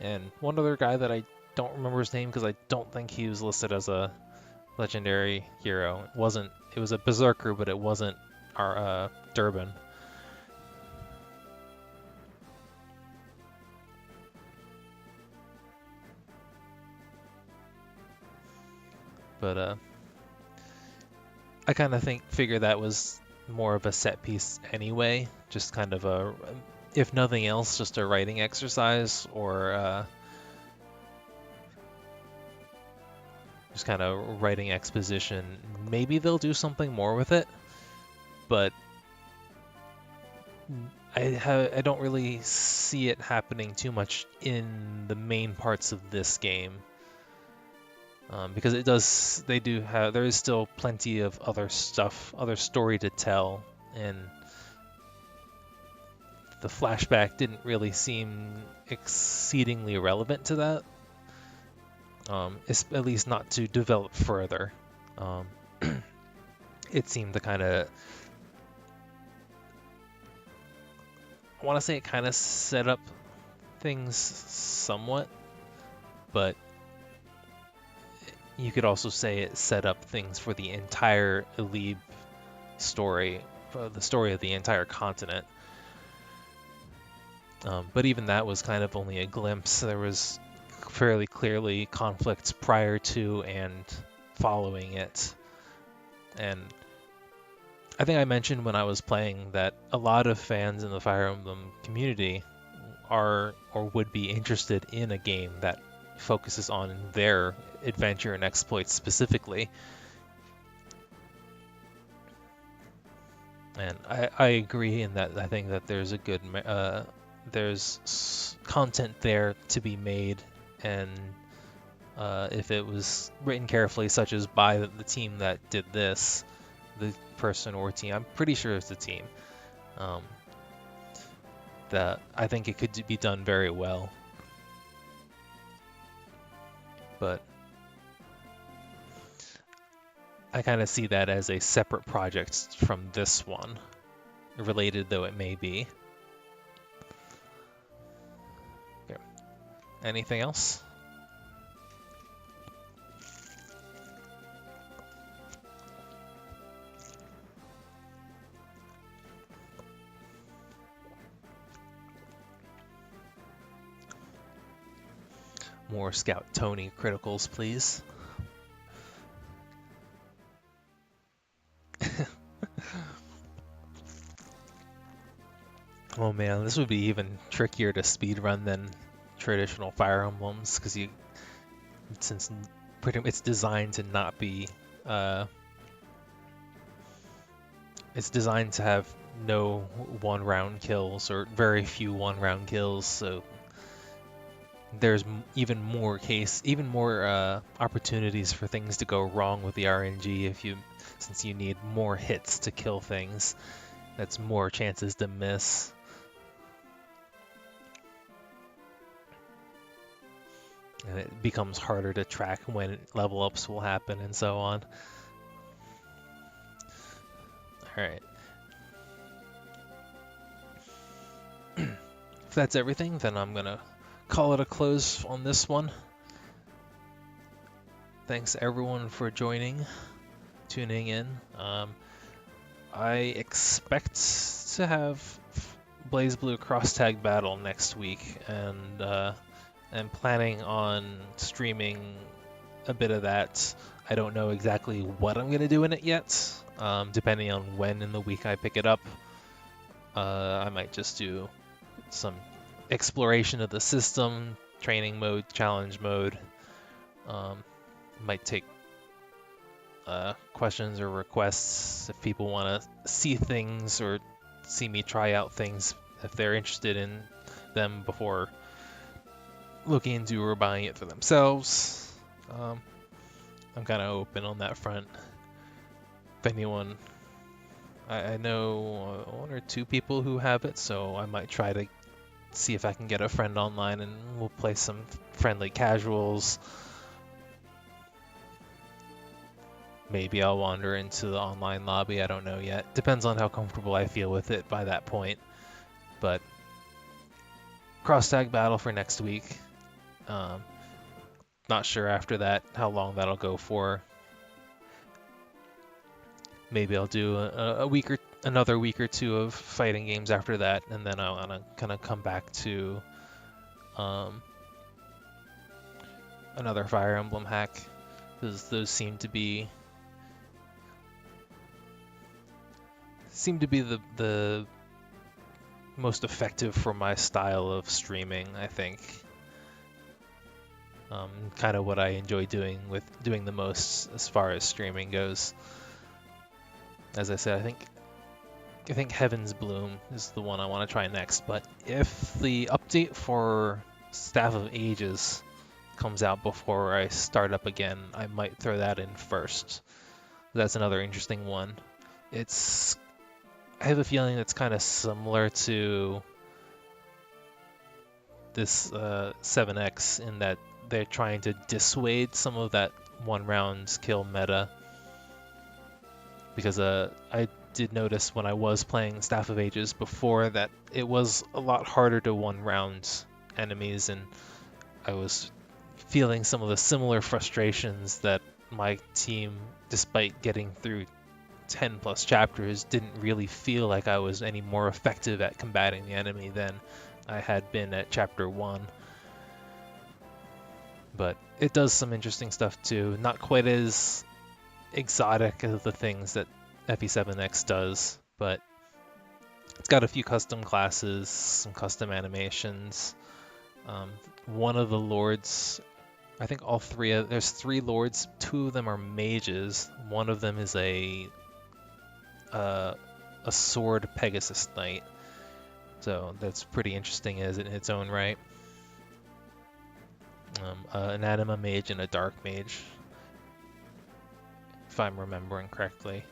and one other guy that I don't remember his name because I don't think he was listed as a legendary hero. It was a berserker, but it wasn't our Durbin. But I kind of figure that was more of a set piece anyway, just kind of a, if nothing else, just a writing exercise, or just kind of writing exposition. Maybe they'll do something more with it, but I don't really see it happening too much in the main parts of this game. Because there is still plenty of other stuff, other story to tell, and the flashback didn't really seem exceedingly relevant to that. At least not to develop further. It seemed to kind of, I want to say it kind of set up things somewhat, but you could also say it set up things for the entire Elibe story, for the story of the entire continent. But even that was kind of only a glimpse. There was fairly clearly conflicts prior to and following it. And I think I mentioned when I was playing that a lot of fans in the Fire Emblem community are or would be interested in a game that focuses on their adventure and exploits specifically. And I agree in that I think that there's a good there's content there to be made, and if it was written carefully, such as by the team that did this, the person or team, I'm pretty sure it's the team, that I think it could be done very well. But I kind of see that as a separate project from this one, related though it may be. Okay. Anything else? More Scout Tony criticals, please. Oh man, this would be even trickier to speedrun than traditional Fire Emblems, because since it's designed to not be, it's designed to have no one-round kills or very few one-round kills, so there's even more opportunities for things to go wrong with the RNG since you need more hits to kill things. That's more chances to miss. And it becomes harder to track when level ups will happen and so on. Alright. If that's everything, then I'm gonna call it a close on this one. Thanks everyone for tuning in. I expect to have BlazBlue Cross Tag Battle next week, and I'm planning on streaming a bit of that. I don't know exactly what I'm going to do in it yet, depending on when in the week I pick it up. I might just do some exploration of the system, training mode, challenge mode. Might take questions or requests if people want to see things or see me try out things if they're interested in them before looking into or buying it for themselves. I'm kind of open on that front. If anyone, I know one or two people who have it, so I might try to see if I can get a friend online and we'll play some friendly casuals. Maybe I'll wander into the online lobby, I don't know yet. Depends on how comfortable I feel with it by that point. But cross tag battle for next week. Not sure after that how long that'll go for. Maybe I'll do another week or two of fighting games after that, and then I want to kind of come back to another Fire Emblem hack, because those seem to be the most effective for my style of streaming, I think. Kind of what I enjoy doing the most as far as streaming goes. As I said, I think Heaven's Bloom is the one I want to try next, but if the update for Staff of Ages comes out before I start up again, I might throw that in first. That's another interesting one. I have a feeling it's kind of similar to this FE7x in that they're trying to dissuade some of that one-round kill meta. Because I did notice when I was playing Staff of Ages before that it was a lot harder to one-round enemies, and I was feeling some of the similar frustrations that my team, despite getting through 10 plus chapters, didn't really feel like I was any more effective at combating the enemy than I had been at chapter 1. But it does some interesting stuff too. Not quite as exotic as the things that FE7x does, but it's got a few custom classes, some custom animations. One of the lords, I think all three, there's 3 lords, 2 of them are mages. One of them is a sword Pegasus Knight. So that's pretty interesting in its own right. An anima mage and a dark mage, if I'm remembering correctly.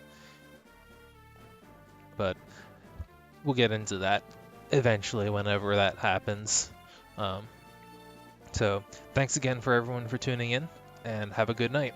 But we'll get into that eventually whenever that happens. So thanks again for everyone for tuning in, and have a good night.